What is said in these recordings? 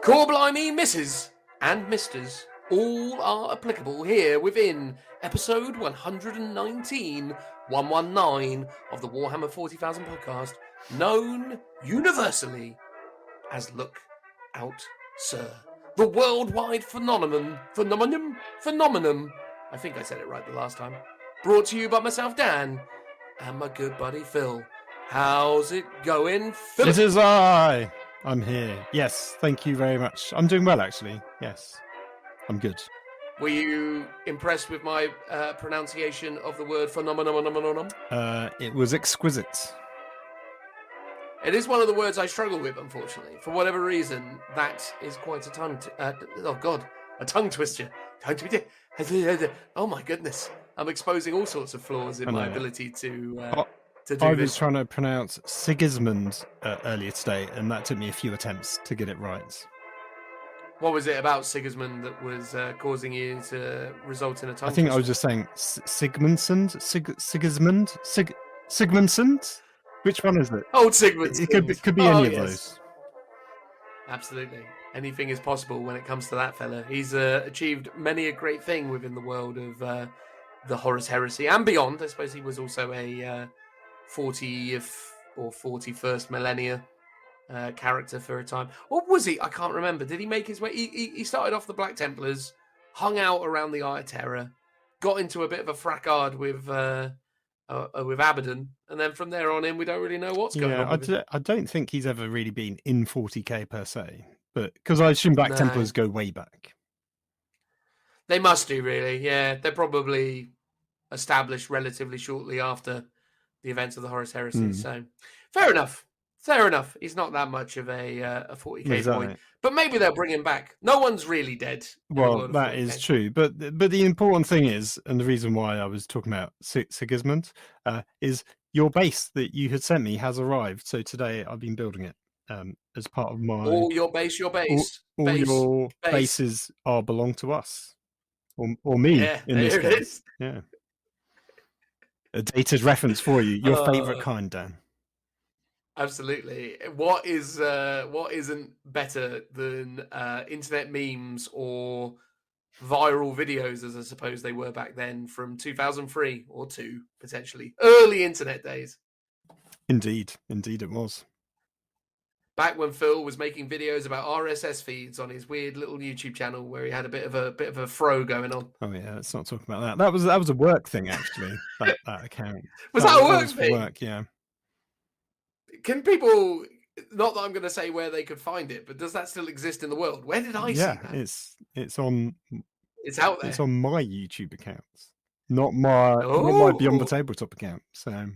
Core blimey, Mrs. and Misters, all are applicable here within episode 119 of the Warhammer 40,000 podcast, known universally as Look Out, Sir. The worldwide phenomenon. I think I said it right the last time. Brought to you by myself, Dan, and my good buddy, Phil. How's it going, Phil? It is I. I'm here. Yes, thank you very much. I'm doing well, actually. Yes, I'm good. Were you impressed with my pronunciation of the word phenomenon? It was exquisite. It is one of the words I struggle with, unfortunately. For whatever reason, that is quite a tongue twister. Oh my goodness. I'm exposing all sorts of flaws in my ability to do this. I was trying to pronounce Sigismund earlier today, and that took me a few attempts to get it right. What was it about Sigismund that was causing you to result in a tongue I think twister? I was just saying Sigmundsson? Sigmundsson? Which one is it? Old Sigmund. It could be any of those. Absolutely. Anything is possible when it comes to that fella. He's achieved many a great thing within the world of the Horus Heresy and beyond. I suppose he was also a 40th or 41st millennia character for a time. Or was he? I can't remember. Did he make his way? He started off the Black Templars, hung out around the Eye of Terror, got into a bit of a fracas with Abaddon, and then from there on in, we don't really know what's going on. I don't think he's ever really been in 40k per se, but because I assume Black Templars go way back. They must do, really. Yeah, they're probably established relatively shortly after the events of the Horus Heresy. So, fair enough. He's not that much of a 40k point, but maybe they'll bring him back. No one's really dead. Well, that is true, but the important thing is, and the reason why I was talking about Sigismund, is your base that you had sent me has arrived. So today I've been building it as part of my. All your base. All your bases belong to us, or me in this case. Yeah. A dated reference for you. Your favourite kind, Dan. Absolutely. What isn't better than internet memes or viral videos, as I suppose they were back then, from 2003 or 2, potentially early internet days. Indeed it was. Back when Phil was making videos about RSS feeds on his weird little YouTube channel, where he had a bit of a throw going on. Oh yeah, let's not talk about that. That was a work thing, actually. that account was that a work thing? Work, yeah. Can people? Not that I'm going to say where they could find it, but does that still exist in the world? Where did I see that? It's on. It's out there. It's on my YouTube accounts, not my Beyond the Tabletop account. So.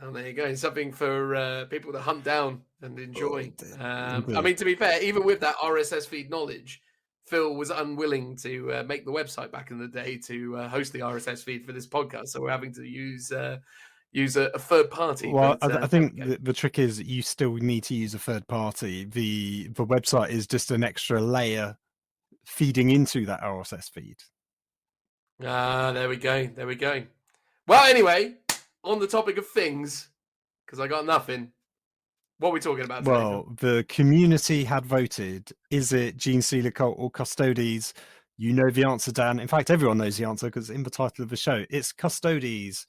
Oh, there you go. Something for people to hunt down and enjoy. I mean, to be fair, even with that RSS feed knowledge, Phil was unwilling to make the website back in the day to host the RSS feed for this podcast. So we're having to use a third party. Well, I think the trick is you still need to use a third party. The website is just an extra layer feeding into that RSS feed. There we go. Well, anyway. On the topic of things, because I got nothing. What are we talking about today? Well, the community had voted. Is it Gene Stealer Cult or Custodes? You know the answer, Dan. In fact, everyone knows the answer because it's in the title of the show. It's Custodes.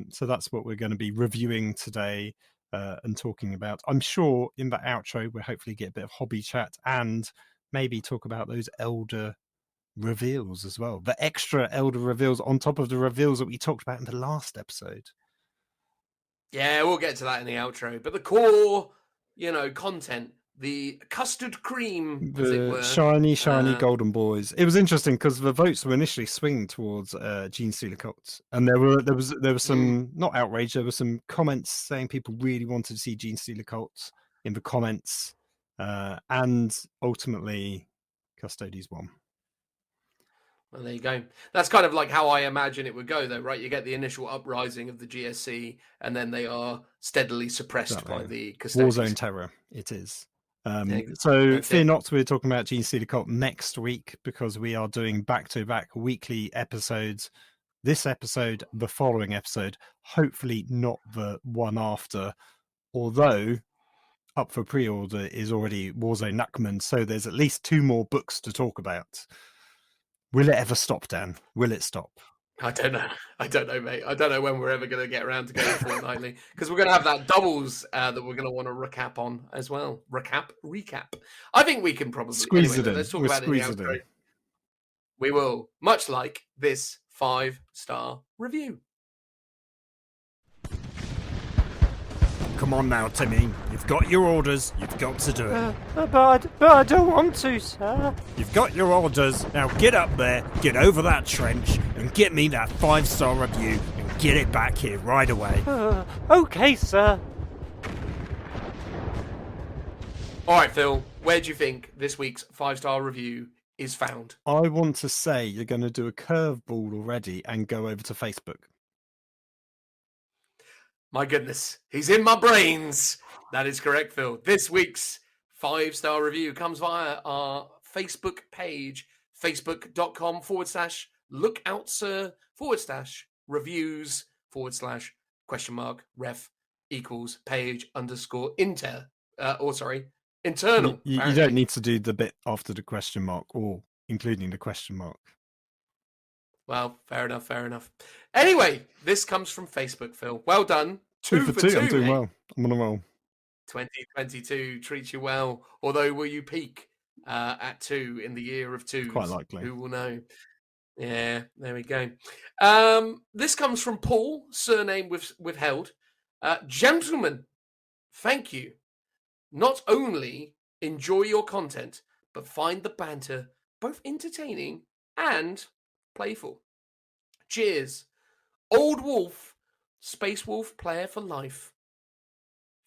So that's what we're going to be reviewing today and talking about. I'm sure in the outro, we'll hopefully get a bit of hobby chat and maybe talk about those elder reveals as well. The extra elder reveals on top of the reveals that we talked about in the last episode. Yeah, we'll get to that in the outro. But the core, content, the custard cream, as it were. Shiny golden boys. It was interesting because the votes were initially swinging towards Gene Stealer Cult, and there was some not outrage. There were some comments saying people really wanted to see Gene Stealer Cult in the comments, and ultimately, Custodes won. Well, there you go. That's kind of like how I imagine it would go, though, right? You get the initial uprising of the GSC, and then they are steadily suppressed by the Custodes. Warzone terror, it is. So fear not, we're talking about Gene Stealer Cult next week because we are doing back-to-back weekly episodes. This episode, the following episode, hopefully not the one after, although up for pre-order is already Warzone Nakman, so there's at least 2 more books to talk about. Will it ever stop, Dan? Will it stop? I don't know. I don't know, mate. I don't know when we're ever going to get around to going fortnightly, because we're going to have that doubles that we're going to want to recap on as well. Recap. I think we can probably Squeeze it in. Let's talk We'll about it in the squeeze it outro. in. We will, much like this 5-star review. Come on now, Timmy. You've got your orders. You've got to do it. But I don't want to, sir. You've got your orders. Now get up there, get over that trench, and get me that 5-star review, and get it back here right away. Okay, sir. All right, Phil, where do you think this week's 5-star review is found? I want to say you're going to do a curveball already and go over to Facebook. My goodness, he's in my brains. That is correct, Phil. This week's 5-star review comes via our Facebook page, facebook.com/lookoutsir/reviews/question mark ref=page_internal. You don't need to do the bit after the question mark or including the question mark. Well, fair enough. Anyway, this comes from Facebook, Phil. Well done. 2 for 2. I'm doing mate. well. I'm on a roll. 2022 treats you well. Although, will you peak at 2 in the year of 2s? Quite likely. Who will know? Yeah, there we go. This comes from Paul, surname withheld. Gentlemen, thank you. Not only enjoy your content, but find the banter both entertaining and playful. Cheers. Old Wolf, Space Wolf player for life.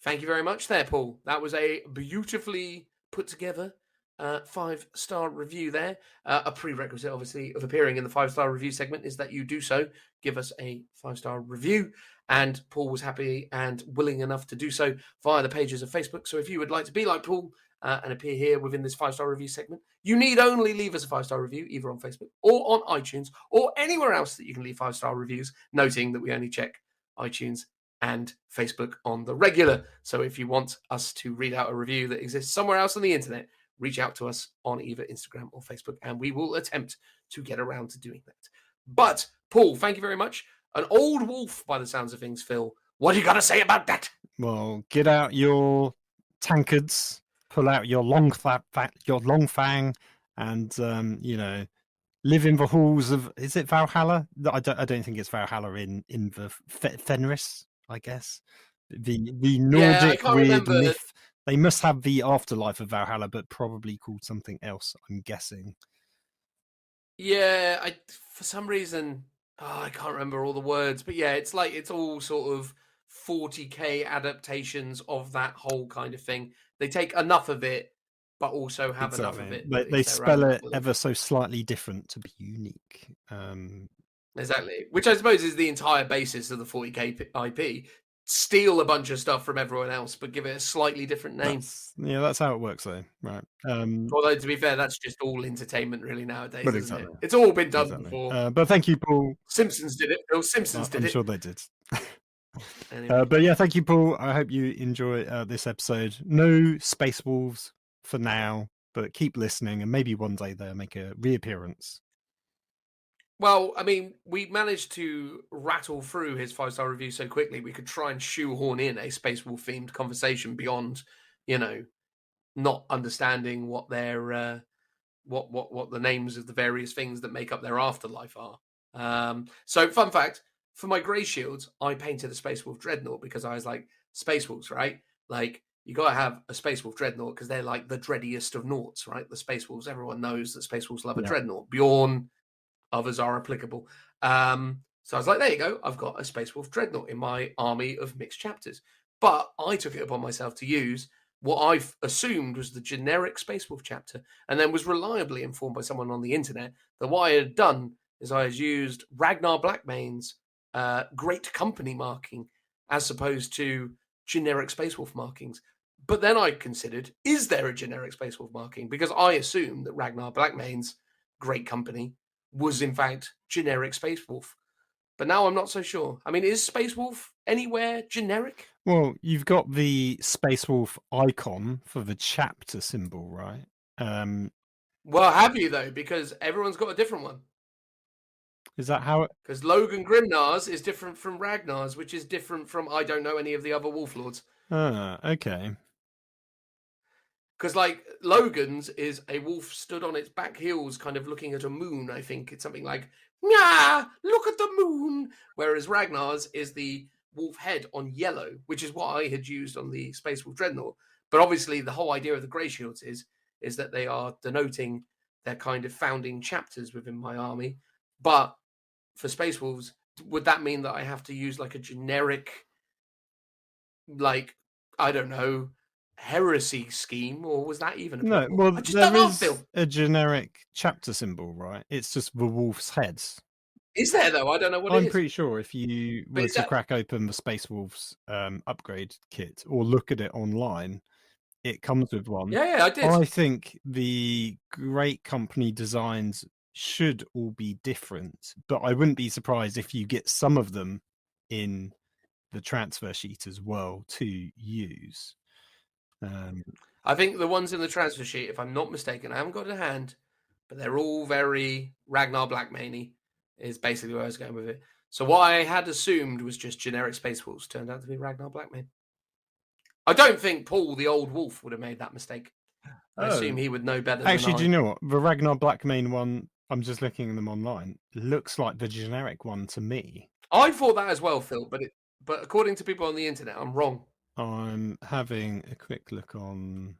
Thank you very much there, Paul. That was a beautifully put together 5-star review there. A prerequisite, obviously, of appearing in the 5-star review segment is that you do so. Give us a 5-star review. And Paul was happy and willing enough to do so via the pages of Facebook. So if you would like to be like Paul and appear here within this 5-star review segment, you need only leave us a 5-star review either on Facebook or on iTunes or anywhere else that you can leave 5-star reviews, noting that we only check iTunes and Facebook on the regular. So if you want us to read out a review that exists somewhere else on the internet, reach out to us on either Instagram or Facebook, and we will attempt to get around to doing that. But, Paul, thank you very much. An old wolf, by the sounds of things, Phil. What do you got to say about that? Well, get out your tankards, pull out your long fang, and live in the halls of. Is it Valhalla? I don't think it's Valhalla in the Fenris, I guess. The Nordic weird myth. They must have the afterlife of Valhalla, but probably called something else, I'm guessing. Yeah, for some reason, I can't remember all the words, but yeah, it's like it's all sort of 40k adaptations of that whole kind of thing. They take enough of it, but also have enough of it. They spell it ever so slightly different to be unique. Exactly, which I suppose is the entire basis of the 40k IP. Steal a bunch of stuff from everyone else, but give it a slightly different name. That's how it works, though, right? Although, to be fair, that's just all entertainment, really, nowadays, but isn't it? It's all been done before. But thank you, Paul. Simpsons did it. Phil Simpsons did it. I'm sure they did. Anyway. But yeah, thank you, Paul. I hope you enjoy this episode. No Space Wolves for now, but keep listening, and maybe one day they'll make a reappearance. Well, I mean, we managed to rattle through his 5-star review so quickly, we could try and shoehorn in a Space Wolf themed conversation beyond, not understanding what their what the names of the various things that make up their afterlife are. So, fun fact, for my Grey Shields, I painted a Space Wolf Dreadnought because I was like, Space Wolves, right? Like, you got to have a Space Wolf Dreadnought because they're like the dreadiest of noughts, right? The Space Wolves, everyone knows that Space Wolves love a Dreadnought. Bjorn, others are applicable. So I was like, there you go. I've got a Space Wolf Dreadnought in my army of mixed chapters. But I took it upon myself to use what I've assumed was the generic Space Wolf chapter, and then was reliably informed by someone on the internet that what I had done is I had used Ragnar Blackmane's Great Company marking as opposed to generic Space Wolf markings. But then I considered, is there a generic Space Wolf marking? Because I assumed that Ragnar Blackmane's Great Company was in fact generic Space Wolf. but now I'm not so sure. I mean, is Space Wolf anywhere generic? Well, you've got the Space Wolf icon for the chapter symbol, right? Well, have you though? Because everyone's got a different one. Is that how it? Because Logan Grimnar's is different from Ragnar's, which is different from I don't know any of the other Wolf Lords. Okay. Because like Logan's is a wolf stood on its back heels, kind of looking at a moon. I think it's something like, "Yeah, look at the moon." Whereas Ragnar's is the wolf head on yellow, which is what I had used on the Space Wolf Dreadnought. But obviously, the whole idea of the Grey Shields is that they are denoting their kind of founding chapters within my army. But for Space Wolves, would that mean that I have to use like a generic, like, I don't know, heresy scheme, or was that even No, applicable? well, I just there don't know, is Phil. a generic chapter symbol, right? It's just the wolf's heads. Is there though? I don't know what it I'm is. pretty sure if you But were is to that- crack open the Space Wolves upgrade kit or look at it online, it comes with one. Yeah, I did. I think the great company designs should all be different, but I wouldn't be surprised if you get some of them in the transfer sheet as well to use. I think the ones in the transfer sheet, if I'm not mistaken, I haven't got it in hand, but they're all very Ragnar Blackmane-y, is basically where I was going with it. So what I had assumed was just generic Space Wolves turned out to be Ragnar Blackmane. I don't think Paul, the old wolf, would have made that mistake. I assume he would know better Actually, than do you know what? The Ragnar Blackmane one, I'm just looking at them online, looks like the generic one to me. I thought that as well, Phil, but according to people on the internet, I'm wrong. I'm having a quick look on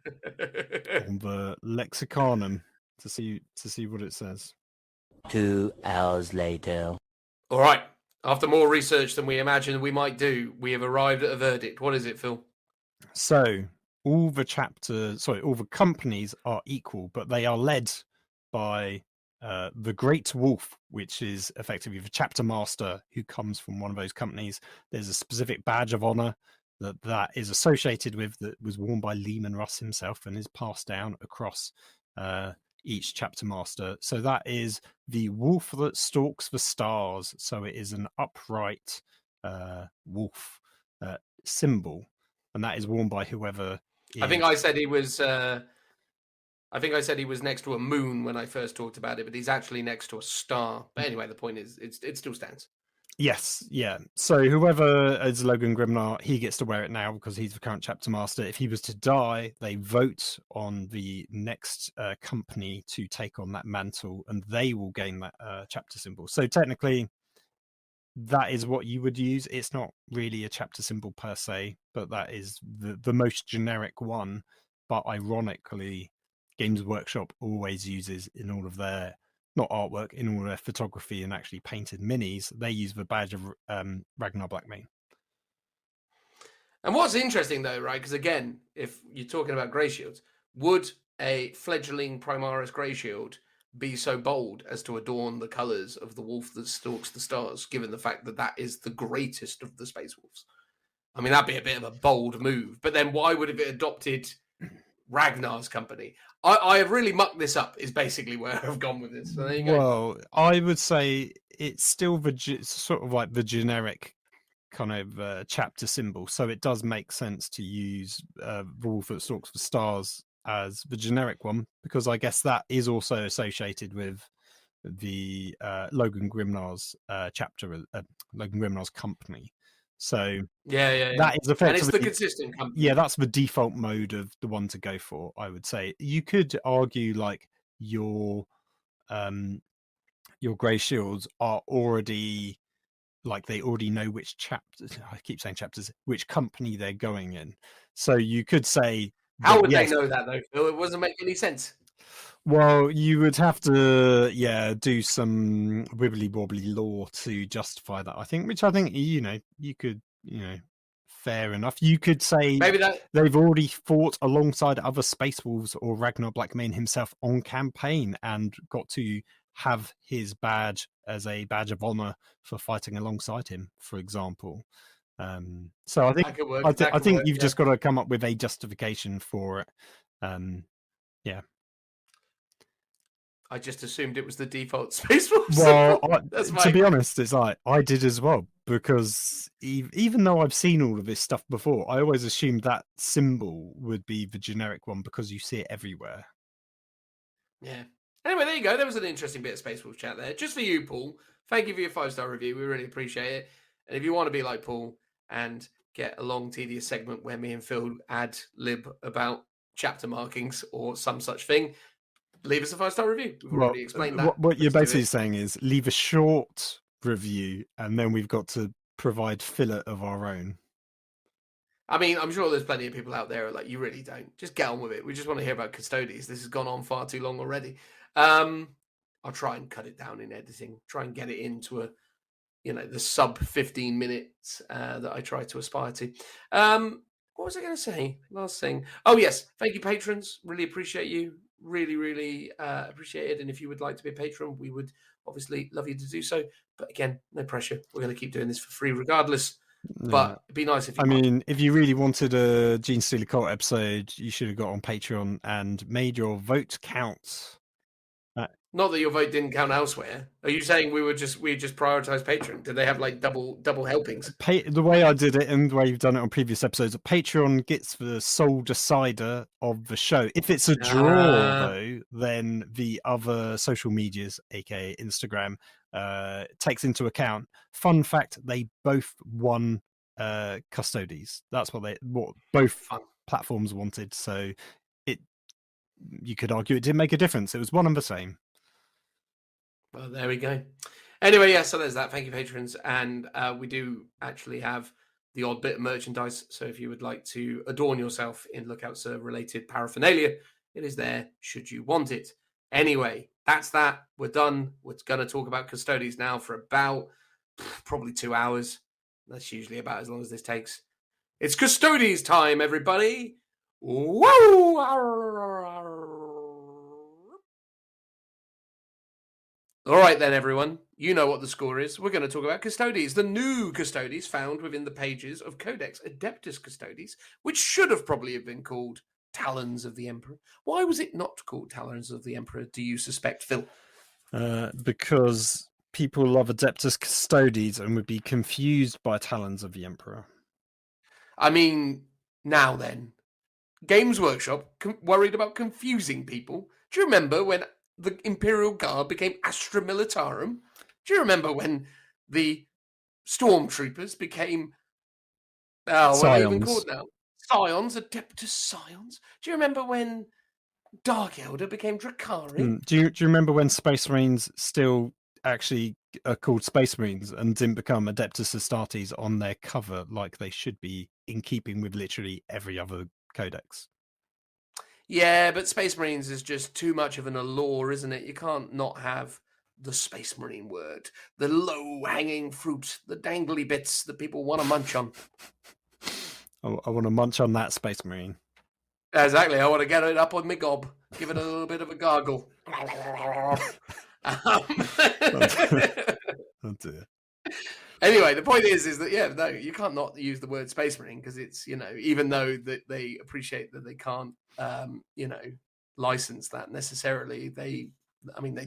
the lexiconum to see what it says. 2 hours later. All right. After more research than we imagined we might do, we have arrived at a verdict. What is it, Phil? So all the companies are equal, but they are led by the Great Wolf, which is effectively the chapter master who comes from one of those companies. There's a specific badge of honor that is associated with, that was worn by Lehman Russ himself and is passed down across each chapter master. So that is the wolf that stalks the stars. So it is an upright wolf symbol, and that is worn by whoever. I think I said he was. I think I said he was next to a moon when I first talked about it, but he's actually next to a star. But anyway, the point is, it still stands. Yes, yeah. So whoever is Logan Grimnar, he gets to wear it now because he's the current chapter master. If he was to die, they vote on the next company to take on that mantle, and they will gain that chapter symbol. So technically, that is what you would use. It's not really a chapter symbol per se, but that is the most generic one. But ironically, Games Workshop always uses in all of their, not artwork, in all their photography and actually painted minis, they use the badge of Ragnar Blackmane. And what's interesting though, right? Because again, if you're talking about Grey Shields, would a fledgling Primaris Grey Shield be so bold as to adorn the colours of the wolf that stalks the stars, given the fact that that is the greatest of the Space Wolves? I mean, that'd be a bit of a bold move. But then why would it have adopted Ragnar's company? I have really mucked this up, is basically where I've gone with this. So there you go. Well, I would say it's still sort of like the generic kind of chapter symbol. So it does make sense to use the wolf that stalks the stars as the generic one, because I guess that is also associated with the Logan Grimnar's chapter, Logan Grimnar's company. So Yeah. that is effectively, and it's the consistent company. Yeah, that's the default mode of the one to go for, I would say. You could argue like your Grey Shields are already, like, they already know which chapters, I keep saying chapters, which company they're going in. So you could say, how would they know that though, Phil? It doesn't make any sense. Well, you would have to, do some wibbly wobbly lore to justify that, I think, which I think, you could, fair enough. You could say Maybe that they've already fought alongside other Space Wolves or Ragnar Blackmane himself on campaign and got to have his badge as a badge of honor for fighting alongside him, for example. So I think could work. I think you've just got to come up with a justification for it. I just assumed it was the default Space Wolf Well, symbol. That's to fine. be honest, it's like I did as well, because even though I've seen all of this stuff before, I always assumed that symbol would be the generic one because you see it everywhere. Yeah. Anyway, there you go. There was an interesting bit of Space Wolf chat there. Just for you, Paul. Thank you for your 5-star review. We really appreciate it. And if you want to be like Paul and get a long, tedious segment where me and Phil ad lib about chapter markings or some such thing, leave us a 5-star review. We've already explained that. What you're Let's do basically it. saying is leave a short review, and then we've got to provide filler of our own. I mean, I'm sure there's plenty of people out there who are like, you really don't. Just get on with it. We just want to hear about Custodes. This has gone on far too long already. I'll try and cut it down in editing. Try and get it into the sub 15 minutes that I try to aspire to. What was I going to say? Last thing. Oh, yes. Thank you, patrons. Really appreciate you. Really, really appreciate it. And if you would like to be a patron, we would obviously love you to do so. But again, no pressure. We're going to keep doing this for free regardless. But it'd be nice if you if you really wanted a Gene Stealer Cult episode, you should have got on Patreon and made your vote count. Not that your vote didn't count elsewhere. Are you saying we just prioritized Patreon? Did they have like double helpings? The way I did it and the way you've done it on previous episodes, Patreon gets the sole decider of the show. If it's a draw, though, then the other social medias, aka Instagram, takes into account. Fun fact: they both won Custodes. That's what both platforms wanted. So you could argue it didn't make a difference. It was one and the same. Well, there we go. Anyway, yeah, so there's that. Thank you, patrons. And we do actually have the odd bit of merchandise. So if you would like to adorn yourself in Lookout Server-related paraphernalia, it is there should you want it. Anyway, that's that. We're done. We're going to talk about Custodes now for about probably 2 hours. That's usually about as long as this takes. It's Custodes time, everybody. Whoa! All right then, everyone. You know what the score is. We're going to talk about Custodes, the new Custodes found within the pages of Codex Adeptus Custodes, which should have probably have been called Talons of the Emperor. Why was it not called Talons of the Emperor, do you suspect, Phil? Because people love Adeptus Custodes and would be confused by Talons of the Emperor. I mean, now then. Games Workshop worried about confusing people. Do you remember when the Imperial Guard became Astra Militarum? Do you remember when the Stormtroopers became... what are they even called now? Scions, Adeptus Scions. Do you remember when Dark Elder became Drakari? Do you remember when Space Marines still actually are called Space Marines and didn't become Adeptus Astartes on their cover like they should be, in keeping with literally every other codex? Yeah, but Space Marines is just too much of an allure, isn't it? You can't not have the Space Marine word, the low-hanging fruit, the dangly bits that people want to munch on. I want to munch on that Space Marine. Exactly. I want to get it up on my gob, give it a little bit of a gargle. Oh dear. Anyway, the point is that, yeah, no, you can't not use the word Space Marine because it's, even though that they appreciate that they can't, license that necessarily, they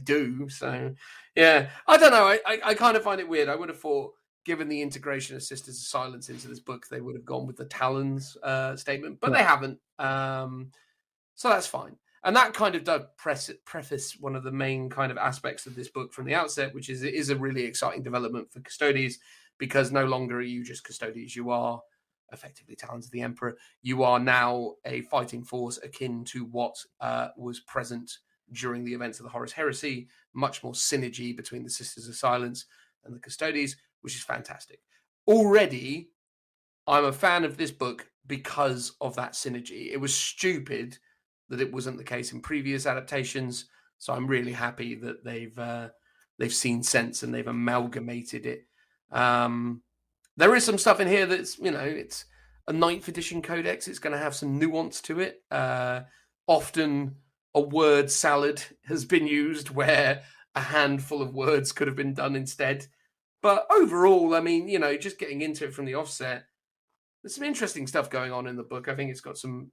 do. So, yeah, I don't know. I kind of find it weird. I would have thought, given the integration of Sisters of Silence into this book, they would have gone with the Talons statement, but they haven't. So that's fine. And that kind of does preface one of the main kind of aspects of this book from the outset, which is it is a really exciting development for Custodes, because no longer are you just Custodes. You are effectively Talons of the Emperor. You are now a fighting force akin to what was present during the events of the Horus Heresy. Much more synergy between the Sisters of Silence and the Custodes, which is fantastic. Already, I'm a fan of this book because of that synergy. It was stupid that it wasn't the case in previous adaptations, so I'm really happy that they've seen sense and they've amalgamated it. There is some stuff in here that's, it's a 9th edition codex. It's going to have some nuance to it. Often a word salad has been used where a handful of words could have been done instead. But overall, just getting into it from the offset, there's some interesting stuff going on in the book. I think it's got some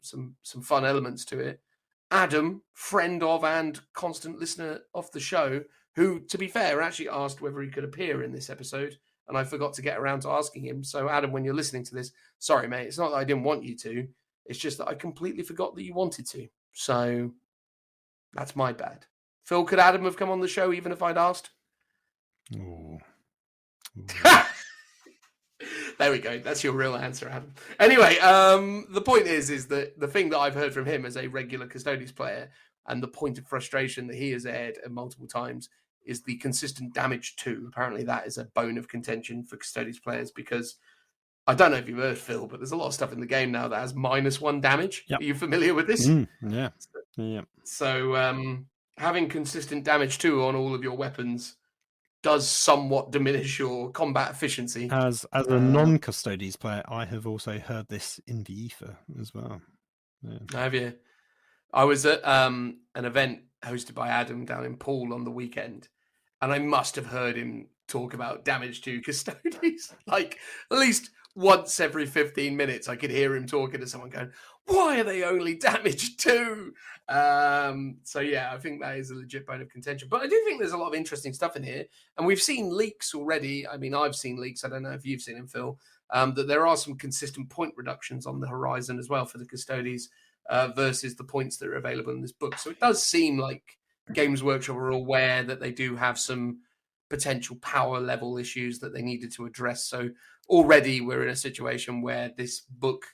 fun elements to it. Adam, friend of and constant listener of the show, who, to be fair, actually asked whether he could appear in this episode, and I forgot to get around to asking him. So, Adam, when you're listening to this, sorry, mate. It's not that I didn't want you to. It's just that I completely forgot that you wanted to. So, that's my bad. Phil, could Adam have come on the show even if I'd asked? Ooh. There we go. That's your real answer, Adam. Anyway, the point is that the thing that I've heard from him as a regular Custodes player, and the point of frustration that he has aired multiple times, is the consistent damage 2. Apparently, that is a bone of contention for Custodes players, because I don't know if you've heard, Phil, but there's a lot of stuff in the game now that has -1 damage. Yep. Are you familiar with this? Yeah. So having consistent damage 2 on all of your weapons does somewhat diminish your combat efficiency. As a non-Custodes player, I have also heard this in the ether as well. Yeah. Have you? I was at an event hosted by Adam down in Poole on the weekend, and I must have heard him talk about damage to Custodes. Like, at least once every 15 minutes, I could hear him talking to someone going, why are they only damage 2? So, yeah, I think that is a legit bone of contention. But I do think there's a lot of interesting stuff in here. And we've seen leaks already. I mean, I've seen leaks. I don't know if you've seen them, Phil, that there are some consistent point reductions on the horizon as well for the Custodes versus the points that are available in this book. So it does seem like Games Workshop are aware that they do have some potential power level issues that they needed to address. So already we're in a situation where this book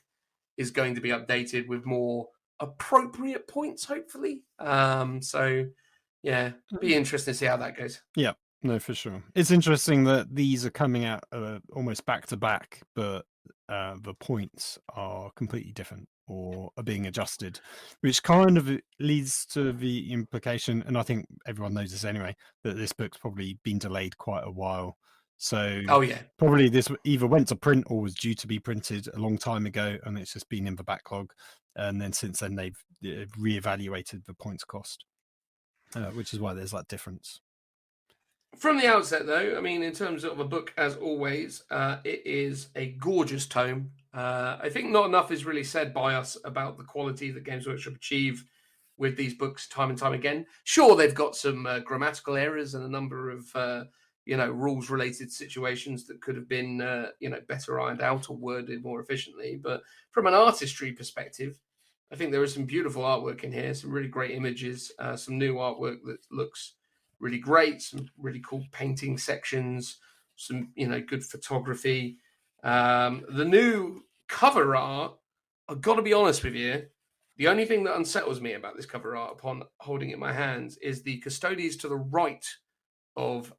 is going to be updated with more appropriate points, hopefully. So, yeah, be interesting to see how that goes. Yeah, no, for sure. It's interesting that these are coming out almost back to back, but the points are completely different or are being adjusted, which kind of leads to the implication, and I think everyone knows this anyway, that this book's probably been delayed quite a while. So probably this either went to print or was due to be printed a long time ago, and it's just been in the backlog. And then since then, they've reevaluated the points cost, which is why there's that difference. From the outset, though, I mean, in terms of a book, as always, it is a gorgeous tome. I think not enough is really said by us about the quality that Games Workshop achieve with these books time and time again. Sure, they've got some grammatical errors and a number of rules-related situations that could have been, better ironed out or worded more efficiently. But from an artistry perspective, I think there is some beautiful artwork in here, some really great images, some new artwork that looks really great, some really cool painting sections, some, good photography. The new cover art, I've got to be honest with you, the only thing that unsettles me about this cover art upon holding it in my hands is the Custodes to the right of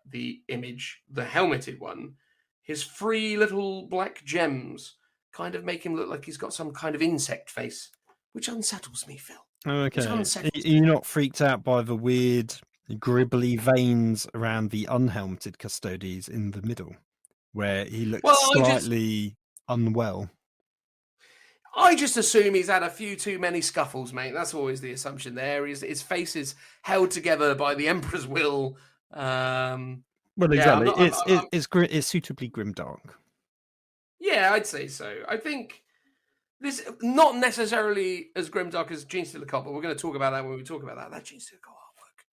the image, the helmeted one. His 3 little black gems kind of make him look like he's got some kind of insect face, which unsettles me, Phil. Okay. You're not freaked out by the weird gribbly veins around the unhelmeted Custodes in the middle, where he looks slightly unwell? I just assume he's had a few too many scuffles, mate. That's always the assumption there. His face is held together by the Emperor's will. Well, exactly. It's suitably grimdark. Yeah, I'd say so. I think this not necessarily as grimdark as Gene Stealer Cult, but we're going to talk about that when we talk about that. That Gene Stealer Cult artwork,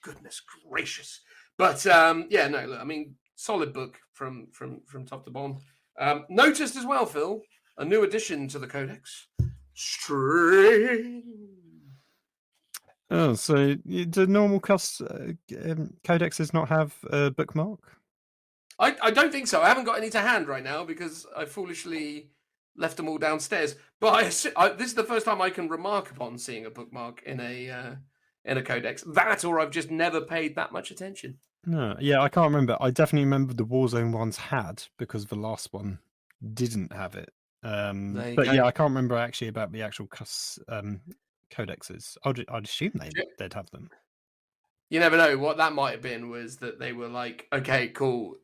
goodness gracious! But look, I mean, solid book from top to bottom. Noticed as well, Phil, a new addition to the Codex, string. Oh, so do normal codexes not have a bookmark? I don't think so. I haven't got any to hand right now because I foolishly left them all downstairs. But this is the first time I can remark upon seeing a bookmark in a codex. That, or I've just never paid that much attention. No, yeah, I can't remember. I definitely remember the Warzone ones had, because the last one didn't have it. But yeah, I can't remember actually about the actual codexes. I'd assume they'd have them. You never know. What that might have been was that they were like, okay, cool.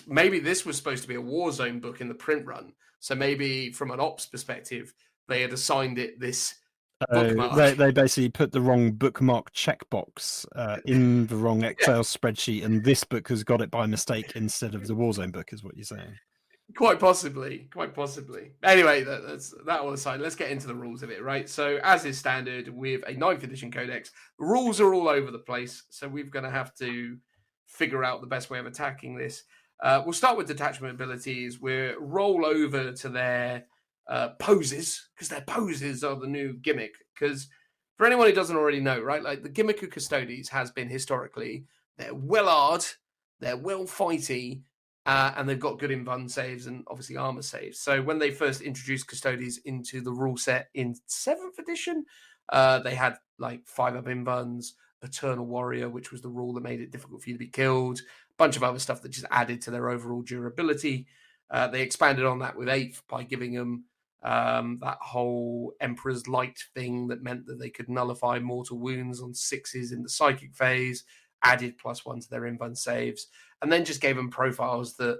Maybe this was supposed to be a Warzone book in the print run. So maybe from an ops perspective, they had assigned it this bookmark. They basically put the wrong bookmark checkbox in the wrong Excel spreadsheet, and this book has got it by mistake instead of the Warzone book, is what you're saying. Quite possibly. Anyway, that's that all aside. Let's get into the rules of it, right? So, as is standard with a 9th edition codex, the rules are all over the place. So, we're going to have to figure out the best way of attacking this. We'll start with detachment abilities. We'll roll over to their poses, because their poses are the new gimmick. Because for anyone who doesn't already know, right, like the gimmick of Custodes has been historically, they're well-ard, they're well-fighty, and they've got good invuln saves and obviously armor saves. So when they first introduced Custodes into the rule set in 7th edition, they had like 5-up invulns, Eternal Warrior, which was the rule that made it difficult for you to be killed, a bunch of other stuff that just added to their overall durability. They expanded on that with 8th by giving them that whole Emperor's Light thing that meant that they could nullify mortal wounds on 6s in the psychic phase, added +1 to their invuln saves, and then just gave them profiles that,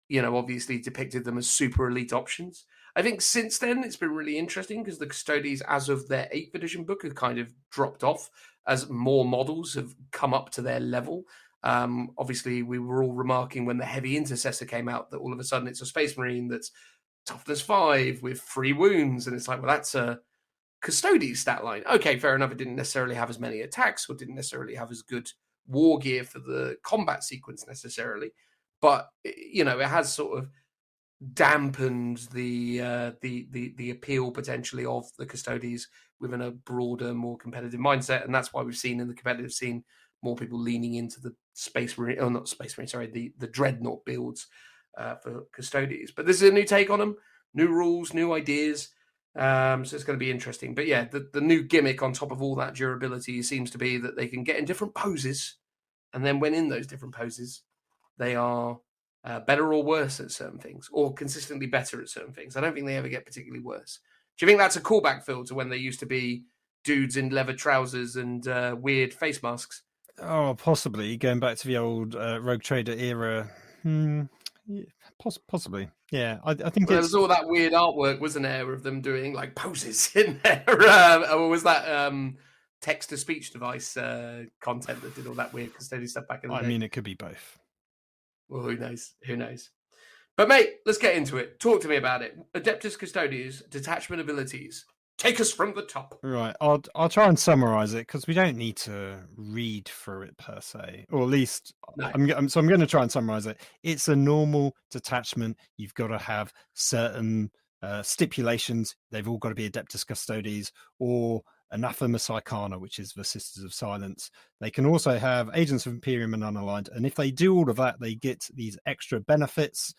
you know, obviously depicted them as super elite options. I think since then it's been really interesting because the Custodes, as of their 8th edition book, have kind of dropped off as more models have come up to their level. Obviously, we were all remarking when the Heavy Intercessor came out that all of a sudden it's a Space Marine that's toughness 5 with 3 wounds, and it's like, well, that's a Custodes stat line. Okay, fair enough. It didn't necessarily have as many attacks or didn't necessarily have as good war gear for the combat sequence necessarily, but you know, it has sort of dampened the appeal potentially of the Custodes within a broader, more competitive mindset, and that's why we've seen in the competitive scene more people leaning into the Space Marine, or not Space Marine, sorry, the Dreadnought builds for Custodes. But this is a new take on them, new rules, new ideas. So it's going to be interesting. But yeah, the new gimmick on top of all that durability seems to be that they can get in different poses, and then when in those different poses, they are better or worse at certain things, or consistently better at certain things. I don't think they ever get particularly worse. Do you think that's a callback, Phil, to when they used to be dudes in leather trousers and weird face masks? Oh, possibly going back to the old Rogue Trader era. Yeah, possibly. Yeah, I think There it's was all that weird artwork, wasn't there, of them doing like poses in there, or was that text-to-speech device content that did all that weird Custodes stuff back in the day? I mean, it could be both. Well, who knows? Who knows? But mate, let's get into it. Talk to me about it. Adeptus Custodes, detachment abilities. Take us from the top. Right, I'll try and summarize it because we don't need to read through it per se, or at least No. I'm going to try and summarize it. It's a normal detachment. You've got to have certain stipulations. They've all got to be Adeptus Custodes or Anathema Psychana, which is the Sisters of Silence. They can also have Agents of Imperium and Unaligned, and if they do all of that, they get these extra benefits.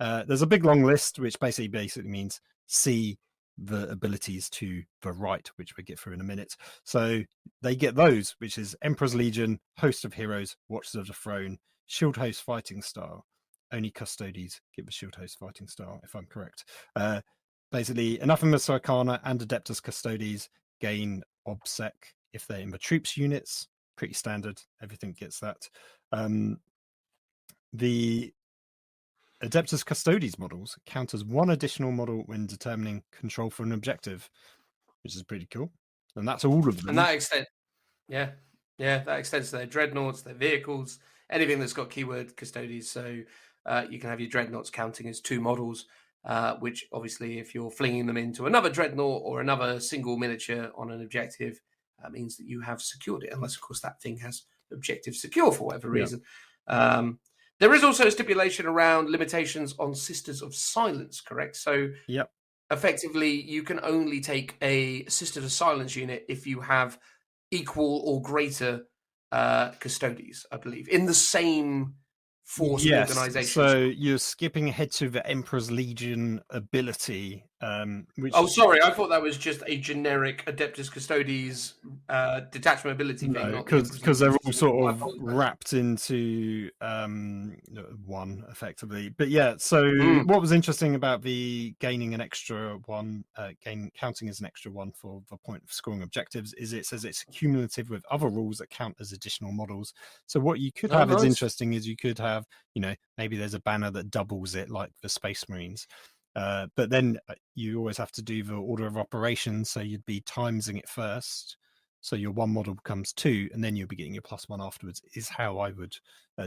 There's a big long list, which basically means see the abilities to the right, which we get through in a minute. So they get those, which is Emperor's Legion, Host of Heroes, Watchers of the Throne, Shield Host Fighting Style. Only Custodes get the Shield Host Fighting Style, if I'm correct. Basically, Anathema Psychana and Adeptus Custodes gain OBSEC if they're in the troops units. Pretty standard. Everything gets that. The Adeptus Custodes models count as one additional model when determining control for an objective, which is pretty cool. And that's all of them. And that extent, that extends to their dreadnoughts, their vehicles, anything that's got keyword Custodes. So you can have your dreadnoughts counting as 2 models, which obviously if you're flinging them into another dreadnought or another single miniature on an objective, means that you have secured it, unless of course that thing has objective secure for whatever reason. There is also a stipulation around limitations on Sisters of Silence, correct? So effectively, you can only take a Sisters of Silence unit if you have equal or greater Custodes, I believe, in the same force organization. So you're skipping ahead to the Emperor's Legion ability. Which... Oh, sorry, I thought that was just a generic Adeptus Custodes detachment ability thing. Because they're all sort of wrapped into one, effectively. But yeah, so what was interesting about the gaining an extra one, counting as an extra one for the point of scoring objectives, is it says it's cumulative with other rules that count as additional models. So what you could have is interesting is you could have, maybe there's a banner that doubles it like the Space Marines. But then you always have to do the order of operations, so you'd be timesing it first. So your 1 model becomes 2, and then you'll be getting your +1 afterwards, is how I would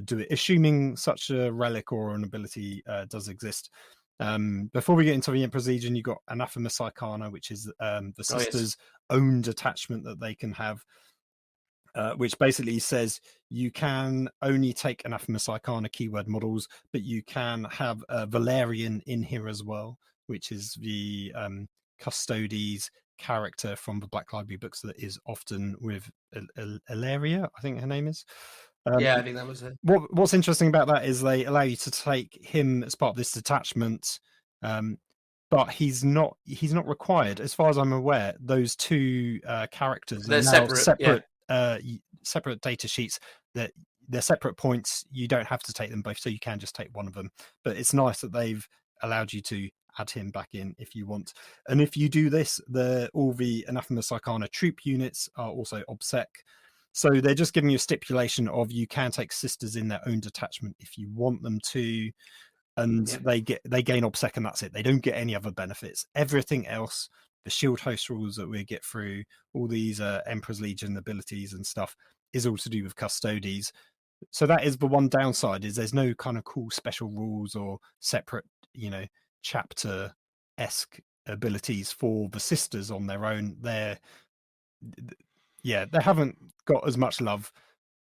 do it, assuming such a relic or an ability does exist. Before we get into the Emperor's Legion, you've got Anathema Psychana, which is the sisters' own detachment that they can have, which basically says you can only take Anathema Psychana keyword models, but you can have Valerian in here as well, which is the Custodes character from the Black Library books that is often with Ilaria, I think her name is. Yeah, I think that was it. What's interesting about that is they allow you to take him as part of this detachment, but he's not required, as far as I'm aware. Those 2 characters They're are now separate. separate data sheets. That they're separate points. You don't have to take them both, so you can just take one of them. But it's nice that they've allowed you to add him back in if you want. And if you do this, all the Anathema Psychana troop units are also OBSEC. So they're just giving you a stipulation of you can take sisters in their own detachment if you want them to, and they gain OBSEC, and that's it. They don't get any other benefits. Everything else, the shield host rules that we get through, all these Emperor's Legion abilities and stuff, is all to do with Custodes. So that is the one downside, is there's no kind of cool special rules or separate, chapter-esque abilities for the sisters on their own. They haven't got as much love,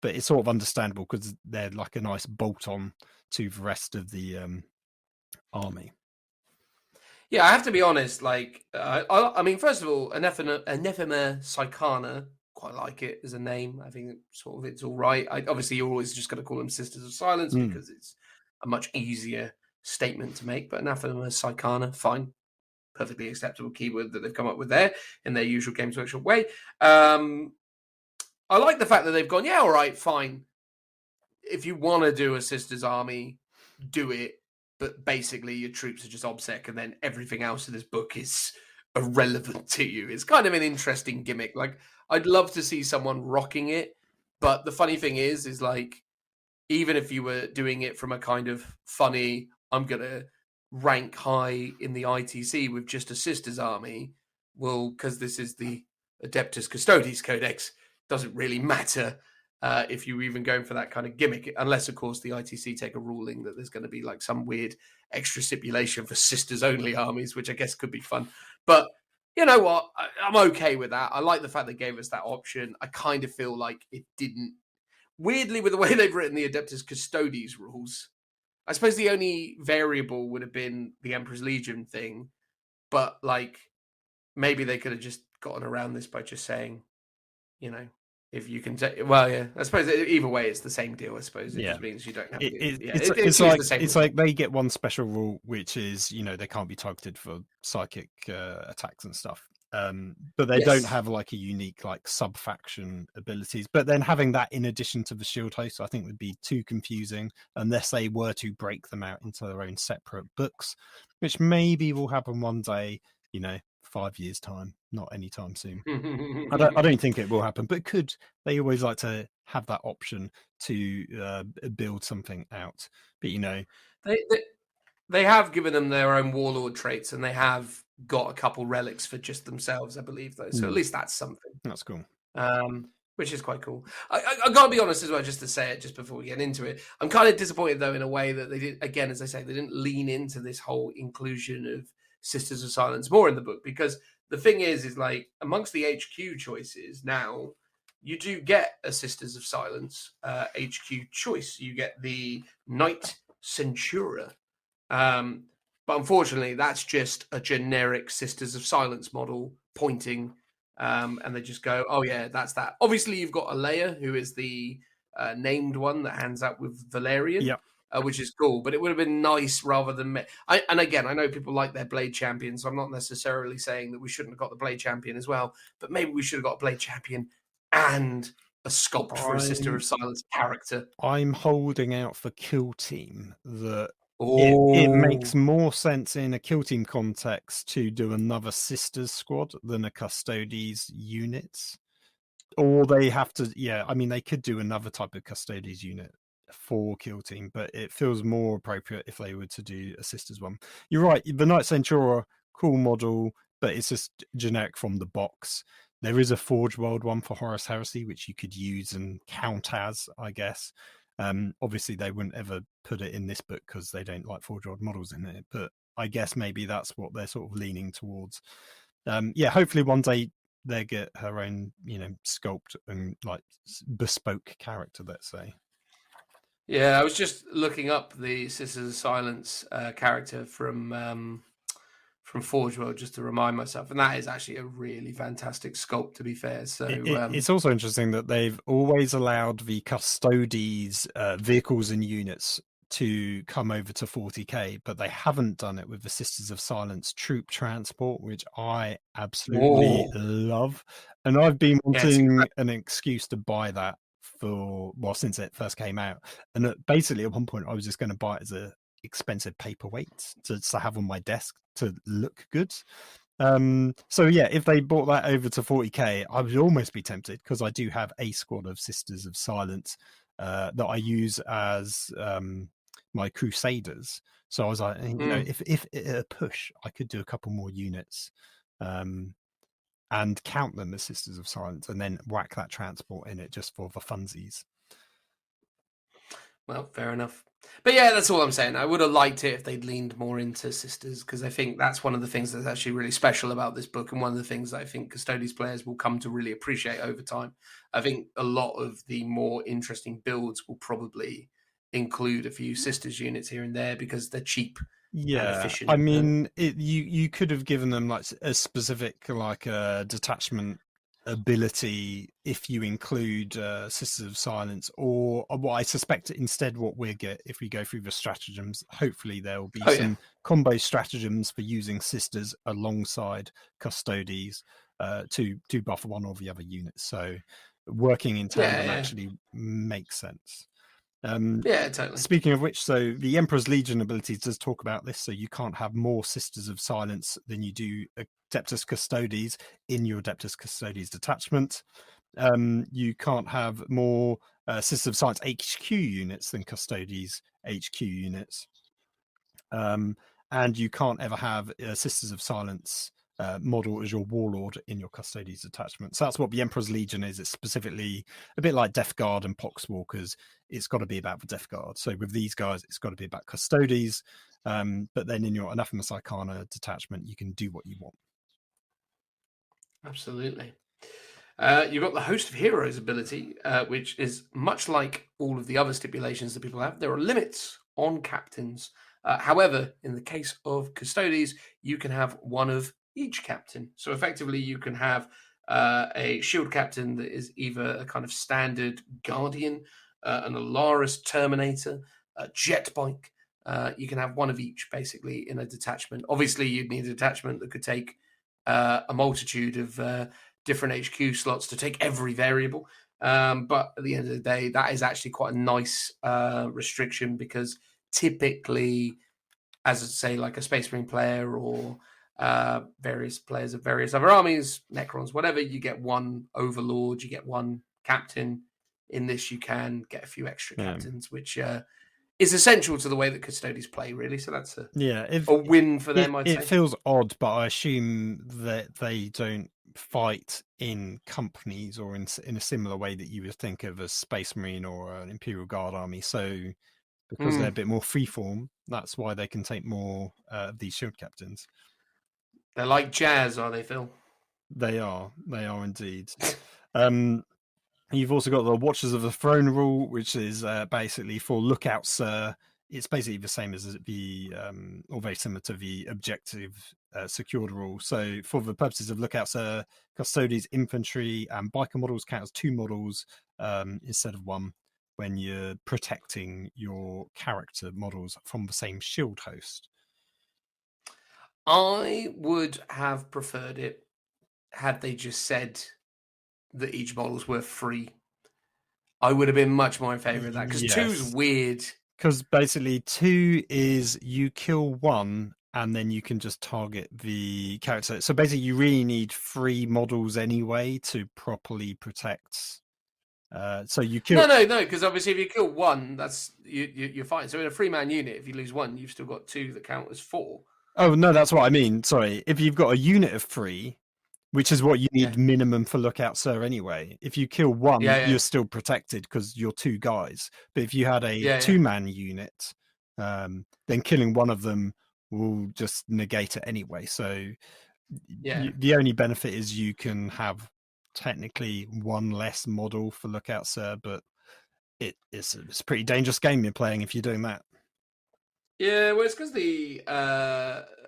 but it's sort of understandable because they're like a nice bolt-on to the rest of the army. Yeah, I have to be honest. Like, I mean, first of all, Anathema Psychana, quite like it as a name. I think it's all right. Obviously, you're always just going to call them Sisters of Silence because it's a much easier statement to make. But Anathema Psychana, fine, perfectly acceptable keyword that they've come up with there in their usual Games Workshop way. I like the fact that they've gone, yeah, all right, fine. If you want to do a Sisters army, do it. But basically, your troops are just OBSEC, and then everything else in this book is irrelevant to you. It's kind of an interesting gimmick. Like, I'd love to see someone rocking it. But the funny thing is like, even if you were doing it from a kind of funny, I'm going to rank high in the ITC with just a Sisters army, well, because this is the Adeptus Custodes Codex, doesn't really matter if you're even going for that kind of gimmick, unless, of course, the ITC take a ruling that there's going to be like some weird extra stipulation for sisters-only armies, which I guess could be fun. But you know what? I'm okay with that. I like the fact they gave us that option. I kind of feel like it didn't. Weirdly, with the way they've written the Adeptus Custodes rules, I suppose the only variable would have been the Emperor's Legion thing, but like maybe they could have just gotten around this by just saying, if you can take, well, yeah, I suppose either way it's the same deal. I suppose it just means you don't have. It's like they get one special rule, which is they can't be targeted for psychic attacks and stuff. But they don't have like a unique like sub-faction abilities. But then having that in addition to the shield host, I think would be too confusing unless they were to break them out into their own separate books, which maybe will happen one day, 5 years time, not anytime soon. I don't think it will happen, but could. They always like to have that option to build something out. But they have given them their own warlord traits, and they have got a couple relics for just themselves, I believe, though. So at least that's something. That's cool. Which is quite cool. I gotta be honest as well, just to say it, just before we get into it. I'm kind of disappointed, though, in a way that they did. Again, as I say, they didn't lean into this whole inclusion of Sisters of Silence more in the book, because the thing is like amongst the HQ choices now, you do get a Sisters of Silence HQ choice. You get the Knight Centura. But unfortunately, that's just a generic Sisters of Silence model pointing, and they just go, oh yeah, that's that. Obviously, you've got Alea, who is the named one that hands out with Valerian, which is cool. But it would have been nice rather than... And again, I know people like their Blade Champion, so I'm not necessarily saying that we shouldn't have got the Blade Champion as well, but maybe we should have got a Blade Champion and a sculpt for a Sister of Silence character. I'm holding out for Kill Team that... It makes more sense in a Kill Team context to do another Sisters squad than a Custodes unit. Or they have to, they could do another type of Custodes unit for Kill Team, but it feels more appropriate if they were to do a Sisters one. You're right, the Knight Centura, cool model, but it's just generic from the box. There is a Forge World one for Horus Heresy, which you could use and count as, I guess. Obviously, they wouldn't ever put it in this book because they don't like Forge World models in it. But I guess maybe that's what they're sort of leaning towards. Hopefully one day they get her own, sculpt and like bespoke character, let's say. Yeah, I was just looking up the Sisters of Silence character from Forge World just to remind myself, and that is actually a really fantastic sculpt, to be fair. So it's also interesting that they've always allowed the Custodes vehicles and units to come over to 40k, but they haven't done it with the Sisters of Silence troop transport, which I absolutely love. And I've been wanting an excuse to buy that since it first came out. And basically at one point I was just going to buy it as a expensive paperweight to have on my desk to look good. If they brought that over to 40k, I would almost be tempted, because I do have a squad of Sisters of Silence that I use as my Crusaders. So I was like, if a push, I could do a couple more units and count them as Sisters of Silence, and then whack that transport in it just for the funsies. Well, fair enough. But yeah, that's all I'm saying. I would have liked it if they'd leaned more into Sisters, because I think that's one of the things that's actually really special about this book, and one of the things that I think Custodes players will come to really appreciate over time. I think a lot of the more interesting builds will probably include a few Sisters units here and there because they're cheap. Yeah, efficient, I mean, you could have given them like a specific detachment ability if you include Sisters of Silence, or what I suspect instead what we'll get if we go through the stratagems. Hopefully there will be some combo stratagems for using Sisters alongside Custodes to buff one or the other units. So working in tandem actually makes sense. Totally. Speaking of which, so the Emperor's Legion abilities does talk about this, so you can't have more Sisters of Silence than you do Adeptus Custodes in your Adeptus Custodes detachment. You can't have more Sisters of Silence HQ units than Custodes HQ units. And you can't ever have Sisters of Silence model as your warlord in your Custodes detachment. So that's what the Emperor's Legion is. It's specifically a bit like Death Guard and Poxwalkers. It's got to be about the Death Guard. So with these guys, it's got to be about Custodes. But then in your Anathemas Arcana detachment, you can do what you want. Absolutely. You've got the Host of Heroes ability, which is much like all of the other stipulations that people have. There are limits on captains. However, in the case of Custodes, you can have one of each captain. So effectively, you can have a shield captain that is either a kind of standard Guardian, an Alaris Terminator, a jet bike. You can have one of each, basically, in a detachment. Obviously, you'd need a detachment that could take a multitude of different HQ slots to take every variable. But at the end of the day, that is actually quite a nice restriction, because typically, as I say, like a Space Marine player or various players of various other armies, Necrons, whatever, you get one Overlord, you get one captain. In this, you can get a few extra captains, which is essential to the way that Custodes play, really. So that's a win for them, I'd say. It feels odd, but I assume that they don't fight in companies or in a similar way that you would think of a Space Marine or an Imperial Guard army. So because they're a bit more freeform, that's why they can take more of these shield captains. They're like jazz, are they, Phil? They are indeed. You've also got the Watchers of the Throne rule, which is basically for Lookout Sir. It's basically the same as the, or very similar to the Objective Secured rule. So for the purposes of Lookout Sir, Custodes infantry and biker models count as 2 models instead of 1 when you're protecting your character models from the same shield host. I would have preferred it had they just said that each model's worth 3. I would have been much more in favour of that, because 2's weird. Because basically 2 is you kill 1 and then you can just target the character. So basically you really need 3 models anyway to properly protect. So you kill... No, because obviously if you kill 1, that's you're fine. So in a 3-man unit, if you lose 1, you've still got 2 that count as 4. Oh, no, that's what I mean. Sorry. If you've got a unit of 3, Which is what you need Yeah. minimum for Lookout Sir anyway. If you kill one, Yeah. you're still protected because you're 2 guys. But if you had a Yeah. 2-man unit, then killing one of them will just negate it anyway. So Yeah. the only benefit is you can have technically one less model for Lookout Sir, but it's a pretty dangerous game you're playing if you're doing that. Yeah, well, it's because the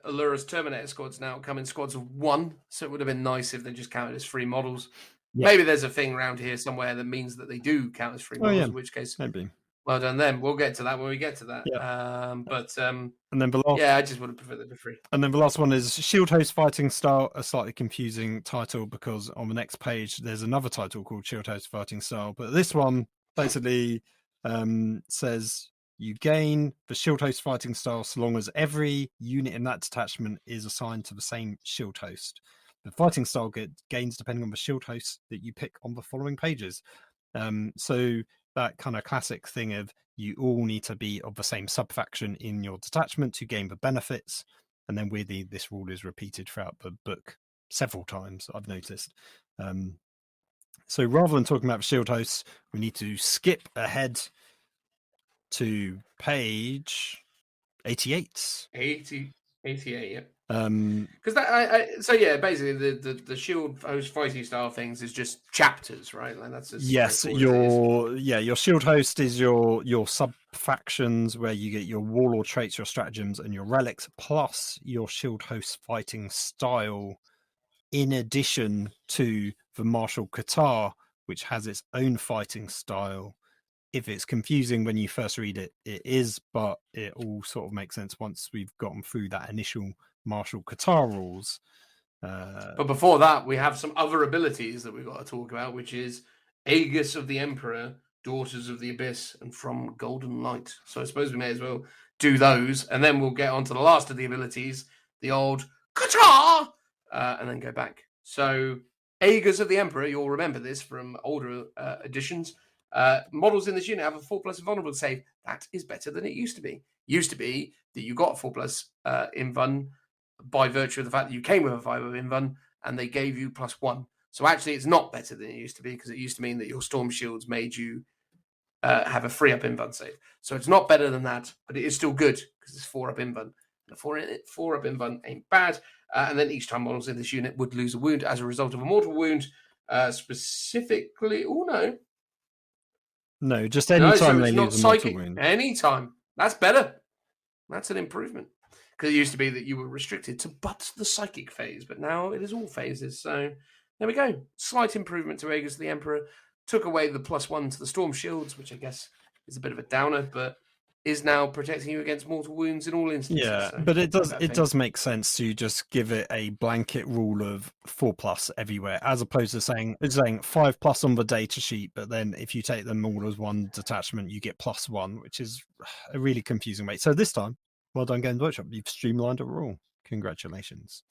Allura's Terminator squads now come in squads of 1, so it would have been nice if they just counted as 3 models. Yeah. Maybe there's a thing around here somewhere that means that they do count as 3 models, in which case, maybe. well done them. We'll get to that when we get to that. Yeah. And then the last, yeah, I just would have preferred them to 3. And then the last one is Shield Host Fighting Style, a slightly confusing title because on the next page there's another title called Shield Host Fighting Style, but this one basically says you gain the Shield Host Fighting Style so long as every unit in that detachment is assigned to the same Shield Host. The fighting style gains depending on the Shield Host that you pick on the following pages. So that kind of classic thing of you all need to be of the same sub-faction in your detachment to gain the benefits. And then weirdly, this rule is repeated throughout the book several times, I've noticed. So rather than talking about the Shield Hosts, we need to skip ahead to page 88. 88, yeah. Because so yeah, basically the Shield Host fighting style things is just chapters, right? Like that's yes, your Shield Host is your sub factions where you get your warlord traits, your stratagems, and your relics, plus your Shield Host fighting style, in addition to the Martial Qatar, which has its own fighting style. If it's confusing when you first read it, it is, but it all sort of makes sense once we've gotten through that initial Martial Qatar rules. But before that, we have some other abilities that we've got to talk about, which is Aegis of the Emperor, Daughters of the Abyss, and From Golden Light. So I suppose we may as well do those, and then we'll get on to the last of the abilities, the old Qatar, and then go back. So Aegis of the Emperor, you'll remember this from older editions. Models in this unit have a 4+ invulnerable save. That is better than it used to be. Used to be that you got 4+ invuln by virtue of the fact that you came with a 5 of invuln and they gave you +1. So actually, it's not better than it used to be because it used to mean that your storm shields made you have a 3+ invuln save. So it's not better than that, but it is still good because it's 4+ invuln. The 4+ invuln ain't bad. And then each time models in this unit would lose a wound as a result of a mortal wound, specifically. Oh no. No, just any time they lose a mortal wound. Anytime. That's better. That's an improvement. Because it used to be that you were restricted to but the psychic phase, but now it is all phases. So there we go. Slight improvement to Aegis the Emperor. Took away the +1 to the storm shields, which I guess is a bit of a downer, but is now protecting you against mortal wounds in all instances. Yeah, so but it does make sense to just give it a blanket rule of 4+ everywhere, as opposed to saying 5+ on the data sheet, but then if you take them all as one detachment, you get +1, which is a really confusing way. So this time, well done, Games Workshop. You've streamlined a rule. Congratulations.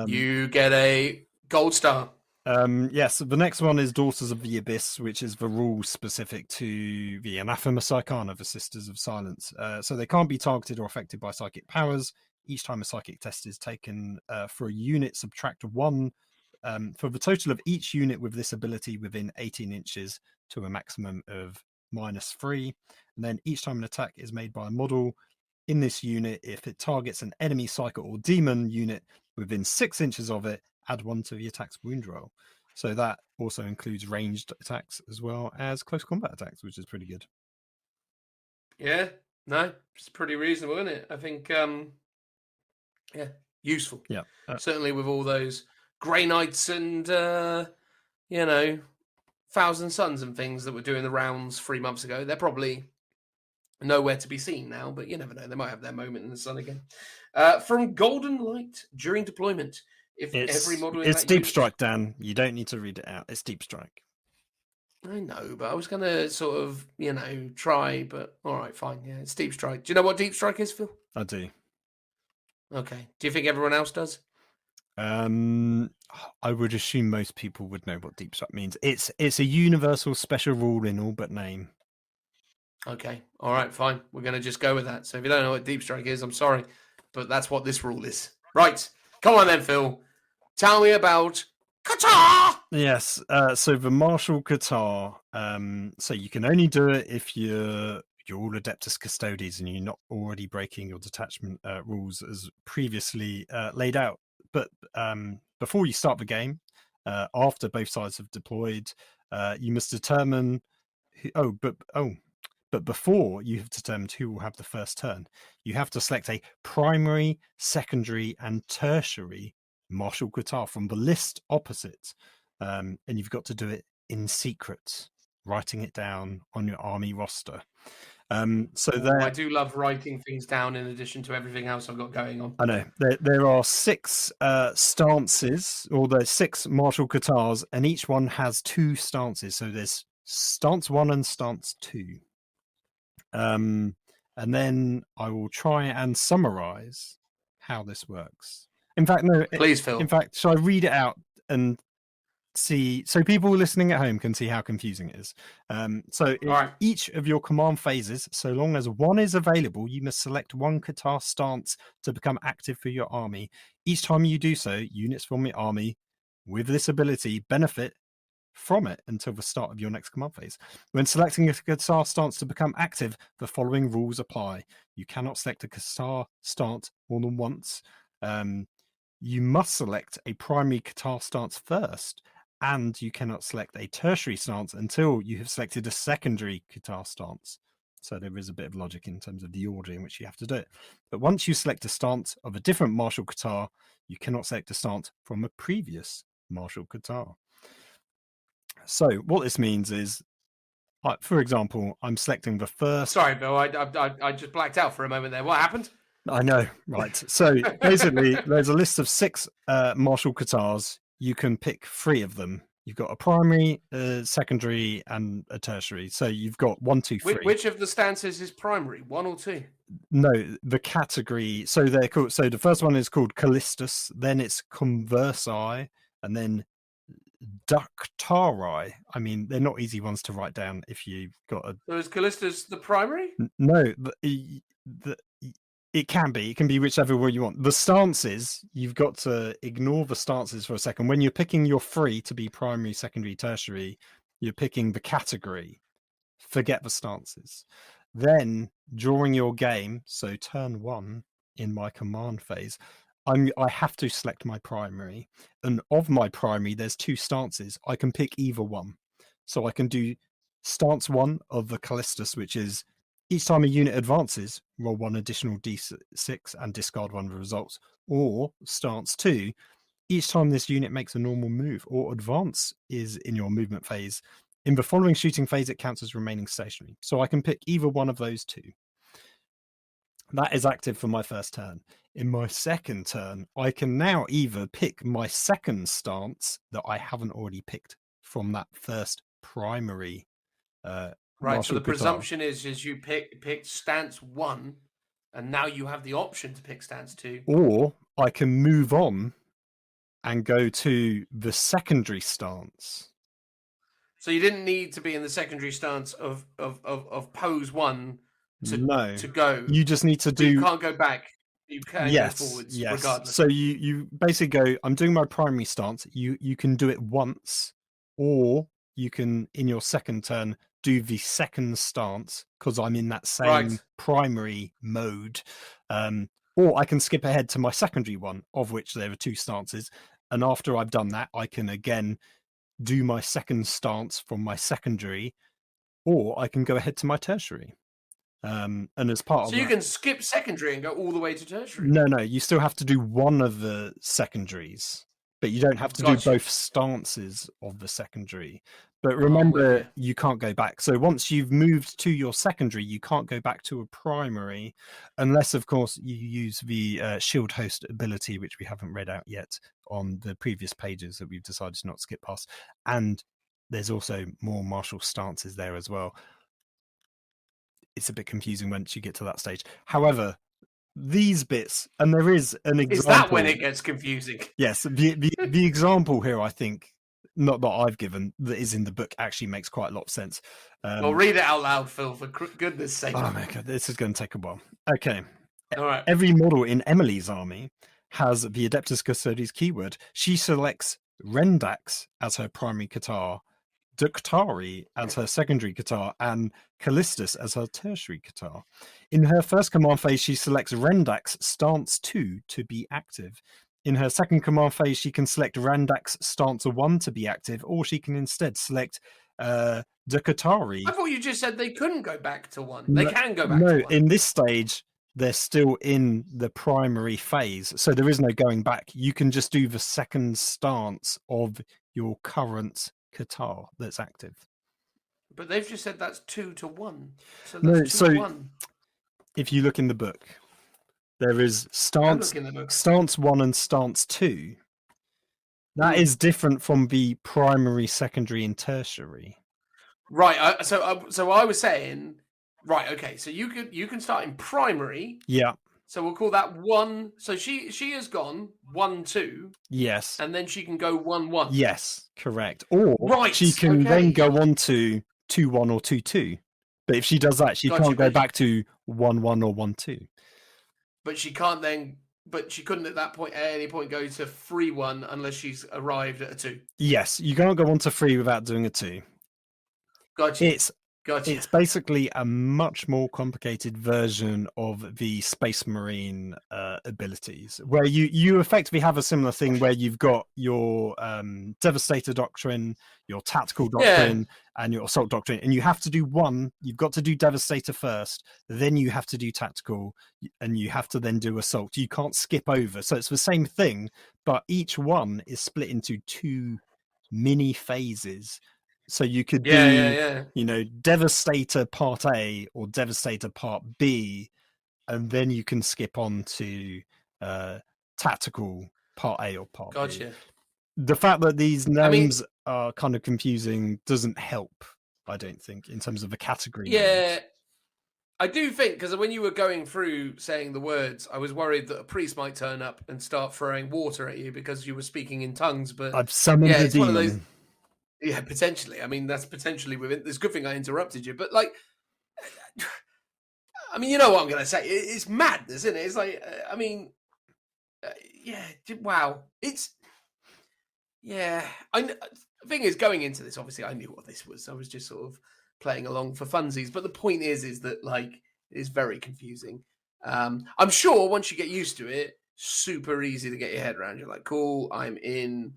You get a gold star. Yes, the next one is Daughters of the Abyss, which is the rule specific to the Anathema Psychana, the Sisters of Silence. So they can't be targeted or affected by psychic powers. Each time a psychic test is taken for a unit, subtract 1 for the total of each unit with this ability within 18 inches to a maximum of -3. And then each time an attack is made by a model in this unit, if it targets an enemy psychic or demon unit within 6 inches of it, add 1 to the attack's wound roll. So that also includes ranged attacks as well as close combat attacks, which is pretty good. Yeah, no, it's pretty reasonable, isn't it? I think, yeah, useful. Yeah. Certainly with all those Grey Knights and, Thousand Suns and things that were doing the rounds 3 months ago. They're probably nowhere to be seen now, but you never know. They might have their moment in the sun again. From Golden Light during deployment. It's Deep Strike, Dan. You don't need to read it out. It's Deep Strike. I know, but I was going to sort of, try, but all right, fine. Yeah, it's Deep Strike. Do you know what Deep Strike is, Phil? I do. Okay. Do you think everyone else does? I would assume most people would know what Deep Strike means. It's a universal special rule in all but name. Okay. All right, fine. We're going to just go with that. So if you don't know what Deep Strike is, I'm sorry, but that's what this rule is. Right. Come on then, Phil. Tell me about Qatar. Yes. So the martial Qatar. So you can only do it if you're all Adeptus Custodes and you're not already breaking your detachment rules as previously laid out. But before you start the game, after both sides have deployed, you must determine. But before you have determined who will have the first turn, you have to select a primary, secondary, and tertiary martial Qatar from the list opposite, and you've got to do it in secret, writing it down on your army roster. I do love writing things down in addition to everything else I've got going on. I know there are 6 stances, or there's 6 martial Qatars, and each one has 2 stances. So there's stance 1 and stance 2. And then I will try and summarize how this works. In fact, no. Please, Phil. In fact, shall I read it out and see, so people listening at home can see how confusing it is? Each of your command phases, so long as one is available, you must select one Qatar stance to become active for your army. Each time you do so, units from your army with this ability benefit from it until the start of your next command phase. When selecting a Qatar stance to become active, the following rules apply. You cannot select a Qatar stance more than once. You must select a primary Qatar stance first, and you cannot select a tertiary stance until you have selected a secondary Qatar stance. So there is a bit of logic in terms of the order in which you have to do it. But once you select a stance of a different martial Qatar, you cannot select a stance from a previous martial Qatar. So what this means is, for example, I'm selecting the first... Sorry, Bill, I just blacked out for a moment there. What happened? I know, right. So basically, there's a list of 6 martial Qatars. You can pick 3 of them. You've got a primary, secondary, and a tertiary. So you've got 1, 2, 3. Which of the stances is primary, 1 or 2? No, the category. So they're called. So the first one is called Callistus. Then it's Conversi, and then Ductari. I mean, they're not easy ones to write down if you've got a... So is Callistus the primary? No, it can be. It can be whichever one you want. The stances, you've got to ignore the stances for a second. When you're picking your 3 to be primary, secondary, tertiary, you're picking the category. Forget the stances. Then, during your game, so turn 1 in my command phase, I have to select my primary, and of my primary there's 2 stances. I can pick either one, so I can do stance 1 of the Callistus, which is each time a unit advances, roll 1 additional d6 and discard 1 of the results, or stance 2, each time this unit makes a normal move or advance is in your movement phase, in the following shooting phase it counts as remaining stationary. So I can pick either one of those 2. That is active for my first turn. In my second turn, I can now either pick my second stance that I haven't already picked from that first primary. Right, so the presumption is you picked stance 1, and now you have the option to pick stance 2. Or I can move on and go to the secondary stance. So you didn't need to be in the secondary stance of pose 1 to go. You just need to do... You can't go back. You can go forwards regardless. So you basically go, I'm doing my primary stance. You can do it once, or you can, in your second turn, do the second stance because I'm in that same primary mode. Or I can skip ahead to my secondary one, of which there are 2 stances. And after I've done that, I can again do my second stance from my secondary, or I can go ahead to my tertiary. And as part of so you can skip secondary and go all the way to tertiary. No, you still have to do one of the secondaries, but you don't have to do both stances of the secondary. But remember, you can't go back. So once you've moved to your secondary, you can't go back to a primary, unless, of course, you use the shield host ability, which we haven't read out yet on the previous pages that we've decided to not skip past. And there's also more martial stances there as well. It's a bit confusing once you get to that stage. However, these bits, and there is an example. Is that when it gets confusing? Yes, the example here, I think, not that I've given, that is in the book, actually makes quite a lot of sense. Well, read it out loud, Phil, for goodness sake. Oh my god, this is going to take a while. Okay. All right. Every model in Emily's army has the Adeptus Custodes keyword, she selects Rendax as her primary Qatar, Duktari as her secondary Qatar, and Callistus as her tertiary Qatar. In her first command phase, she selects Rendax Stance 2 to be active. In her second command phase, she can select Rendax Stance 1 to be active, or she can instead select Duktari. I thought you just said they couldn't go back to 1. They can go back to 1. No, in this stage, they're still in the primary phase, so there is no going back. You can just do the second stance of your current Qatar that's active. But they've just said that's 2 to 1. So No, that's 2 so to 1. if you look in the book, there is stance 1 and stance 2. That is different from the primary, secondary, and tertiary. Right. So I was saying, right. Okay. So you can start in primary. Yeah. So we'll call that 1. So she has gone 1 2. Yes. And then she can go 1 1. Yes, correct. Or she can then go on to 2 1 or 2 2. But if she does that, she can't go back to 1 1 or 1 2. But she can't then. But she couldn't at that point, at any point, go to 3 1 unless she's arrived at a 2. Yes, you can't go on to 3 without doing a 2. Gotcha. It's basically a much more complicated version of the Space Marine abilities, where you effectively have a similar thing where you've got your Devastator Doctrine, your Tactical Doctrine, and your Assault Doctrine, and you have to do one. You've got to do Devastator first, then you have to do Tactical, and you have to then do Assault. You can't skip over. So it's the same thing, but each one is split into 2 mini phases. So you could do, Devastator Part A or Devastator Part B, and then you can skip on to Tactical Part A or Part B. The fact that these names are kind of confusing doesn't help, I don't think, in terms of the category. Yeah, I do think, because when you were going through saying the words, I was worried that a priest might turn up and start throwing water at you because you were speaking in tongues. But I've summoned a demon. One of those. Yeah, potentially. I mean, that's potentially within. It's a good thing I interrupted you, but I mean, you know what I'm going to say? It's madness, isn't it? It's like, wow. The thing is, going into this, obviously, I knew what this was. I was just sort of playing along for funsies. But the point is that it's very confusing. I'm sure once you get used to it, super easy to get your head around. You're like, cool, I'm in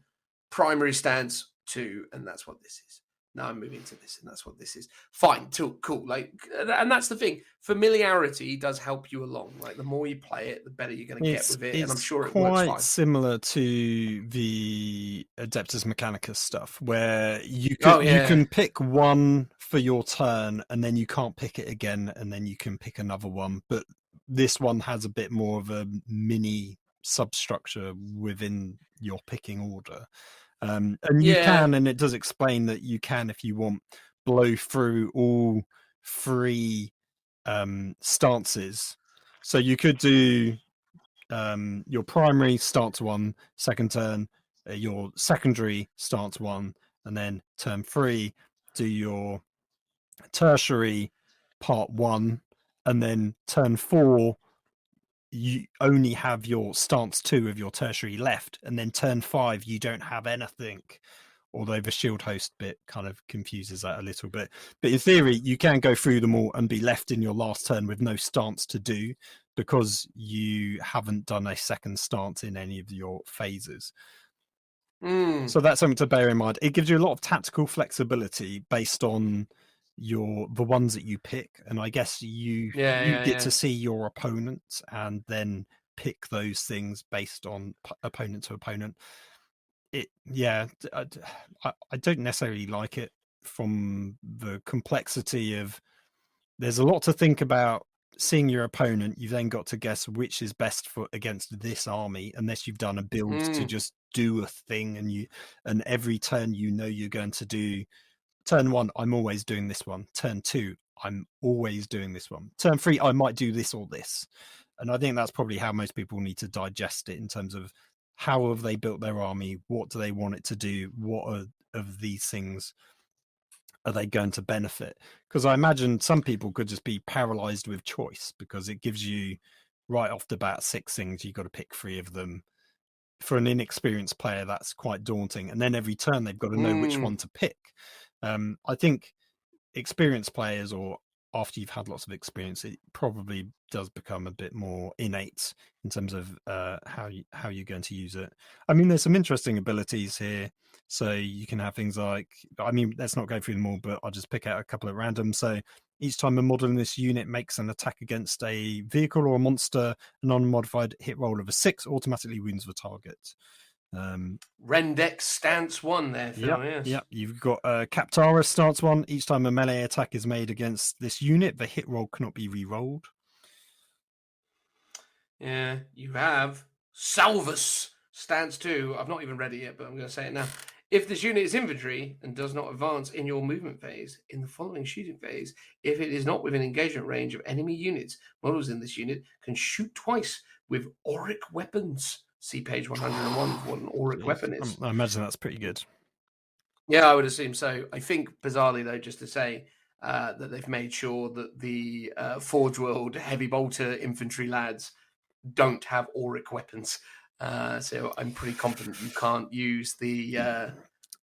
primary stance 2, and that's what this is. Now I'm moving to this, and that's what this is. Fine, cool. And that's the thing. Familiarity does help you along. The more you play it, the better you're going to get with it. And I'm sure it works fine. Quite similar to the Adeptus Mechanicus stuff, where you can pick one for your turn, and then you can't pick it again, and then you can pick another one. But this one has a bit more of a mini substructure within your picking order. And you can, and it does explain that you can, if you want, blow through all 3 stances. So you could do your primary stance 1, second turn, your secondary stance 1, and then turn 3 do your tertiary part 1, and then turn 4 you only have your stance 2 of your tertiary left, and then turn 5 you don't have anything, although the shield host bit kind of confuses that a little bit. But in theory, you can go through them all and be left in your last turn with no stance to do, because you haven't done a second stance in any of your phases. So that's something to bear in mind. It gives you a lot of tactical flexibility based on the ones that you pick, and I guess you get to see your opponent and then pick those things based on opponent to opponent. I don't necessarily like it from the complexity of, there's a lot to think about. Seeing your opponent, you've then got to guess which is best for against this army, unless you've done a build to just do a thing, and every turn you're going to do. Turn 1, I'm always doing this one. Turn 2, I'm always doing this one. Turn 3, I might do this or this. And I think that's probably how most people need to digest it, in terms of how have they built their army? What do they want it to do? What of these things are they going to benefit? Because I imagine some people could just be paralyzed with choice, because it gives you right off the bat, 6 things, you've got to pick 3 of them. For an inexperienced player, that's quite daunting. And then every turn, they've got to know which one to pick. I think experienced players, or after you've had lots of experience, it probably does become a bit more innate in terms of how you're going to use it. I mean, there's some interesting abilities here. So you can have things like, I mean, let's not go through them all, but I'll just pick out a couple at random. So each time a model in this unit makes an attack against a vehicle or a monster, an unmodified hit roll of a 6 automatically wounds the target. Rendex stance 1 there, Phil. Yep. You've got Captara stance 1. Each time a melee attack is made against this unit, the hit roll cannot be re-rolled. Yeah, you have Salvus stance 2. I've not even read it yet, but I'm going to say it now. If this unit is infantry and does not advance in your movement phase, in the following shooting phase, if it is not within engagement range of enemy units, models in this unit can shoot twice with auric weapons. See page 101 for what an auric weapon is. I imagine that's pretty good. Yeah, I would assume so. I think, bizarrely, though, just to say that they've made sure that the Forge World heavy bolter infantry lads don't have auric weapons. So I'm pretty confident you can't use the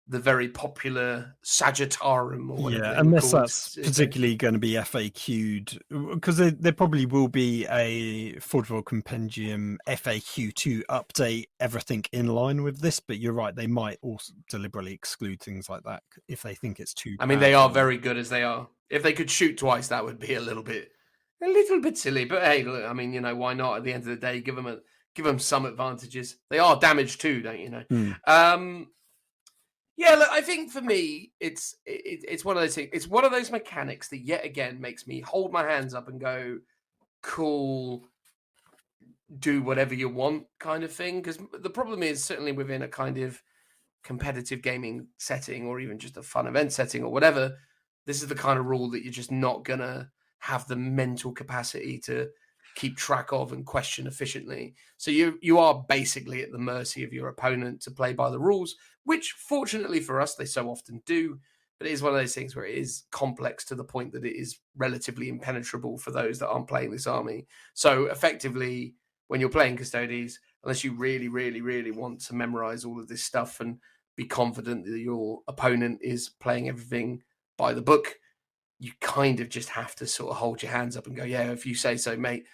very popular Sagittarum or whatever. Yeah, unless that's particularly going to be FAQ'd, because there probably will be a Forge World Compendium FAQ to update everything in line with this, but you're right, they might also deliberately exclude things like that if they think it's too I mean, they are very good as they are. If they could shoot twice, that would be a little bit silly, but hey, look, I mean, why not? At the end of the day, give them some advantages. They are damaged too, don't you know? Yeah, look, I think for me, it's one of those things. It's one of those mechanics that yet again makes me hold my hands up and go, "Cool, do whatever you want," kind of thing. Because the problem is certainly within a kind of competitive gaming setting, or even just a fun event setting, or whatever. This is the kind of rule that you're just not gonna have the mental capacity to keep track of and question efficiently. So you are basically at the mercy of your opponent to play by the rules, which fortunately for us, they so often do. But it is one of those things where it is complex to the point that it is relatively impenetrable for those that aren't playing this army. So effectively, when you're playing Custodes, unless you really, really, really want to memorize all of this stuff and be confident that your opponent is playing everything by the book, you kind of just have to sort of hold your hands up and go, yeah, if you say so, mate.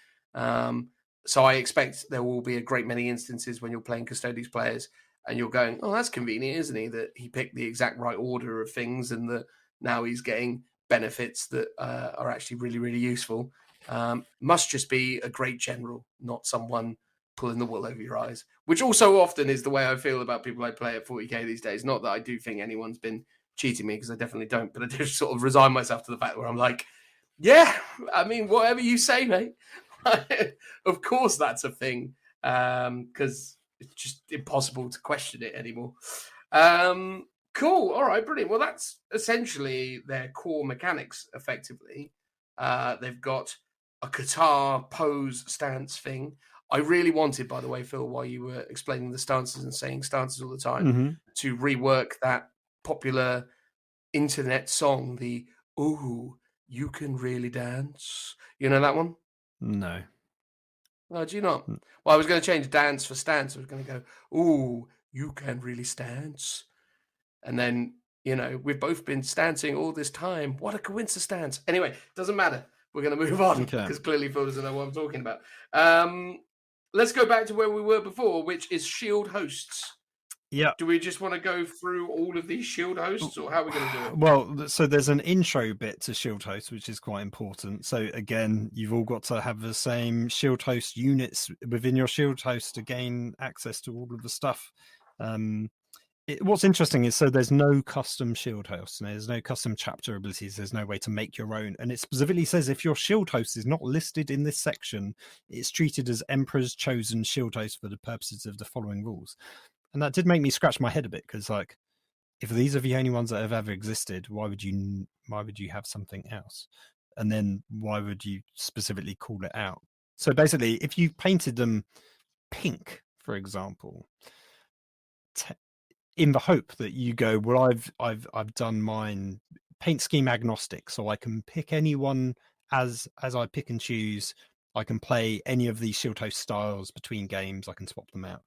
So I expect there will be a great many instances when you're playing Custodes players and you're going, oh, that's convenient, isn't he? That he picked the exact right order of things and that now he's getting benefits that are actually really, really useful. Must just be a great general, not someone pulling the wool over your eyes, which also often is the way I feel about people I play at 40k these days. Not that I do think anyone's been cheating me, because I definitely don't, but I just sort of resign myself to the fact where I'm like, yeah, I mean, whatever you say, mate. Of course that's a thing, because it's just impossible to question it anymore. Cool. All right, brilliant. Well, that's essentially their core mechanics, effectively. They've got a Qatar pose stance thing. I really wanted, by the way, Phil, while you were explaining the stances and saying stances all the time, to rework that popular internet song, the "Ooh, you can really dance." You know that one? No. Oh, do you not? Well, I was going to change dance for stance. I was going to go, "Ooh, you can really stance." And then, we've both been stancing all this time. What a coincidence. Anyway, doesn't matter. We're going to move on because clearly Phil doesn't know what I'm talking about. Let's go back to where we were before, which is shield hosts. Yeah. Do we just want to go through all of these shield hosts, or how are we going to do it? Well, so there's an intro bit to shield hosts, which is quite important. So again, you've all got to have the same shield host units within your shield host to gain access to all of the stuff. What's interesting is, so there's no custom shield host, and there's no custom chapter abilities. There's no way to make your own. And it specifically says if your shield host is not listed in this section, it's treated as Emperor's chosen shield host for the purposes of the following rules. And that did make me scratch my head a bit, because like, if these are the only ones that have ever existed, why would you have something else? And then why would you specifically call it out? So basically, if you painted them pink, for example, in the hope that you go, well, I've done mine paint scheme agnostic, so I can pick anyone as I pick and choose. I can play any of these shield host styles between games. I can swap them out.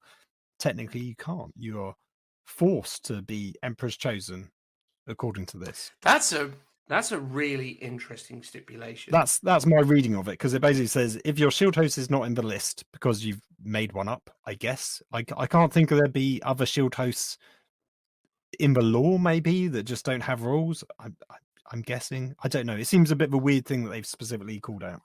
Technically, you can't. You are forced to be Emperor's Chosen, according to this. That's a really interesting stipulation. That's my reading of it, because it basically says if your shield host is not in the list because you've made one up, I guess. I can't think of there be other shield hosts in the lore, maybe, that just don't have rules. I'm guessing. I don't know. It seems a bit of a weird thing that they've specifically called out.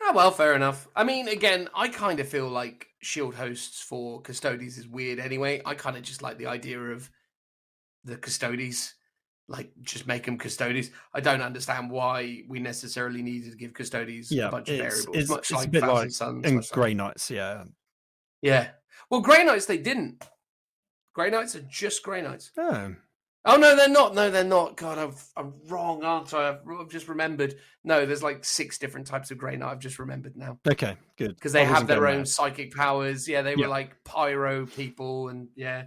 Oh, well, fair enough. I mean, again, I kind of feel like shield hosts for Custodes is weird anyway. I kind of just like the idea of the Custodes, like just make them Custodes. I don't understand why we necessarily needed to give Custodes a bunch of variables. It's a bit like in Grey Knights, yeah. Yeah. Well, Grey Knights, they didn't. Grey Knights are just Grey Knights. Oh, no, they're not. No, they're not. God, I'm wrong, aren't I? I've just remembered. No, there's like 6 different types of Grey Knight. I've just remembered now. Okay, good. Because they have their own psychic powers. Yeah, they were like pyro people, and yeah.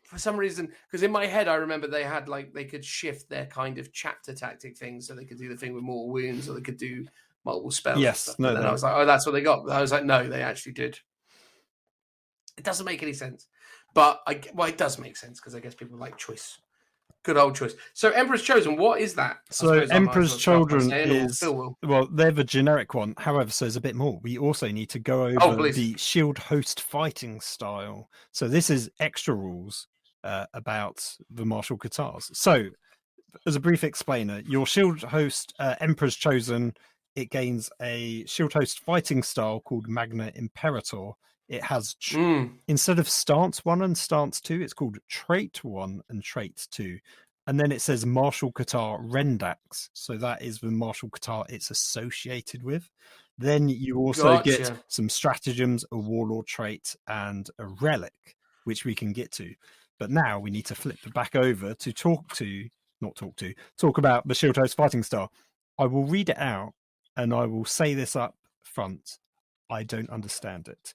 For some reason, because in my head I remember they had like they could shift their kind of chapter tactic things, so they could do the thing with more wounds, or they could do multiple spells. Yes, no. I was like, oh, that's what they got. I was like, no, they actually did. It doesn't make any sense, but it does make sense because I guess people like choice. Good old choice. So Emperor's Chosen, what is that? So Emperor's Chosen is, well, they're the generic one. However, so there's a bit more. We also need to go over the shield host fighting style. So this is extra rules about the martial Katars. So as a brief explainer, your shield host, Emperor's Chosen, it gains a shield host fighting style called Magna Imperator. It has, instead of stance 1 and stance 2, it's called trait 1 and trait 2. And then it says martial Katar Rendax. So that is the martial Katar it's associated with. Then you also get some stratagems, a warlord trait, and a relic, which we can get to. But now we need to flip back over to talk about the shield host fighting style. I will read it out and I will say this up front. I don't understand it.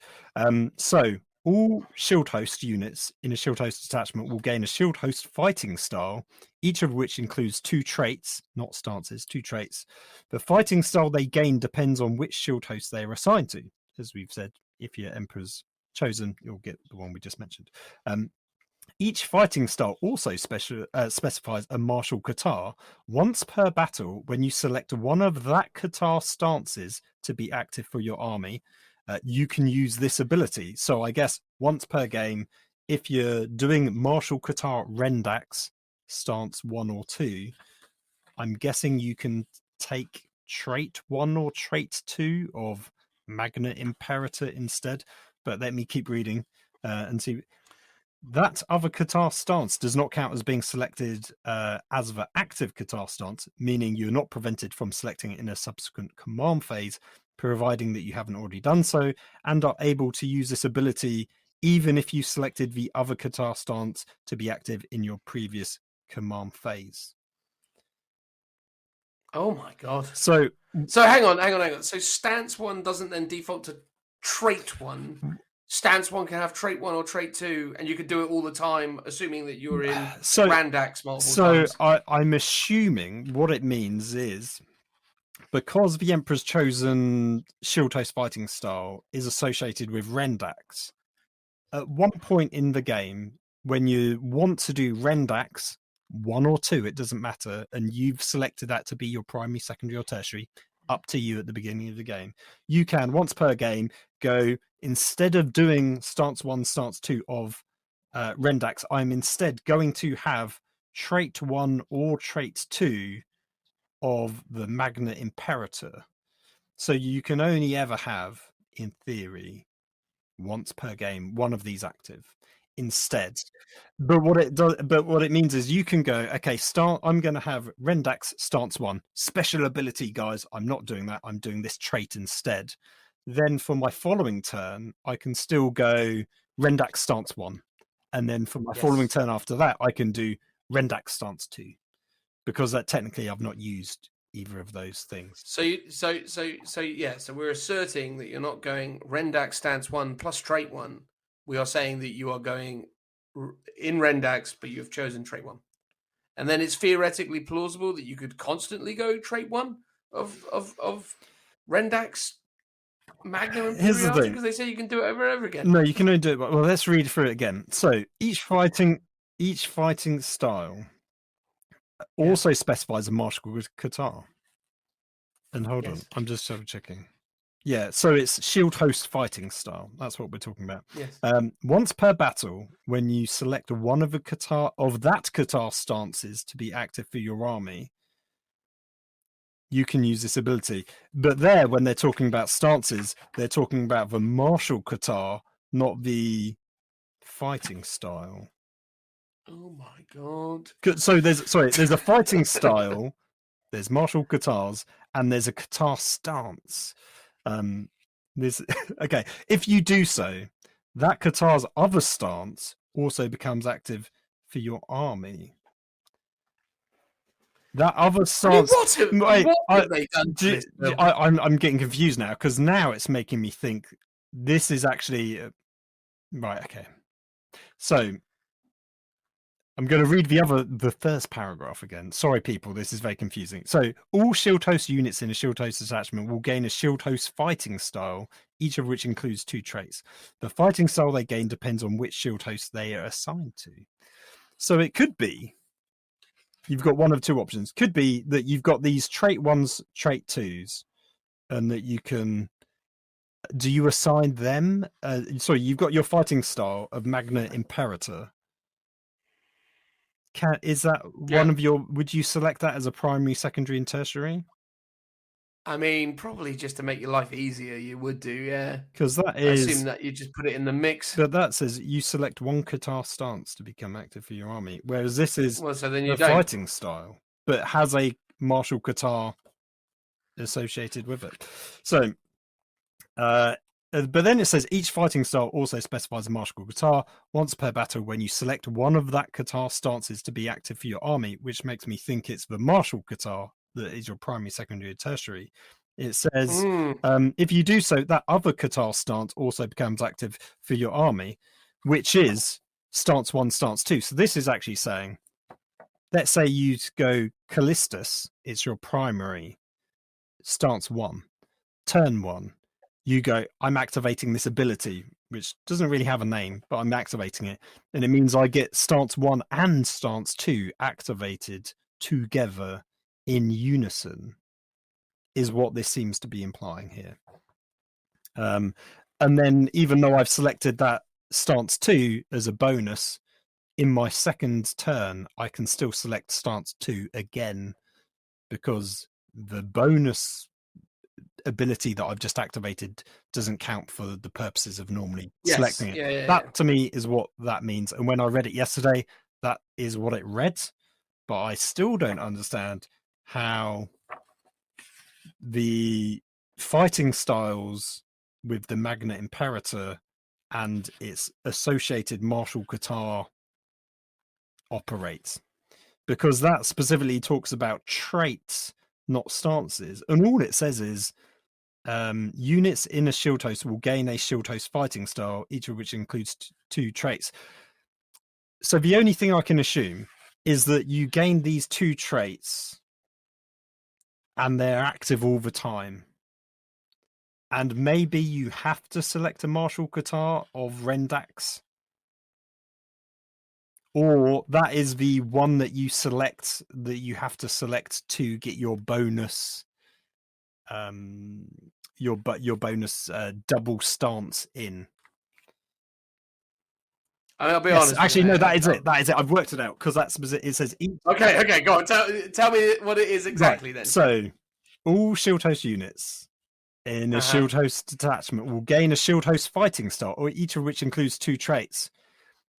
So all shield host units in a shield host detachment will gain a shield host fighting style, each of which includes 2 traits, not stances, 2 traits. The fighting style they gain depends on which shield host they are assigned to. As we've said, if you're Emperor's Chosen, you'll get the one we just mentioned. Each fighting style also specifies a martial Katar. Once per battle, when you select one of that Katar stances to be active for your army, you can use this ability. So I guess once per game, if you're doing martial Katar Rendax stance 1 or 2, I'm guessing you can take trait 1 or trait 2 of Magna Imperator instead. But let me keep reading and see. That other Katar stance does not count as being selected as the active Katar stance, meaning you're not prevented from selecting it in a subsequent command phase, providing that you haven't already done so, and are able to use this ability even if you selected the other Katar stance to be active in your previous command phase. Oh my god. So hang on. So stance 1 doesn't then default to trait 1. Stance 1 can have trait 1 or trait 2, and you could do it all the time, assuming that you're in Randax multiple times. I'm assuming what it means is, because the Emperor's Chosen shield host fighting style is associated with Rendax, at one point in the game, when you want to do Rendax 1 or 2, it doesn't matter, and you've selected that to be your primary, secondary, or tertiary, up to you at the beginning of the game, you can, once per game, go, instead of doing stance 1, stance 2 of Rendax, I'm instead going to have trait 1 or trait 2 of the Magna Imperator. So you can only ever have, in theory, once per game, one of these active instead. But what it means is you can go, okay, I'm going to have Rendax stance 1, special ability, guys. I'm not doing that. I'm doing this trait instead. Then for my following turn, I can still go Rendax stance 1. And then for my following turn after that, I can do Rendax stance 2. Because that technically I've not used either of those things. So we're asserting that you're not going Rendax stance 1 plus trait 1. We are saying that you are going in Rendax, but you have chosen trait 1. And then it's theoretically plausible that you could constantly go trait 1 of Rendax Magnum Here's the Imperiata? thing. Because they say you can do it over and over again. No, you can only do it. Well, let's read through it again. So each fighting style also specifies a martial Qatar. And hold on, I'm just double checking. Yeah, so it's shield host fighting style. That's what we're talking about. Yes. Once per battle, when you select one of that Qatar stances to be active for your army, you can use this ability. But there, when they're talking about stances, they're talking about the martial Qatar, not the fighting style. Oh my god. So there's a fighting style, there's martial Qatars, and there's a Qatar stance. Okay, if you do so, that Qatar's other stance also becomes active for your army. That other stance. What have they done to this film? I'm getting confused now because now it's making me think this is actually right. Okay, so I'm going to read the first paragraph again. Sorry, people, this is very confusing. So, all shield host units in a shield host attachment will gain a shield host fighting style, each of which includes 2 traits. The fighting style they gain depends on which shield host they are assigned to. So it could be you've got one of 2 options. Could be that you've got these trait 1s, trait 2s, and that you can. Do you assign them? Sorry, you've got your fighting style of Magna Imperator. Is that one of your? Would you select that as a primary, secondary, and tertiary? I mean, probably just to make your life easier, you would do, yeah. Because that I is. assume that you just put it in the mix. But that says you select one Qatar stance to become active for your army, whereas this is so then you a fighting style, but has a martial Qatar associated with it. So, but then it says each fighting style also specifies a martial Qatar once per battle when you select one of that Qatar stances to be active for your army, which makes me think it's the martial Qatar that is your primary, secondary, and tertiary. It says if you do so, that other Qatar stance also becomes active for your army, which is stance 1, stance 2. So this is actually saying, let's say you go Callistus, it's your primary, stance 1, turn 1. You go, I'm activating this ability, which doesn't really have a name, but I'm activating it. And it means I get stance 1 and stance 2 activated together in unison, is what this seems to be implying here. And then even though I've selected that stance 2 as a bonus, in my second turn, I can still select stance 2 again, because the bonus ability that I've just activated doesn't count for the purposes of normally selecting it. That to me is what that means. And when I read it yesterday, that is what it read. But I still don't understand how the fighting styles with the Magna Imperator and its associated martial Qatar operates, because that specifically talks about traits, not stances, and all it says is units in a shield host will gain a shield host fighting style, each of which includes 2 traits. So the only thing I can assume is that you gain these 2 traits and they're active all the time, and maybe you have to select a martial Qatar of Rendax, or that is the one that you select, that you have to select to get your bonus your bonus double stance in. I'll be honest. Actually, no, that is it. That is it. I've worked it out, because that's it says. Okay, go on. Tell me what it is exactly, right. Then. So, all shield host units in a shield host detachment will gain a shield host fighting style, or each of which includes 2 traits.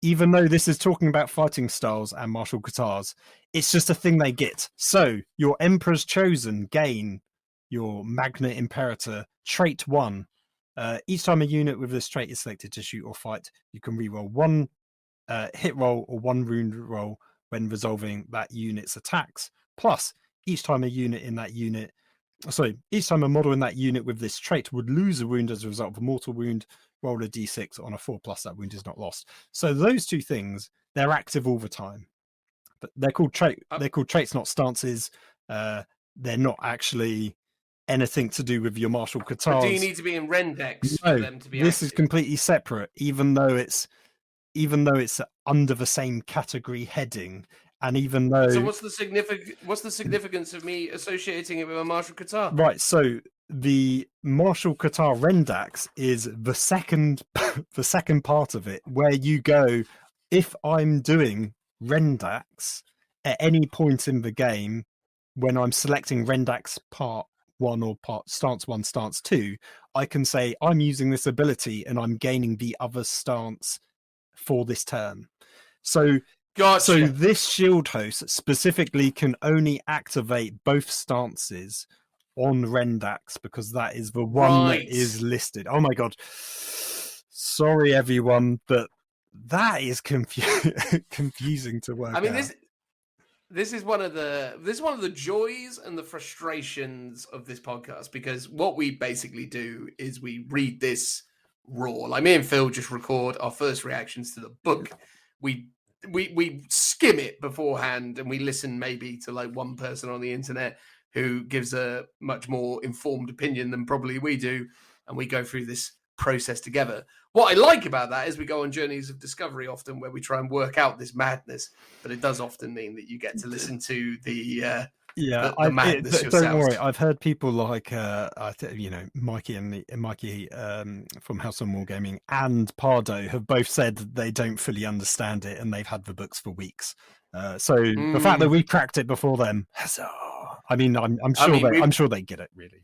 Even though this is talking about fighting styles and martial Qatars, it's just a thing they get. So, your Emperor's Chosen gain your Magna Imperator trait 1. Each time a unit with this trait is selected to shoot or fight, you can reroll 1 hit roll or 1 wound roll when resolving that unit's attacks. Plus, each time a model in that unit with this trait would lose a wound as a result of a mortal wound, roll a d6 on a 4+, that wound is not lost. So those 2 things, they're active all the time. But they're called traits, not stances. They're not actually anything to do with your martial But Katars. do you need to be in Rendex No, for them to be this is active? completely separate, even though it's under the same category heading, and even though So what's the significance of me associating it with a martial Katar? right, so the martial Katar Rendax is the second the second part of it, where you go, if I'm doing Rendax at any point in the game when I'm selecting Rendax part 1 or part stance 1, stance 2, I can say I'm using this ability and I'm gaining the other stance for this turn. So Gotcha. this shield host specifically can only activate both stances on Rendax because that is the one Right. that is listed. Oh my god. Sorry everyone, but that is confusing to work I mean, out. this is one of the joys and the frustrations of this podcast, because what we basically do is we read this raw. Like, me and Phil just record our first reactions to the book. We skim it beforehand, and we listen maybe to like one person on the internet who gives a much more informed opinion than probably we do, and we go through this process together. What I like about that is we go on journeys of discovery often, where we try and work out this madness, but it does often mean that you get to listen to the madness yourself. Don't worry, I've heard people like Mikey and Mikey from House on Wargaming and Pardo have both said that they don't fully understand it, and they've had the books for weeks. So the fact that we cracked it before them, I mean, I'm sure they get it, really.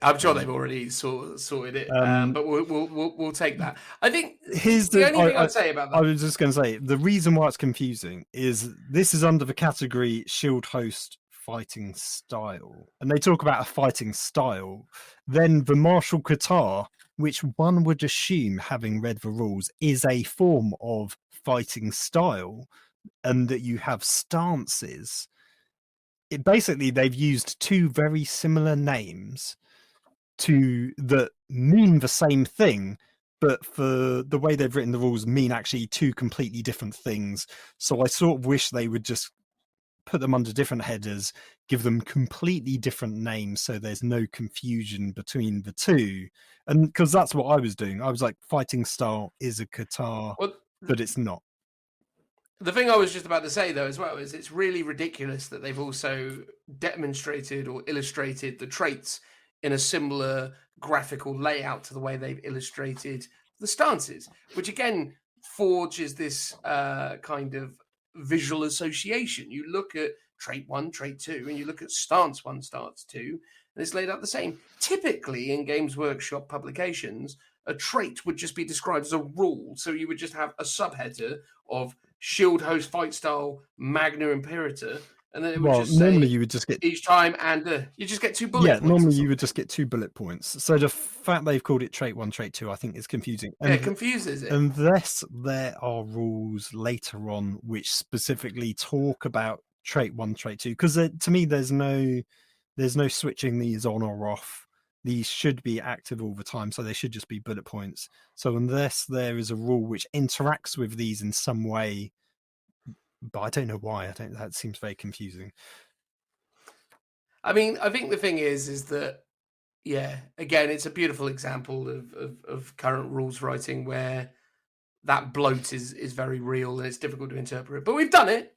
I'm sure they've already sorted it, but we'll take that. I think here's the only thing I'd say about that. I was just going to say, the reason why it's confusing is this is under the category Shield Host fighting style, and they talk about a fighting style. Then the martial Katar, which one would assume, having read the rules, is a form of fighting style, and that you have stances. Basically, they've used two very similar names that mean the same thing, but for the way they've written the rules mean actually two completely different things. So I sort of wish they would just put them under different headers, give them completely different names, so there's no confusion between the two. And because that's what I was doing, I was like, fighting style is a Katar, but it's not. The thing I was just about to say, though, as well, is it's really ridiculous that they've also demonstrated or illustrated the traits in a similar graphical layout to the way they've illustrated the stances, which again forges this kind of visual association. You look at trait 1, trait 2, and you look at stance 1, stance 2, and it's laid out the same. Typically, in Games Workshop publications, a trait would just be described as a rule. So you would just have a subheader of Shield Host Fight Style Magna Imperator, and then it would just normally say you would just get each time, and you just get 2 bullet points. Yeah, normally you would just get 2 bullet points. So the fact they've called it trait 1, trait 2, I think is confusing. And it confuses it. Unless there are rules later on which specifically talk about trait 1, trait 2, because to me there's no switching these on or off. These should be active all the time, so they should just be bullet points. So unless there is a rule which interacts with these in some way, but I don't know why. That seems very confusing. I mean, I think the thing is that, yeah, again, it's a beautiful example of current rules writing where that bloat is very real and it's difficult to interpret. But we've done it.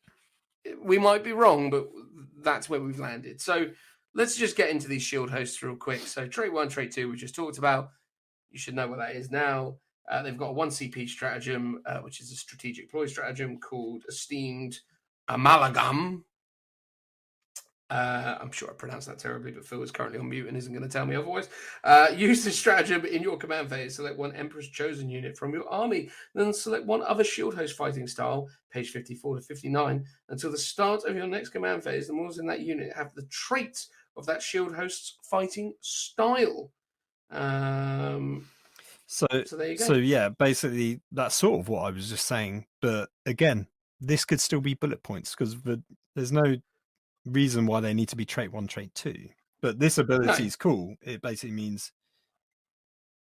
We might be wrong, but that's where we've landed. So let's just get into these shield hosts real quick. So trait 1, trait 2, we just talked about. You should know what that is now. They've got a 1 CP stratagem, which is a strategic ploy stratagem called Esteemed Amalgam. I'm sure I pronounced that terribly, but Phil is currently on mute and isn't going to tell me otherwise. Use this stratagem in your command phase. Select 1 Emperor's Chosen unit from your army. Then select 1 other shield host fighting style, page 54 to 59. Until the start of your next command phase, the models in that unit have the trait of that shield host's fighting style. So there you go. So yeah, basically that's sort of what I was just saying. But again, this could still be bullet points because there's no reason why they need to be trait 1, trait 2. But this ability is cool. It basically means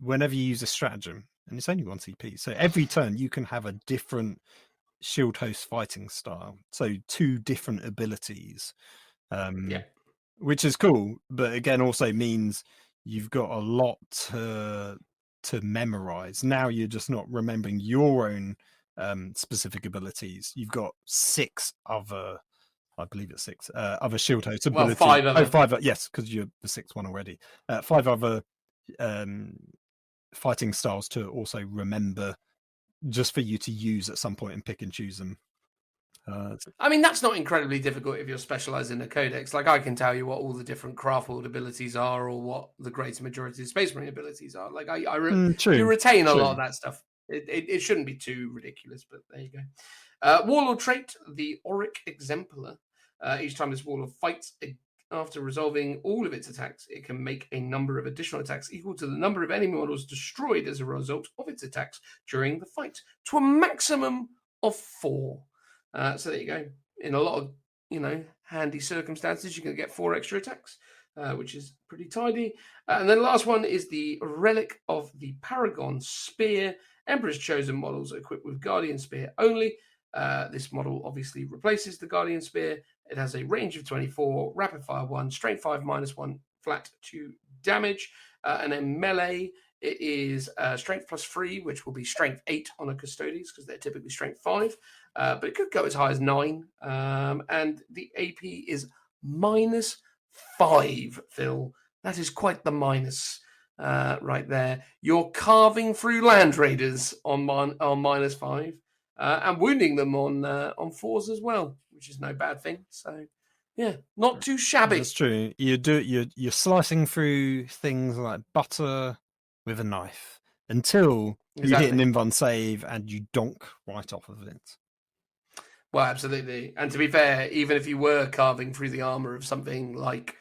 whenever you use a stratagem, and it's only 1 CP, so every turn you can have a different shield host fighting style. So 2 different abilities. which is cool, but again also means you've got a lot to memorize. Now you're just not remembering your own specific abilities. You've got 6 other, I believe it's 6 other shield host Well, abilities. 5 other. Oh, 5. Yes, because you're the 6th one already. 5 other fighting styles to also remember, just for you to use at some point and pick and choose them. I mean, that's not incredibly difficult if you're specialized in a codex. Like, I can tell you what all the different Craftworld abilities are, or what the greater majority of Space Marine abilities are. Like, True, you retain a true. lot of that stuff. It shouldn't be too ridiculous, but there you go. Warlord trait, the Auric Exemplar. Each time this warlord fights, after resolving all of its attacks, it can make a number of additional attacks equal to the number of enemy models destroyed as a result of its attacks during the fight, to a maximum of 4. So there you go. In a lot of, handy circumstances, you can get 4 extra attacks, which is pretty tidy. And then the last one is the Relic of the Paragon Spear. Emperor's Chosen models equipped with Guardian Spear only. This model obviously replaces the Guardian Spear. It has a range of 24, rapid fire 1, strength 5 -1, flat 2 damage. And then melee, it is strength +3, which will be strength 8 on a Custodes, because they're typically strength 5. But it could go as high as 9. And the AP is -5, Phil. That is quite the minus right there. You're carving through land raiders on -5. And wounding them on 4s as well, which is no bad thing. So, yeah, not too shabby. That's true. You're slicing through things like butter with a knife until you hit an invuln save and you donk right off of it. Well, absolutely. And to be fair, even if you were carving through the armor of something like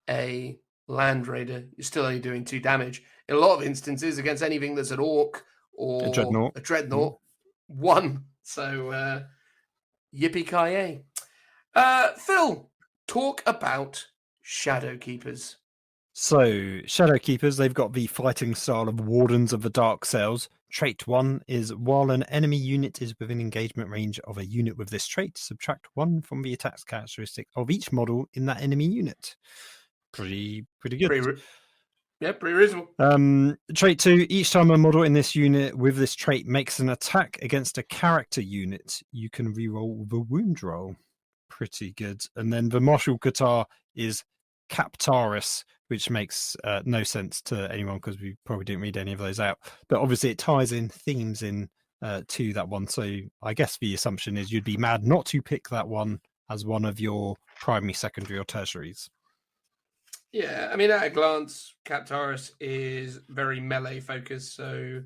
a land raider, you're still only doing 2 damage. In a lot of instances, against anything that's an orc or a dreadnought, 1. So, yippee-ki-yay. Phil, talk about Shadow Keepers. So, Shadow Keepers, they've got the fighting style of Wardens of the Dark Cells. Trait 1 is while an enemy unit is within engagement range of a unit with this trait, subtract 1 from the attack characteristic of each model in that enemy unit. Pretty good. Pretty reasonable. Trait 2, each time a model in this unit with this trait makes an attack against a character unit, you can reroll the wound roll. Pretty good. And then the martial guitar is Captaris, which makes no sense to anyone because we probably didn't read any of those out. But obviously it ties in themes in to that one. So I guess the assumption is you'd be mad not to pick that one as one of your primary, secondary, or tertiaries. Yeah, I mean, at a glance, Captaris is very melee focused. So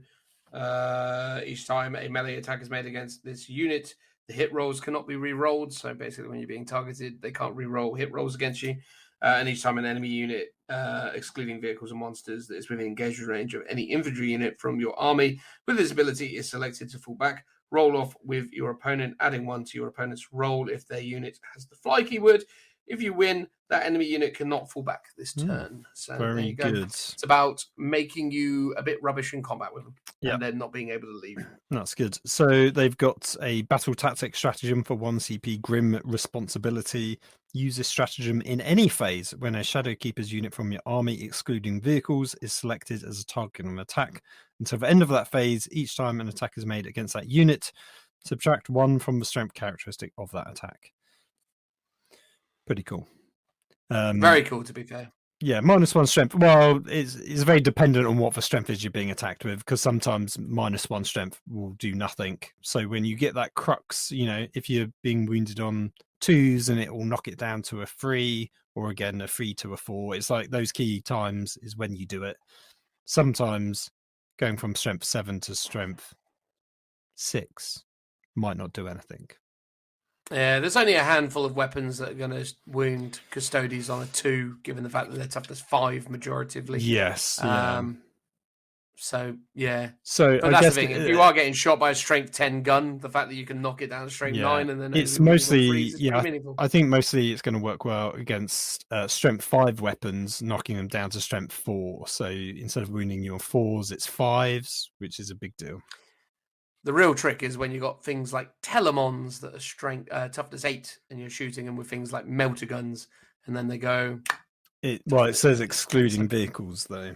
each time a melee attack is made against this unit, the hit rolls cannot be re-rolled. So basically, when you're being targeted, they can't re-roll hit rolls against you. And each time an enemy unit, excluding vehicles and monsters, that is within engagement range of any infantry unit from your army with this ability is selected to fall back, roll off with your opponent, adding 1 to your opponent's roll if their unit has the fly keyword. If you win, that enemy unit cannot fall back this turn. So very there you go. good. It's about making you a bit rubbish in combat with them, Yep. and then not being able to leave. That's good. So they've got a battle tactic stratagem for 1 CP Grim Responsibility. Use this stratagem in any phase when a Shadow Keeper's unit from your army, excluding vehicles, is selected as a target of an attack. Until the end of that phase, each time an attack is made against that unit, subtract 1 from the strength characteristic of that attack. Pretty cool. Very cool, to be fair. Yeah, -1 strength. Well, it's very dependent on what the strength is you're being attacked with, because sometimes -1 strength will do nothing. So when you get that crux, if you're being wounded on 2s and it will knock it down to a 3, or again a 3 to a 4, it's like those key times is when you do it. Sometimes going from strength 7 to strength 6 might not do anything. Yeah, there's only a handful of weapons that are going to wound Custodes on a 2, given the fact that they're toughness 5 majoritively. Yes. So, yeah. So but that's the thing. If you are getting shot by a strength 10 gun, the fact that you can knock it down to strength 9 and then it's mostly, I think mostly it's going to work well against strength 5 weapons, knocking them down to strength 4. So instead of wounding you on 4s, it's 5s, which is a big deal. The real trick is when you got things like Telemons that are strength toughness 8, and you're shooting them with things like melter guns, and then they go. It says excluding vehicles though.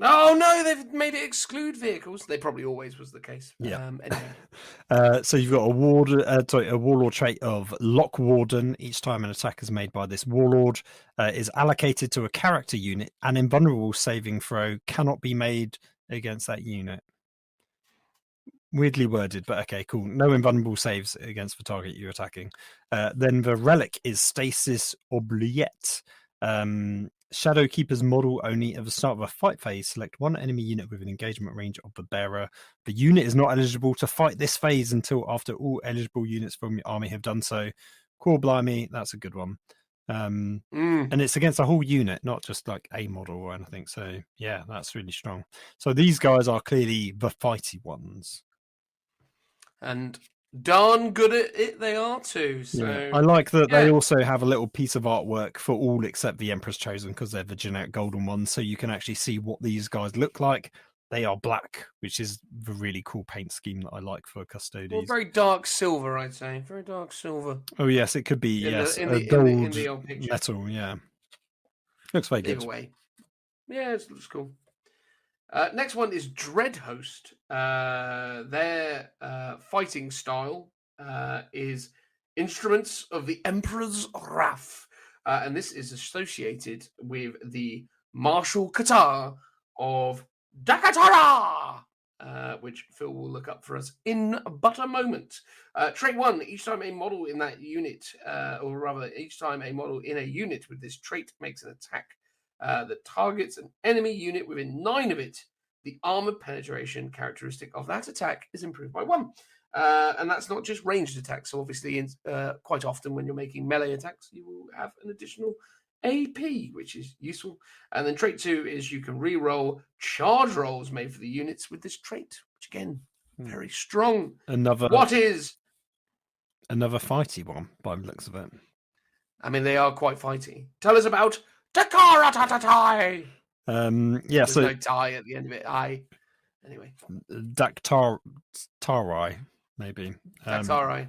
Oh no, they've made it exclude vehicles. They probably always was the case. Yeah. Anyway. So you've got a warlord trait of Lock Warden. Each time an attack is made by this warlord is allocated to a character unit. An invulnerable saving throw cannot be made against that unit. Weirdly worded, but okay, cool. No invulnerable saves against the target you're attacking. Then the relic is Stasis Oubliette. Shadowkeeper's model only at the start of a fight phase. Select one enemy unit with an engagement range of the bearer. The unit is not eligible to fight this phase until after all eligible units from your army have done so. Cool, blimey, that's a good one. And it's against a whole unit, not just like a model or anything. So yeah, that's really strong. So these guys are clearly the fighty ones. And darn good at it they are too. So yeah. I like that they also have a little piece of artwork for all except the Emperor's Chosen because they're the generic golden ones, so you can actually see what these guys look like. They are black, which is the really cool paint scheme that I like for Custodes. Well, very dark silver, I'd say. Very dark silver. Oh yes, it could be in gold the old picture. metal. Yeah, looks very good. Either way, yeah, it looks cool. Next one is Dreadhost. Their fighting style is Instruments of the Emperor's Wrath. And this is associated with the martial kata of Dakatara, which Phil will look up for us in but a moment. Trait 1, each time a model in that unit, or rather, each time a model in a unit with this trait makes an attack that targets an enemy unit within 9 of it, the armor penetration characteristic of that attack is improved by 1. And that's not just ranged attacks. So obviously, quite often when you're making melee attacks, you will have an additional AP, which is useful. And then trait 2 is you can re-roll charge rolls made for the units with this trait, which again, very strong. Another fighty one by the looks of it. I mean, they are quite fighty. Tell us about Takara Tatatai. There's no tie at the end of it. Anyway. Daktarai, maybe. Daktarai.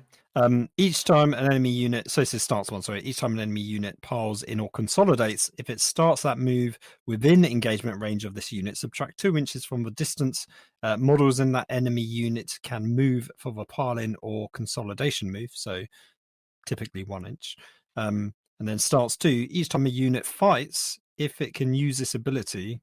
Each time an enemy unit, so this is stance one, sorry. Each time an enemy unit piles in or consolidates, if it starts that move within engagement range of this unit, subtract 2 inches from the distance. Models in that enemy unit can move for the pile in or consolidation move, so typically 1 inch. And then starts 2, each time a unit fights, if it can use this ability,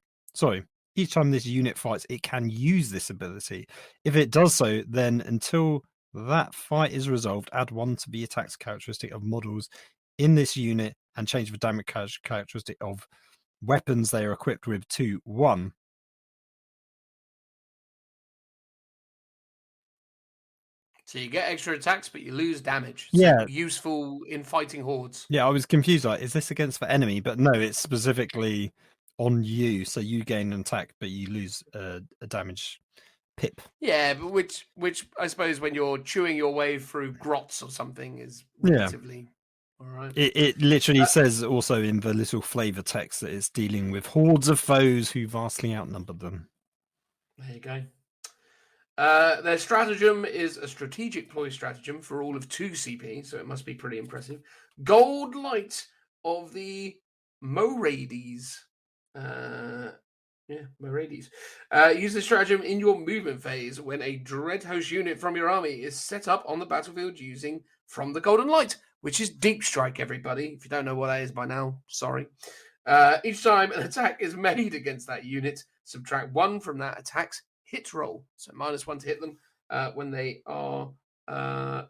each time this unit fights, it can use this ability. If it does so, then until that fight is resolved, add 1 to the attack's characteristic of models in this unit and change the damage characteristic of weapons they are equipped with to 1. So you get extra attacks, but you lose damage. Yeah. Useful in fighting hordes. Yeah, I was confused. Like, is this against the enemy? But no, it's specifically on you. So you gain an attack, but you lose a damage pip. Yeah, but which I suppose when you're chewing your way through grots or something is relatively all right. It literally says also in the little flavor text that it's dealing with hordes of foes who vastly outnumber them. There you go. Their stratagem is a strategic ploy stratagem for all of 2 CP, so it must be pretty impressive. Gold Light of the Morades. Morades. Use the stratagem in your movement phase when a Dreadhost unit from your army is set up on the battlefield using From the Golden Light, which is Deep Strike, everybody. If you don't know what that is by now, sorry. Each time an attack is made against that unit, subtract 1 from that attack's hit roll, so -1 to hit them when they are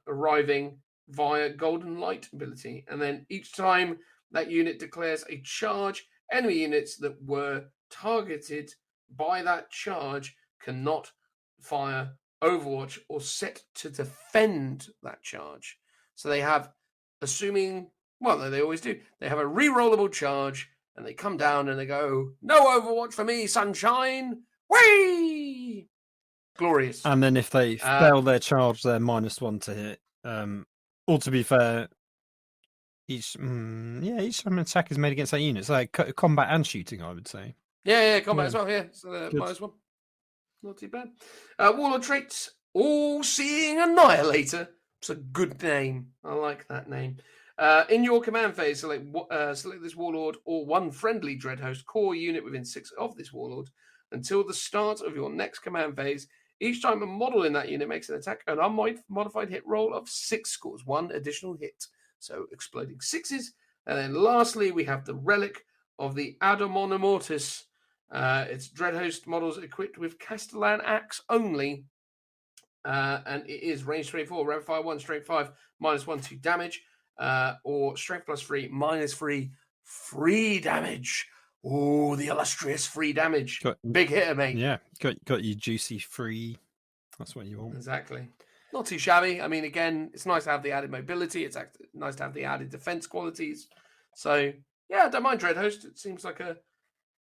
arriving via Golden Light ability. And then each time that unit declares a charge, enemy units that were targeted by that charge cannot fire Overwatch or set to defend that charge. So they have, they always do. They have a re-rollable charge, and they come down and they go, "No Overwatch for me, sunshine!" Whee! Glorious. And then if they fail their charge, they're -1 to hit. Or to be fair, each time an attack is made against that unit. So like combat and shooting, I would say. Yeah, combat as well. Yeah, so -1. Not too bad. Warlord traits: All-Seeing Annihilator. It's a good name. I like that name. In your command phase, select this warlord or one friendly dread host core unit within 6 of this warlord until the start of your next command phase. Each time a model in that unit makes an attack, an unmodified hit roll of 6 scores 1 additional hit. So exploding 6s. And then lastly, we have the relic of the Adomonimortis. It's dread host models equipped with Castellan axe only. And it is range 24, rapid fire 1, strength 5, -1 to damage, or strength +3, -3, free damage. Oh, the illustrious free damage. Big hitter, mate. Yeah, got you juicy free. That's what you want. Exactly. Not too shabby. I mean, again, it's nice to have the added mobility. It's nice to have the added defense qualities. So, yeah, I don't mind Dread Host. It seems like a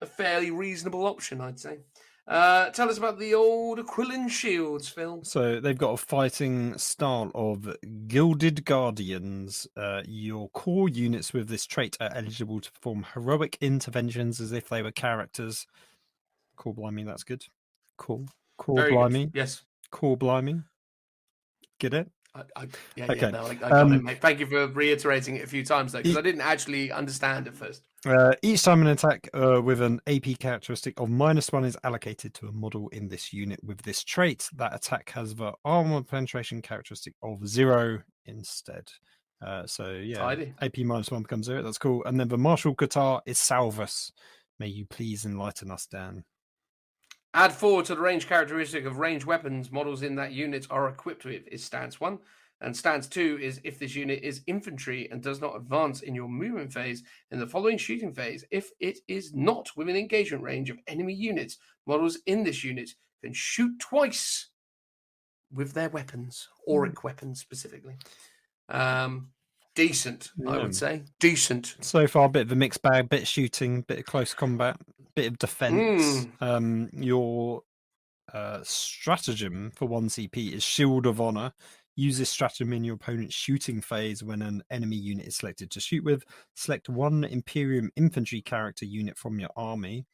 fairly reasonable option, I'd say. Tell us about the old Aquilin shields, Phil. So they've got a fighting style of Gilded Guardians. Your core units with this trait are eligible to perform heroic interventions as if they were characters. Cool, blimey, that's good. Cool, Very blimey. Good. Yes. Cool, blimey. Get it? Yeah, okay. No, I got it, mate. Thank you for reiterating it a few times, though, because I didn't actually understand at first. Each time an attack with an AP characteristic of -1 is allocated to a model in this unit with this trait, that attack has the armor penetration characteristic of 0 instead. So yeah, Tidy. AP -1 becomes 0. That's cool. And then the martial guitar is Salvus. May you please enlighten us, Dan. Add 4 to the range characteristic of ranged weapons models in that unit are equipped with is stance 1. And stance 2 is if this unit is infantry and does not advance in your movement phase in the following shooting phase. If it is not within engagement range of enemy units, models in this unit can shoot twice with their weapons, auric weapons specifically. Decent, I would say. Decent. So far, a bit of a mixed bag, bit of shooting, bit of close combat, bit of defense. Your stratagem for 1 CP is Shield of Honor. Use this stratagem in your opponent's shooting phase when an enemy unit is selected to shoot with. Select 1 Imperium infantry character unit from your army.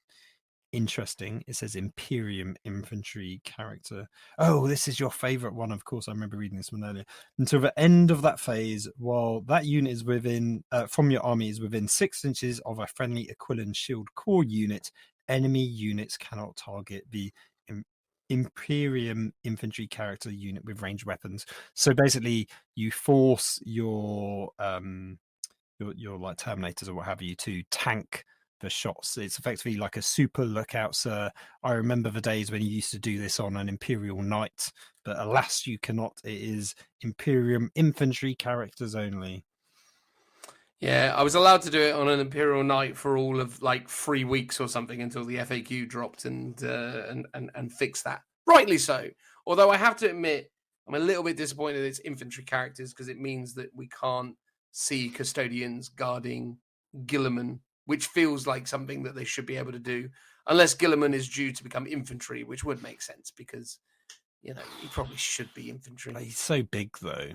Interesting. It says Imperium infantry character. Oh, this is your favorite one. Of course, I remember reading this one earlier. Until the end of that phase, while that unit is within from your army is within 6 inches of a friendly Aquilin shield core unit, enemy units cannot target the Imperium infantry character unit with ranged weapons. So basically, you force your like Terminators or what have you to tank the shots. It's effectively like a super lookout, sir. I remember the days when you used to do this on an Imperial Knight, but alas, you cannot. It is Imperium infantry characters only. Yeah, I was allowed to do it on an Imperial Knight for all of like 3 weeks or something until the FAQ dropped and fixed that. Rightly so. Although I have to admit, I'm a little bit disappointed it's infantry characters because it means that we can't see custodians guarding Guilliman, which feels like something that they should be able to do, unless Guilliman is due to become infantry, which would make sense because, you know, he probably should be infantry. He's so big, though.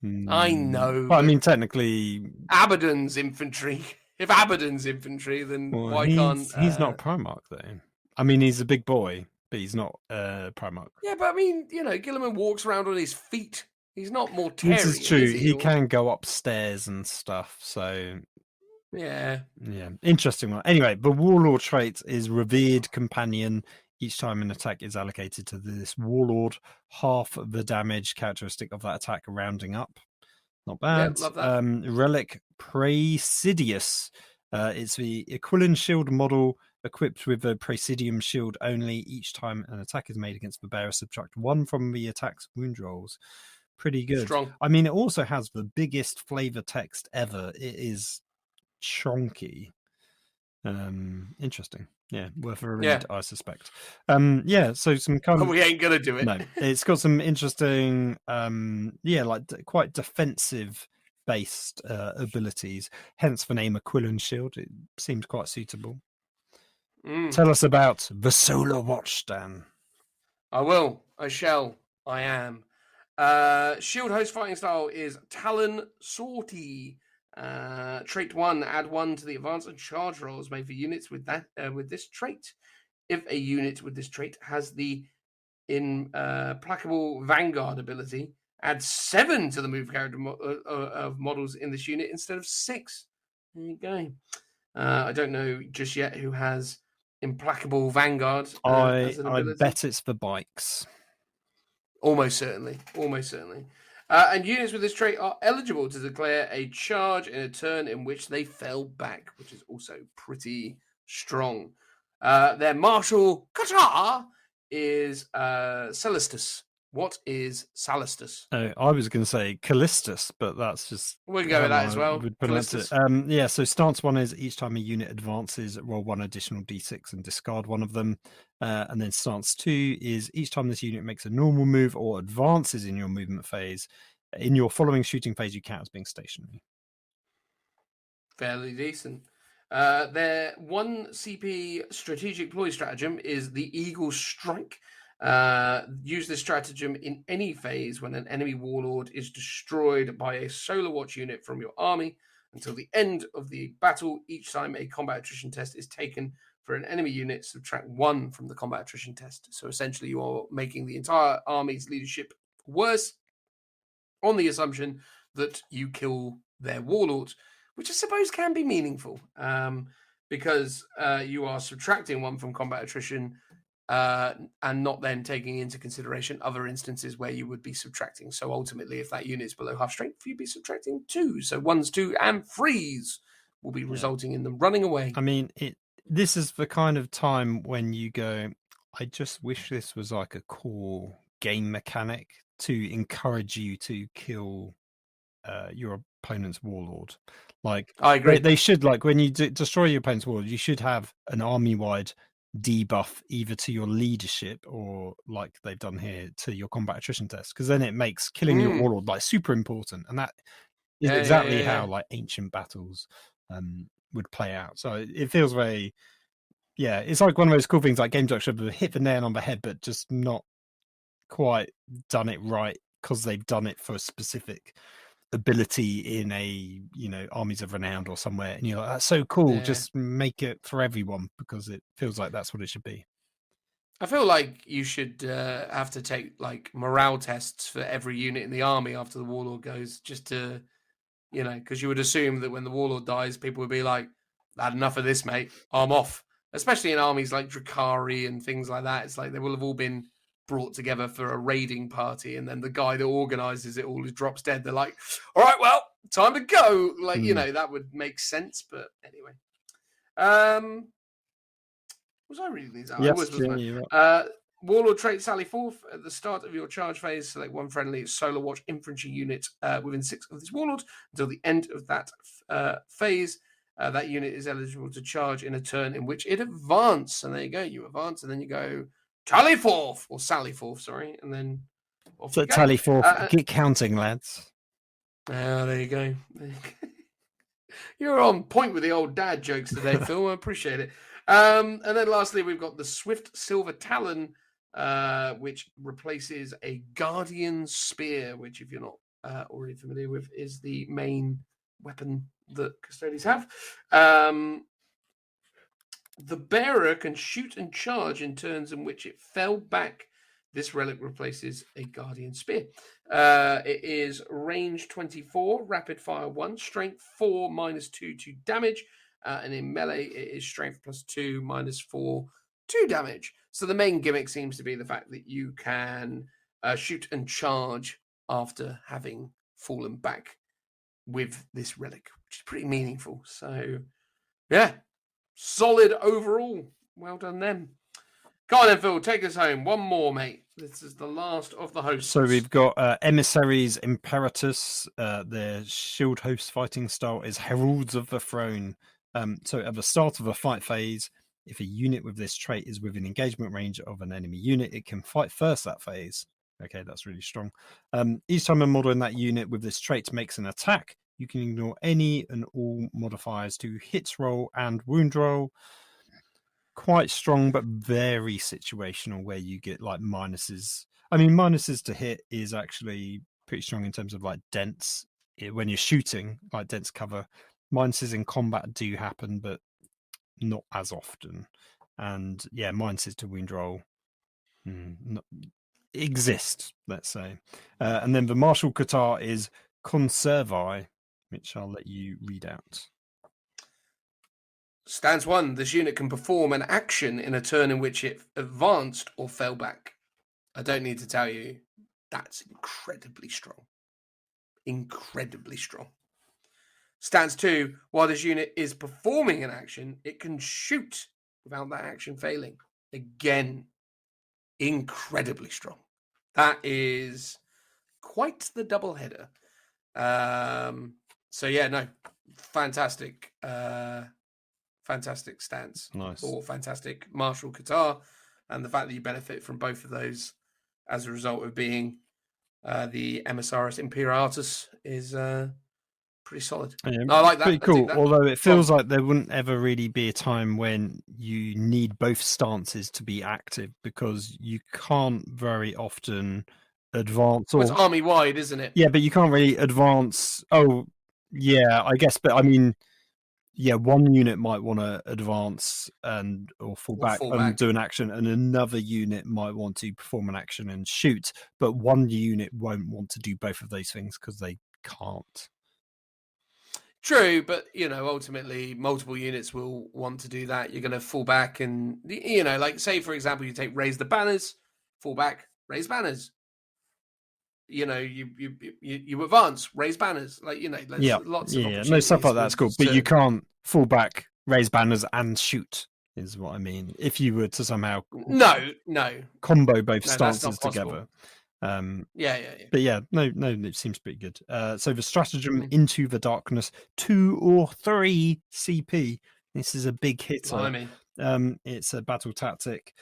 I know. But I mean, technically, Abaddon's infantry. If Abaddon's infantry, then why can't... He's not Primarch, though. I mean, he's a big boy, but he's not Primarch. Yeah, but I mean, you know, Guilliman walks around on his feet. He's not Mortarian. This is true. He can go upstairs and stuff, so... Yeah. Interesting one. Anyway, the Warlord trait is Revered Companion. Each time an attack is allocated to this Warlord, half the damage characteristic of that attack rounding up. Not bad. Yeah, love that. Relic Praesidius. It's the Aquilin shield model equipped with a Praesidium shield only. Each time an attack is made against the bearer, subtract 1 from the attack's wound rolls. Pretty good. Strong. I mean, it also has the biggest flavor text ever. It is chonky. Interesting. Yeah, worth a read, I suspect. So some kind of... we ain't gonna do it. No, it's got some interesting like quite defensive based abilities, hence the name Aquilin shield. It seems quite suitable. Tell us about the Solar Watch, Dan. I shall. I am. Shield host fighting style is Talon Sortie. Trait 1, add 1 to the advance and charge rolls made for units with this trait. If a unit with this trait has the implacable Vanguard ability, Add 7 to the move character of models in this unit instead of 6. There you go. I don't know just yet who has Implacable Vanguard as an I ability. bet it's the bikes. Almost certainly. And units with this trait are eligible to declare a charge in a turn in which they fell back, which is also pretty strong. Their martial kata is Celestus. What is Celestus? Oh, I was going to say Callistus, but that's just We'll go with that as well. Would pronounce it. Yeah, so stance 1 is each time a unit advances, roll 1 additional d6 and discard one of them. And then stance 2 is each time this unit makes a normal move or advances in your movement phase, in your following shooting phase, you count as being stationary. Fairly decent. Their 1 CP strategic ploy stratagem is the Eagle Strike. Use this stratagem in any phase when an enemy warlord is destroyed by a Solar Watch unit from your army until the end of the battle. Each time a combat attrition test is taken for an enemy unit, subtract 1 from the combat attrition test. So essentially you are making the entire army's leadership worse on the assumption that you kill their warlord, which I suppose can be meaningful because you are subtracting 1 from combat attrition and not then taking into consideration other instances where you would be subtracting. So ultimately, if that unit is below half strength, you'd be subtracting 2. So 1s, 2, and 3s will be resulting in them running away. I mean, this is the kind of time when you go, I just wish this was like a core game mechanic to encourage you to kill your opponent's warlord. Like, I agree. They should, like, when you destroy your opponent's warlord, you should have an army-wide debuff either to your leadership or, like they've done here, to your combat attrition test, because then it makes killing your warlord like super important, and that is exactly how like ancient battles would play out. So it feels very, it's like one of those cool things like Game Doctor have hit the nail on the head, but just not quite done it right because they've done it for a specific ability in a Armies of Renown or somewhere, and you're like, that's so cool, just make it for everyone, because it feels like that's what it should be. I feel like you should have to take like morale tests for every unit in the army after the warlord goes, just to because you would assume that when the warlord dies, people would be like, I had enough of this, mate, I'm off. Especially in armies like Drakari and things like that, it's like they will have all been brought together for a raiding party, and then the guy that organizes it all drops dead. They're like, all right, well, time to go. Like, that would make sense. But anyway, was I reading these out? Yes, I was, wasn't I? Warlord trait Sally Forth. At the start of your charge phase, select 1 friendly Solar Watch infantry unit within 6 of this warlord until the end of that phase. That unit is eligible to charge in a turn in which it advances. And there you go, you advance, and then you go Tally Forth, or Sally Forth, sorry, and then off you go. Tally Forth, get counting, lads. There you go. You're on point with the old dad jokes today, Phil. I appreciate it. And then lastly, we've got the Swift Silver Talon, which replaces a Guardian Spear, which, if you're not already familiar with, is the main weapon that Custodes have. The bearer can shoot and charge in turns in which it fell back. This relic replaces a Guardian Spear. It is range 24, rapid fire 1, strength 4, -2 to damage. And in melee, it is strength +2, -4, 2 damage. So the main gimmick seems to be the fact that you can shoot and charge after having fallen back with this relic, which is pretty meaningful. So, yeah, solid overall. Well done then. Go on then, Phil. Take us home. One more, mate. This is the last of the hosts. So we've got Emissaries Imperatus. Their shield host fighting style is Heralds of the Throne. So at the start of a fight phase, if a unit with this trait is within engagement range of an enemy unit, it can fight first that phase. Okay, that's really strong. Each time a model in that unit with this trait makes an attack, you can ignore any and all modifiers to hits roll and wound roll. Quite strong, but very situational, where you get like minuses. I mean, minuses to hit is actually pretty strong in terms of like dense. When you're shooting, like dense cover, minuses in combat do happen, but not as often. And yeah, minuses to wound roll. exist, let's say. And then the martial kata is conservi, which I'll let you read out. Stance 1. This unit can perform an action in a turn in which it advanced or fell back. I don't need to tell you, that's incredibly strong. Incredibly strong. Stance 2. While this unit is performing an action, it can shoot without that action failing. Again, incredibly strong. That is quite the double header. So yeah, no, fantastic. Fantastic stance. Nice. Or fantastic martial kata. And the fact that you benefit from both of those as a result of being the Emissaris Imperatus is pretty solid. Yeah, No, I like that. pretty cool. That. Although it feels like there wouldn't ever really be a time when you need both stances to be active, because you can't very often advance. Well, it's army wide, isn't it? Yeah, but you can't really advance. Oh, yeah, I guess. But I mean, yeah, one unit might want to advance or fall back and do an action, and another unit might want to perform an action and shoot. But one unit won't want to do both of those things because they can't. True, but ultimately, multiple units will want to do that. You're going to fall back, and like say for example, you take raise the banners, fall back, raise banners. You advance, raise banners. There's lots of opportunities. No, stuff like that's cool. But you can't fall back, raise banners, and shoot. Is what I mean. If you were to somehow combo both stances together. Yeah. But yeah, no, it seems pretty good. So the stratagem Into the Darkness, 2 or 3 CP. This is a big hitter. It's a battle tactic.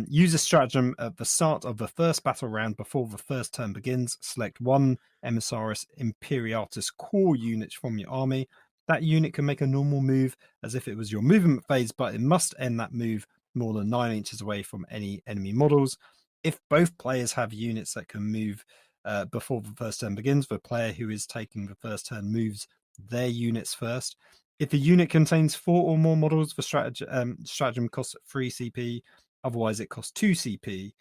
Use a stratagem at the start of the first battle round before the first turn begins. Select one Emissaris Imperatus core unit from your army. That unit can make a normal move as if it was your movement phase, but it must end that move more than 9 inches away from any enemy models. If both players have units that can move before the first turn begins, the player who is taking the first turn moves their units first. If a unit contains 4 or more models, the stratagem costs 3 CP. Otherwise, it costs 2 CP.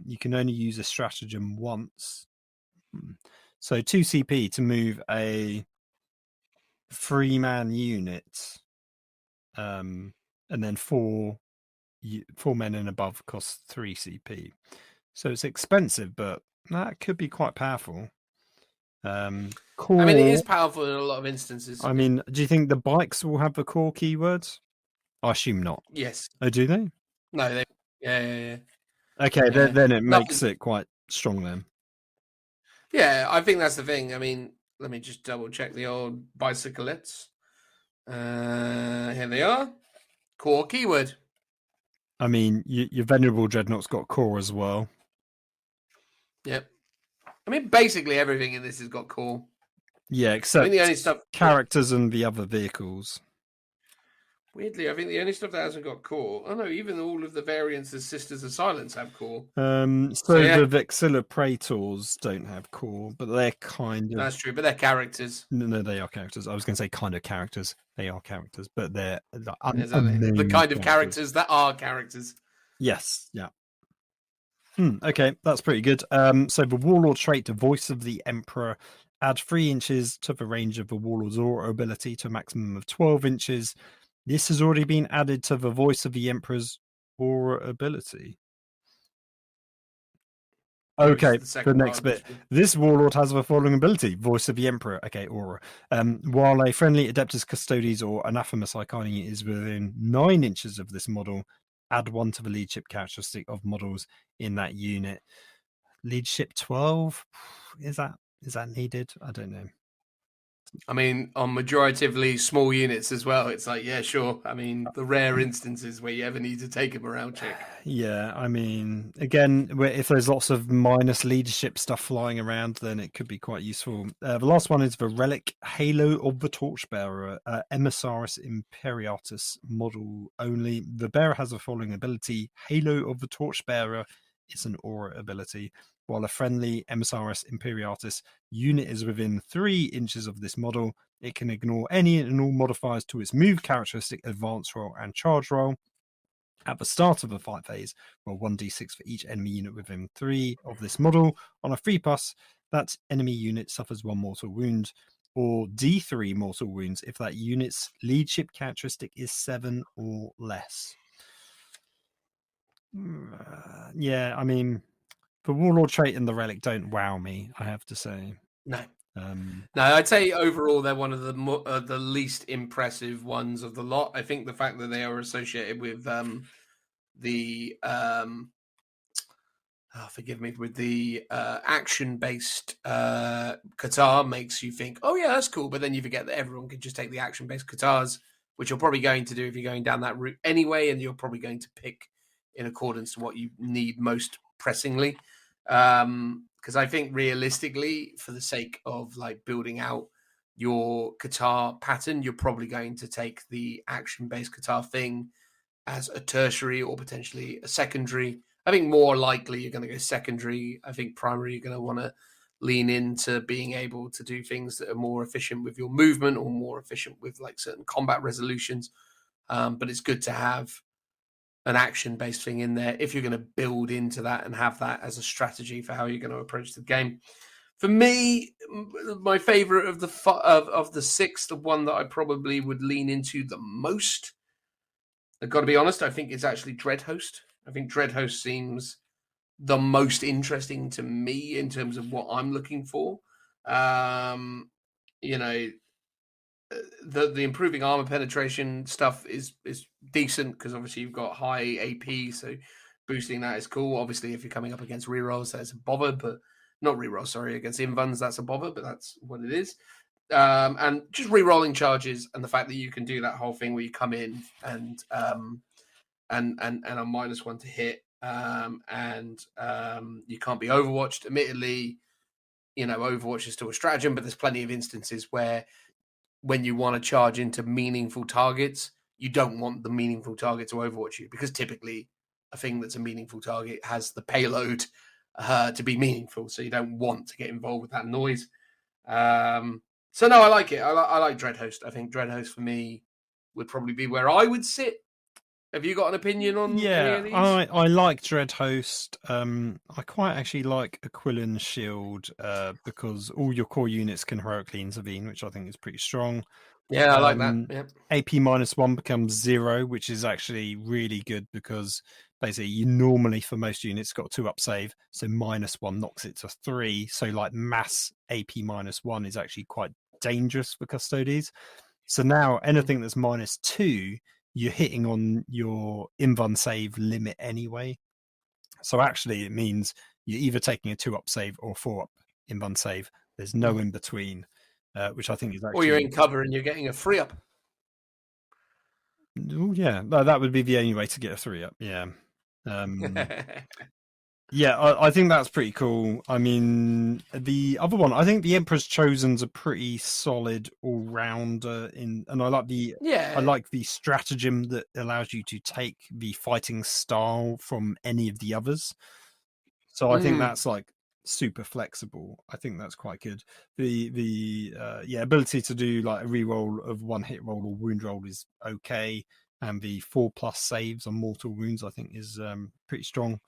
You can only use a stratagem once. So 2 CP to move a 3-man unit. And then 4 men and above costs 3 CP. So it's expensive, but that could be quite powerful. Core, it is powerful in a lot of instances. I mean, do you think the bikes will have the core keywords? I assume not. Yes. Oh, do they? No, they. Yeah. Okay, then it makes it quite strong then. Yeah, I think that's the thing. Let me just double check the old bicyclettes. Here they are. Core keyword. Your Venerable Dreadnought's got core as well. Yep. Basically everything in this has got core. Yeah, except the only stuff characters and the other vehicles. Weirdly, I think the only stuff that hasn't got core. Oh no, even all of the variants as Sisters of Silence have core. The Vexilla Praetors don't have core, but they're kind of. That's true, but they're characters. No, they are characters. I was going to say kind of characters. They are characters, but they're the kind of characters that are characters. Yes, yeah. Okay, that's pretty good. So the Warlord trait, the Voice of the Emperor, add 3 inches to the range of the Warlord's aura ability to a maximum of 12 inches. This has already been added to the Voice of the Emperor's aura ability. Okay, the next bit. This Warlord has the following ability. Voice of the Emperor. Okay, aura. While a friendly Adeptus Custodes or Anathema Psychoni is within 9 inches of this model, add 1 to the leadership characteristic of models in that unit. Leadership 12? Is that needed? I don't know. On majoritively small units as well, it's like, yeah, sure. The rare instances where you ever need to take a morale check. Yeah, again, if there's lots of minus leadership stuff flying around, then it could be quite useful. The last one is the Relic Halo of the Torchbearer, Emissaris Imperatus model only. The bearer has the following ability. Halo of the Torchbearer is an aura ability. While a friendly Emissaris Imperatus unit is within 3 inches of this model, it can ignore any and all modifiers to its move characteristic, advance roll, and charge roll. At the start of the fight phase, roll 1d6 for each enemy unit within 3 of this model. On a 3+, that enemy unit suffers 1 mortal wound, or d3 mortal wounds if that unit's leadership characteristic is 7 or less. Yeah, I mean, the Warlord trait and the Relic don't wow me, I have to say. No. Um, No, I'd say overall they're one of the least impressive ones of the lot. I think the fact that they are associated with forgive me, with the action-based Qatar makes you think, oh yeah, that's cool. But then you forget that everyone can just take the action-based Qatars, which you're probably going to do if you're going down that route anyway, and you're probably going to pick in accordance to what you need most pressingly. Because I think realistically, for the sake of like building out your Qatar pattern, you're probably going to take the action-based Qatar thing as a tertiary or potentially a secondary. I think more likely you're going to go secondary. I think primary you're going to want to lean into being able to do things that are more efficient with your movement or more efficient with like certain combat resolutions. But it's good to have an action-based thing in there if you're going to build into that and have that as a strategy for how you're going to approach the game. For me, my favorite of the 6, the one that I probably would lean into the most, I've got to be honest, I think it's actually Dreadhost. I think Dreadhost seems the most interesting to me in terms of what I'm looking for. You know, the improving armor penetration stuff is decent because obviously you've got high AP, so boosting that is cool. Obviously, if you're coming up against rerolls, that's a bother, but not rerolls, sorry, against invuns, that's a bother, but that's what it is. And just re-rolling charges and the fact that you can do that whole thing where you come in and a -1 to hit, and you can't be overwatched. Admittedly, you know, Overwatch is still a stratagem, but there's plenty of instances where when you want to charge into meaningful targets, you don't want the meaningful target to overwatch you because typically a thing that's a meaningful target has the payload to be meaningful. So you don't want to get involved with that noise. So no, I like it. I like Dreadhost. I think Dreadhost for me would probably be where I would sit. Have you got an opinion on any of these? I like Dreadhost. I quite actually like Aquilin Shield because all your core units can heroically intervene, which I think is pretty strong. Yeah, I like that. Yeah. AP -1 becomes 0, which is actually really good because basically you normally for most units got 2-up save, so -1 knocks it to 3. So like mass AP -1 is actually quite dangerous for Custodes. So now anything that's -2, you're hitting on your invuln save limit anyway. So actually it means you're either taking a 2-up save or 4-up invuln save. There's no in between, which I think is actually... Or you're in cover and you're getting a 3-up. Oh, yeah, that would be the only way to get a 3-up, yeah. Yeah, I think that's pretty cool. I mean, the other one, I think the Emperor's Chosen's a pretty solid all-rounder, and I like the stratagem that allows you to take the fighting style from any of the others. So I think that's like super flexible. I think that's quite good. The ability to do like a reroll of 1 hit roll or wound roll is okay, and the 4+ saves on mortal wounds I think is pretty strong.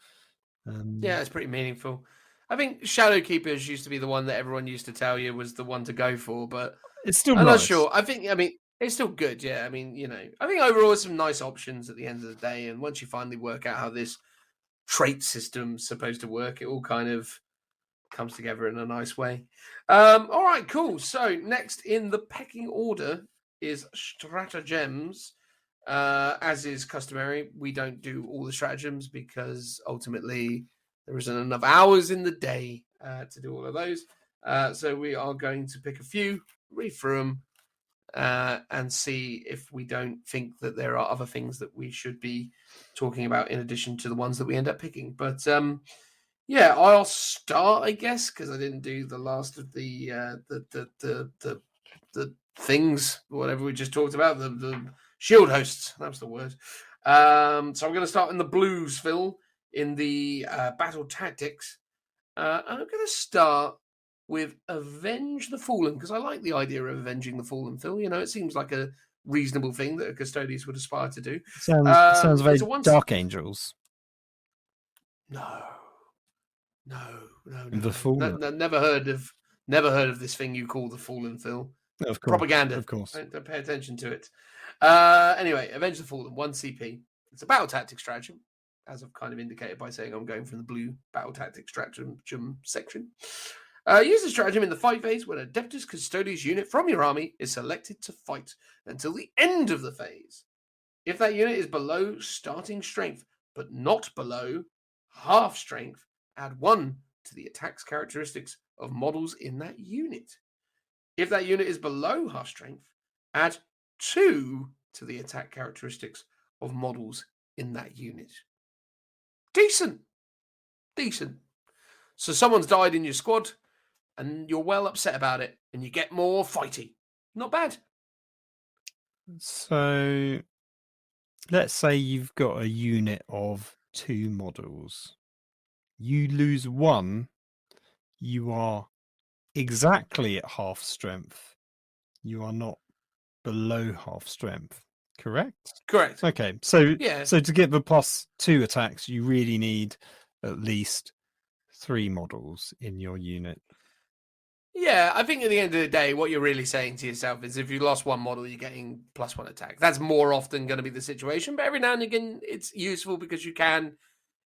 Yeah, it's pretty meaningful. I think Shadowkeepers used to be the one that everyone used to tell you was the one to go for, but it's still I'm nice. not sure. I mean, it's still good. Yeah, I mean, you know, I think overall there's some nice options at the end of the day, and once you finally work out how this trait system's supposed to work, it all kind of comes together in a nice way. All right, cool. So next in the pecking order is stratagems. As is customary, we don't do all the stratagems because ultimately there isn't enough hours in the day to do all of those. So we are going to pick a few, read through them, and see if we don't think that there are other things that we should be talking about in addition to the ones that we end up picking. But yeah, I'll start, I guess, because I didn't do the last of the things, whatever we just talked about, the shield hosts. That's the word. So I'm going to start in the blues, Phil, in the battle tactics. I'm going to start with Avenge the Fallen, because I like the idea of avenging the Fallen, Phil. You know, it seems like a reasonable thing that a Custodes would aspire to do. Sounds very it's a one Dark Angels. No. The Fallen. Never heard of this thing you call the Fallen, Phil. Of course, Propaganda. Of course. Don't pay attention to it. Anyway, Avenge the Fallen, 1 CP. It's a battle tactic stratagem, as I've kind of indicated by saying I'm going from the blue battle tactic stratagem section. Use the stratagem in the fight phase when Adeptus Custodes unit from your army is selected to fight until the end of the phase. If that unit is below starting strength, but not below half strength, add 1 to the attack's characteristics of models in that unit. If that unit is below half strength, add 2 to the attack characteristics of models in that unit. Decent. So someone's died in your squad, and you're well upset about it, and you get more fighty. Not bad. So let's say you've got a unit of 2 models. You lose 1, you are exactly at half strength. You are not below half strength, correct? Correct. Okay, so to get the +2 attacks, you really need at least 3 models in your unit. Yeah, I think at the end of the day, what you're really saying to yourself is if you lost 1 model, you're getting +1 attack. That's more often going to be the situation, but every now and again, it's useful because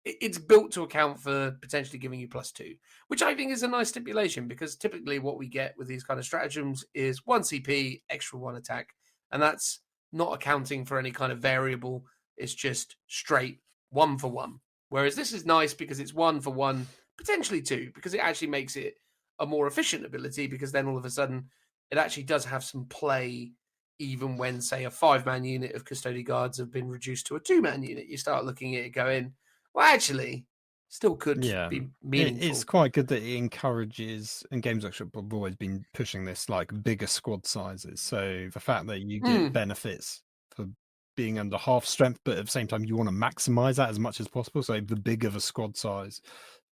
it's built to account for potentially giving you +2, which I think is a nice stipulation because typically what we get with these kind of stratagems is 1 CP, extra 1 attack, and that's not accounting for any kind of variable. It's just straight 1 for 1. Whereas this is nice because it's 1 for 1, potentially 2, because it actually makes it a more efficient ability because then all of a sudden it actually does have some play even when, say, a 5-man unit of Custodian Guards have been reduced to a 2-man unit. You start looking at it going, well, actually, still could be meaningful. It's quite good that it encourages, and Games Workshop have always been pushing this, like bigger squad sizes. So the fact that you get benefits for being under half strength, but at the same time you want to maximize that as much as possible. So the bigger the squad size,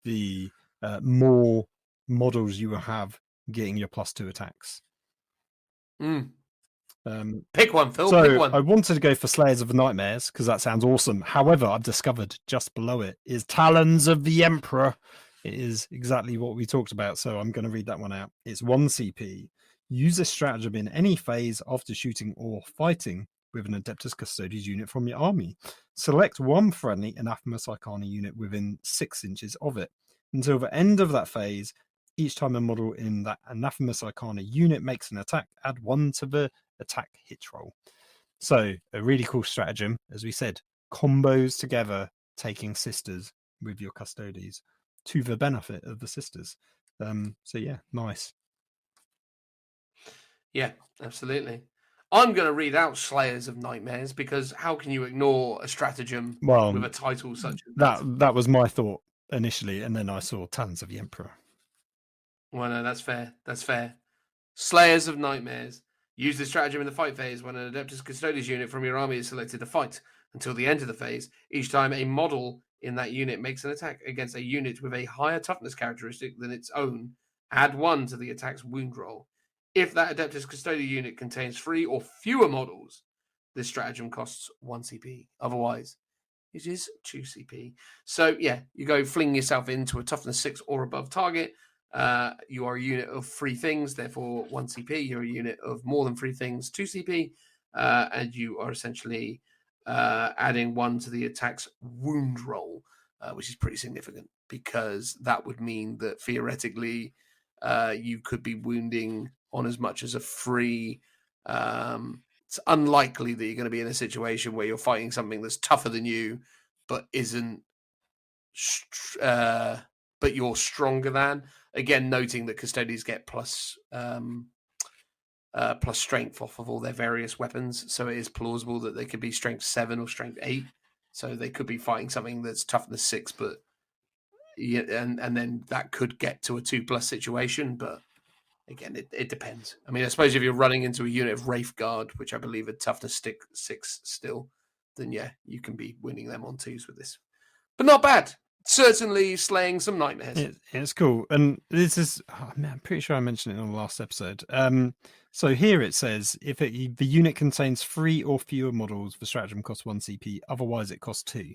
the more models you will have getting your +2 attacks. Pick one, Phil. So pick one. I wanted to go for Slayers of the Nightmares because that sounds awesome. However, I've discovered just below it is Talons of the Emperor. It is exactly what we talked about, so I'm going to read that one out. It's 1 CP. Use this stratagem in any phase after shooting or fighting with an Adeptus Custodes unit from your army. Select 1 friendly Anathemas Arcana unit within 6 inches of it. Until the end of that phase, each time a model in that Anathemas Arcana unit makes an attack, add 1 to the attack hit roll. So a really cool stratagem, as we said, combos together, taking sisters with your Custodes to the benefit of the sisters. So yeah, nice. Yeah, absolutely. I'm going to read out Slayers of Nightmares because how can you ignore a stratagem with a title such as that? That was my thought initially, and then I saw Talons of the Emperor. Well, no, that's fair. That's fair. Slayers of Nightmares. Use this stratagem in the fight phase when an Adeptus Custodes unit from your army is selected to fight. Until the end of the phase, each time a model in that unit makes an attack against a unit with a higher toughness characteristic than its own, add 1 to the attack's wound roll. If that Adeptus Custodes unit contains 3 or fewer models, this stratagem costs 1 CP. Otherwise, it is 2 CP. So, yeah, you go fling yourself into a toughness 6 or above target. You are a unit of 3 things, therefore 1 CP. You're a unit of more than 3 things, 2 CP. And you are essentially adding 1 to the attack's wound roll, which is pretty significant because that would mean that theoretically you could be wounding on as much as a 3. It's unlikely that you're going to be in a situation where you're fighting something that's tougher than you, but isn't, but you're stronger than. Again, noting that Custodes get plus strength off of all their various weapons, so it is plausible that they could be strength 7 or strength 8. So they could be fighting something that's toughness 6, but yeah, and then that could get to a 2+ situation, but. Again, it depends. I mean, I suppose if you're running into a unit of Wraith Guard, which I believe are toughness 6 still, then yeah, you can be winning them on 2s with this. But not bad. certainly slaying some nightmares. It's cool. And this is, I'm pretty sure I mentioned it on the last episode. So here it says, if the unit contains 3 or fewer models, the stratagem costs 1 CP, otherwise it costs 2.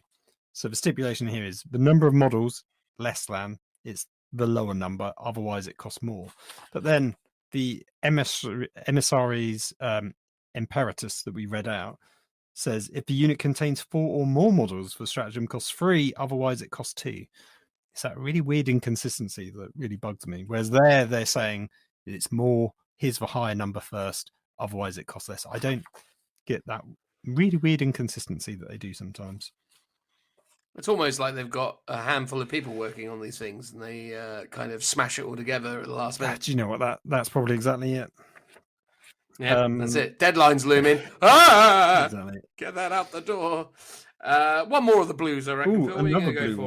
So the stipulation here is the number of models, less than, it's the lower number, otherwise it costs more. But then the emissaries imperatus that we read out says if the unit contains 4 or more models, the stratagem costs 3, otherwise it costs 2. It's that really weird inconsistency that really bugs me. Whereas they're saying it's more, here's the higher number first, otherwise it costs less. I don't get that really weird inconsistency that they do sometimes. It's almost like they've got a handful of people working on these things and they kind of smash it all together at the last minute. Do you know what? That's probably exactly it. Yeah, that's it. Deadline's looming. Ah! Exactly. Get that out the door. One more of the blues, I reckon. Ooh, Phil, what are you another gonna go blue for?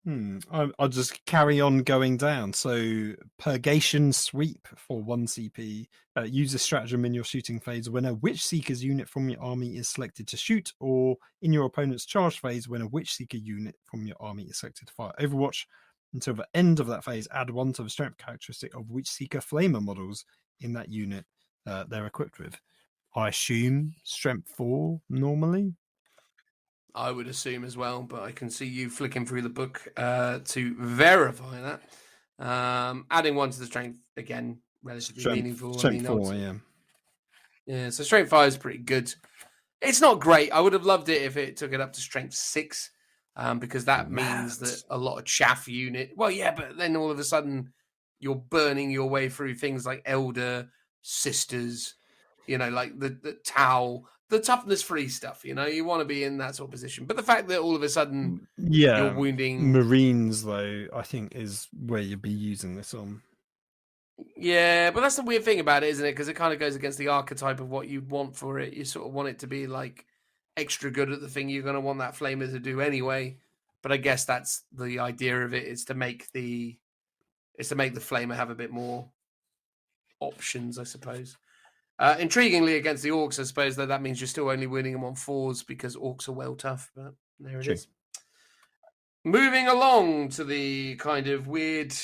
one. I'll just carry on going down. So Purgation Sweep for 1 CP. Use this stratagem in your shooting phase when a Witch Seeker's unit from your army is selected to shoot, or in your opponent's charge phase when a Witch Seeker unit from your army is selected to fire Overwatch. Until the end of that phase, add 1 to the strength characteristic of Witch Seeker Flamer models in that unit they're equipped with. I assume strength 4 normally. I would assume as well, but I can see you flicking through the book to verify that. Adding 1 to the strength, again, relatively meaningful. Strength 4, yeah. Yeah, so strength 5 is pretty good. It's not great. I would have loved it if it took it up to strength 6, because that means that a lot of chaff unit. Well, yeah, but then all of a sudden you're burning your way through things like Elder, Sisters, like the Tau, the toughness free stuff. You want to be in that sort of position. But the fact that all of a sudden you're wounding Marines, though, I think is where you'd be using this on. Yeah, but that's the weird thing about it, isn't it? Because it kind of goes against the archetype of what you want for it. You sort of want it to be like extra good at the thing you're going to want that flamer to do anyway. But I guess that's the idea of it, is to make the flamer have a bit more options, I suppose. Intriguingly, against the orcs, I suppose that means you're still only winning them on 4s because orcs are well tough. But there it is. Moving along to the kind of weird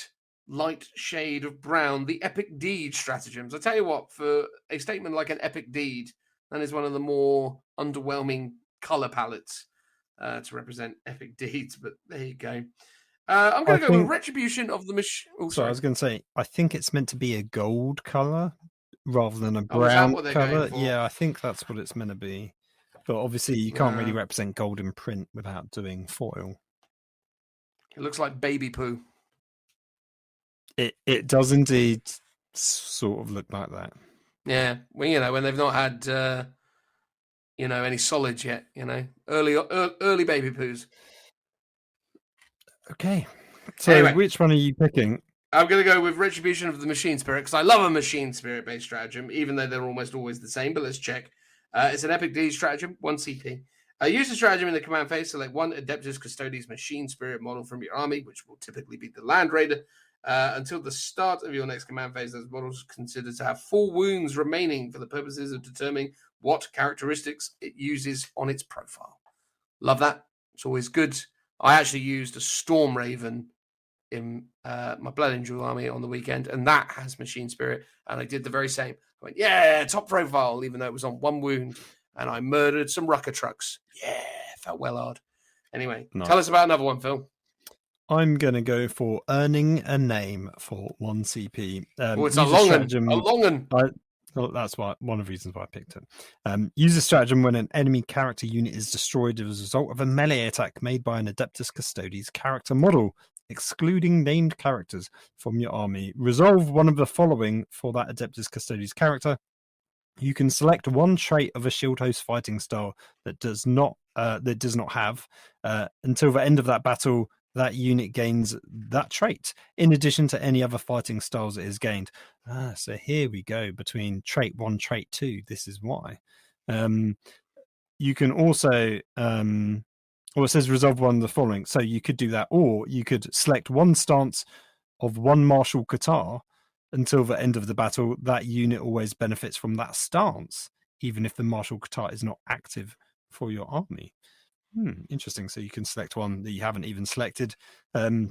light shade of brown, the epic deed stratagems. I tell you what, for a statement like an epic deed, that is one of the more underwhelming color palettes to represent epic deeds. But there you go. I'm going to go with Retribution of the Machine. I was going to say, I think it's meant to be a gold color rather than a brown color. Yeah, I think that's what it's meant to be. But obviously, you can't really represent gold in print without doing foil. It looks like baby poo. It does indeed sort of look like that. Yeah, well, when they've not had any solids yet, early baby poos. Okay, so anyway, which one are you picking? I'm going to go with Retribution of the Machine Spirit because I love a Machine Spirit based stratagem, even though they're almost always the same. But let's check. It's an epic deed stratagem, 1 CP. Use the stratagem in the command phase. Select 1 Adeptus Custodes Machine Spirit model from your army, which will typically be the Land Raider. Until the start of your next command phase, those models are considered to have 4 wounds remaining for the purposes of determining what characteristics it uses on its profile. Love that. It's always good. I actually used a Storm Raven in my Blood Angel army on the weekend, and that has Machine Spirit, and I did the very same. I went, yeah, top profile, even though it was on 1 wound, and I murdered some rucker trucks. Yeah, felt well hard. Anyway, Tell us about another one, Phil. I'm going to go for Earning a Name for 1 CP. It's a long one. That's one of the reasons why I picked it. Use a stratagem when an enemy character unit is destroyed as a result of a melee attack made by an Adeptus Custodes character model, excluding named characters from your army. Resolve one of the following for that Adeptus Custodes character. You can select 1 trait of a shield host fighting style that does not have until the end of that battle. That unit gains that trait, in addition to any other fighting styles it has gained. So here we go, between trait 1, trait 2. This is why. You can also, it says resolve one of the following. So you could do that, or you could select 1 stance of 1 martial Qatar until the end of the battle. That unit always benefits from that stance, even if the martial Qatar is not active for your army. Interesting. So you can select one that you haven't even selected.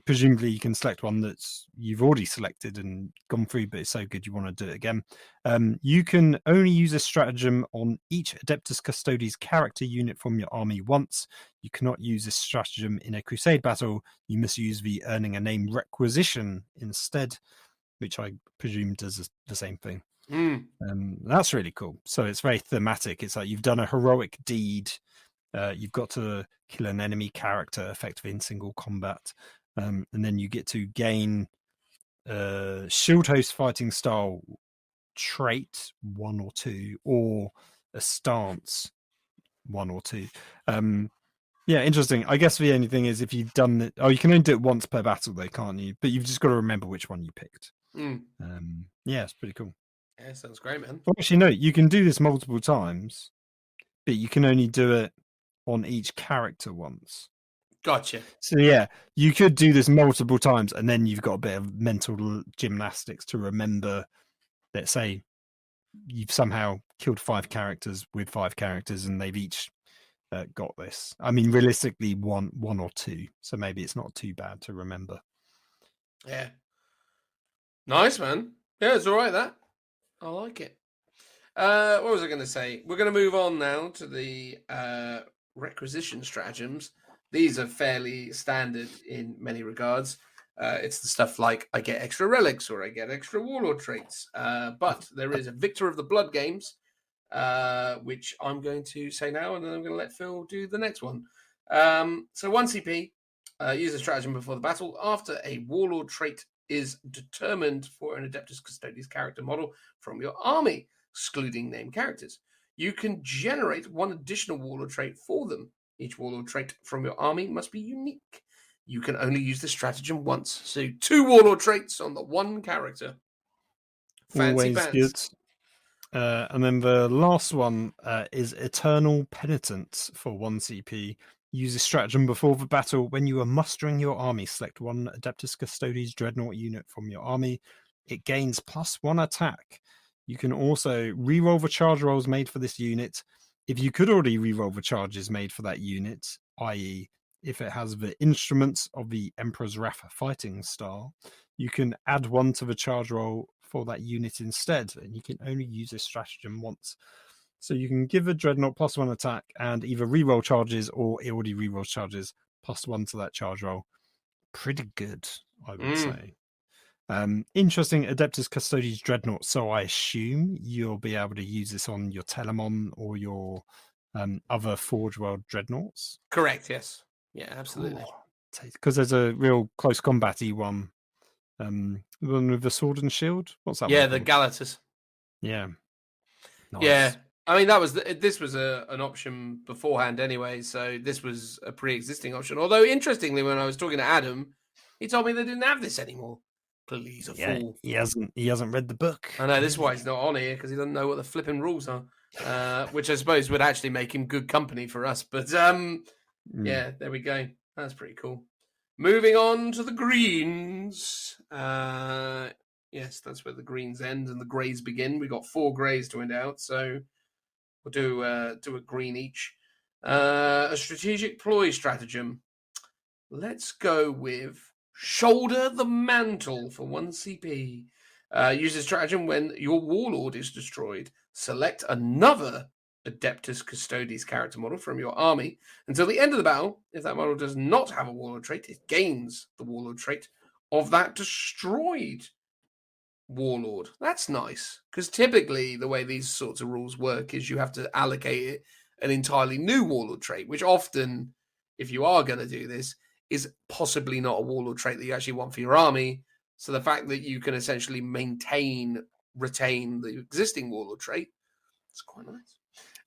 Presumably you can select one that's you've already selected and gone through, but it's so good you want to do it again. You can only use a stratagem on each Adeptus Custodes character unit from your army once. You cannot use this stratagem in a crusade battle. You must use the earning a name requisition instead, which I presume does the same thing. That's really cool. So it's very thematic. It's like you've done a heroic deed. You've got to kill an enemy character effectively in single combat. And then you get to gain shield host fighting style trait 1 or 2, or a stance 1 or 2. Yeah, interesting. I guess the only thing is if you've done it, you can only do it once per battle though, can't you? But you've just got to remember which one you picked. Yeah, it's pretty cool. Yeah, sounds great, man. Well, actually, no, you can do this multiple times, but you can only do it on each character once. Gotcha. So yeah, you could do this multiple times, and then you've got a bit of mental gymnastics to remember. Let's say you've somehow killed 5 characters with 5 characters, and they've each got this. I mean, realistically, one or 2. So maybe it's not too bad to remember. Yeah. Nice, man. Yeah, it's all right. That I like it. What was I going to say? We're going to move on now to the requisition stratagems. These are fairly standard in many regards. It's the stuff like I get extra relics or I get extra warlord traits. But there is a Victor of the Blood games, which I'm going to say now, and then I'm going to let Phil do the next one. So 1 CP, use a stratagem before the battle. After a warlord trait is determined for an Adeptus Custodes character model from your army, excluding named characters, you can generate 1 additional warlord trait for them. Each warlord trait from your army must be unique. You can only use the stratagem once. So 2 warlord traits on the 1 character. Fancy Always pants. Good. And then the last one is Eternal Penitence for 1 CP. Use a stratagem before the battle. When you are mustering your army, select 1 Adeptus Custodes Dreadnought unit from your army. It gains +1 attack. You can also reroll the charge rolls made for this unit. If you could already reroll the charges made for that unit, i.e. if it has the instruments of the Emperor's Wrath fighting style, you can add 1 to the charge roll for that unit instead, and you can only use this stratagem once. So you can give a Dreadnought +1 attack and either reroll charges or it already reroll charges +1 to that charge roll. Pretty good, I would say. Interesting Adeptus Custodes Dreadnought. So I assume you'll be able to use this on your Telemon or your other Forge World Dreadnoughts. Correct, yes. Yeah, absolutely. Because there's a real close combat-y one. The one with the sword and shield? What's that one? Yeah, the Galatas. Yeah. Nice. Yeah. I mean, this was an option beforehand anyway, so this was a pre-existing option. Although, interestingly, when I was talking to Adam, he told me they didn't have this anymore. Please, fool. He hasn't read the book. I know, this is why he's not on here, because he doesn't know what the flipping rules are, which I suppose would actually make him good company for us. But, yeah, there we go. That's pretty cool. Moving on to the greens. Yes, that's where the greens end and the greys begin. We've got 4 greys to end out, so we'll do a green each. A strategic ploy stratagem. Let's go with Shoulder the Mantle for 1 CP. Use a stratagem when your warlord is destroyed. Select another Adeptus Custodes character model from your army until the end of the battle. If that model does not have a warlord trait, it gains the warlord trait of that destroyed warlord. That's nice, because typically the way these sorts of rules work is you have to allocate an entirely new warlord trait, which often, if you are going to do this, is possibly not a warlord trait that you actually want for your army. So the fact that you can essentially retain the existing warlord trait, it's quite nice.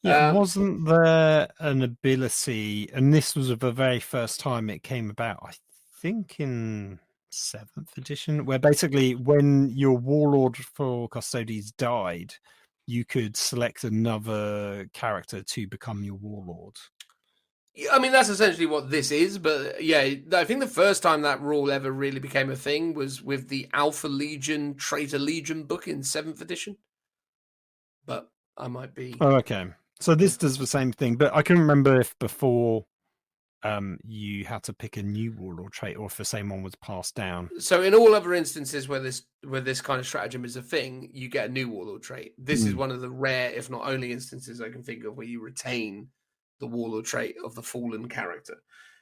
Yeah, wasn't there an ability, and this was the very first time it came about, I think in 7th edition, where basically when your warlord for Custodes died, you could select another character to become your warlord. I mean, that's essentially what this is, but yeah, I think the first time that rule ever really became a thing was with the Alpha Legion Traitor Legion book in 7th edition. But I might be... Oh, okay. So this does the same thing, but I can remember if before you had to pick a new warlord trait, or if the same one was passed down. So in all other instances where this kind of stratagem is a thing, you get a new warlord trait. This is one of the rare, if not only, instances I can think of where you retain the warlord trait of the fallen character.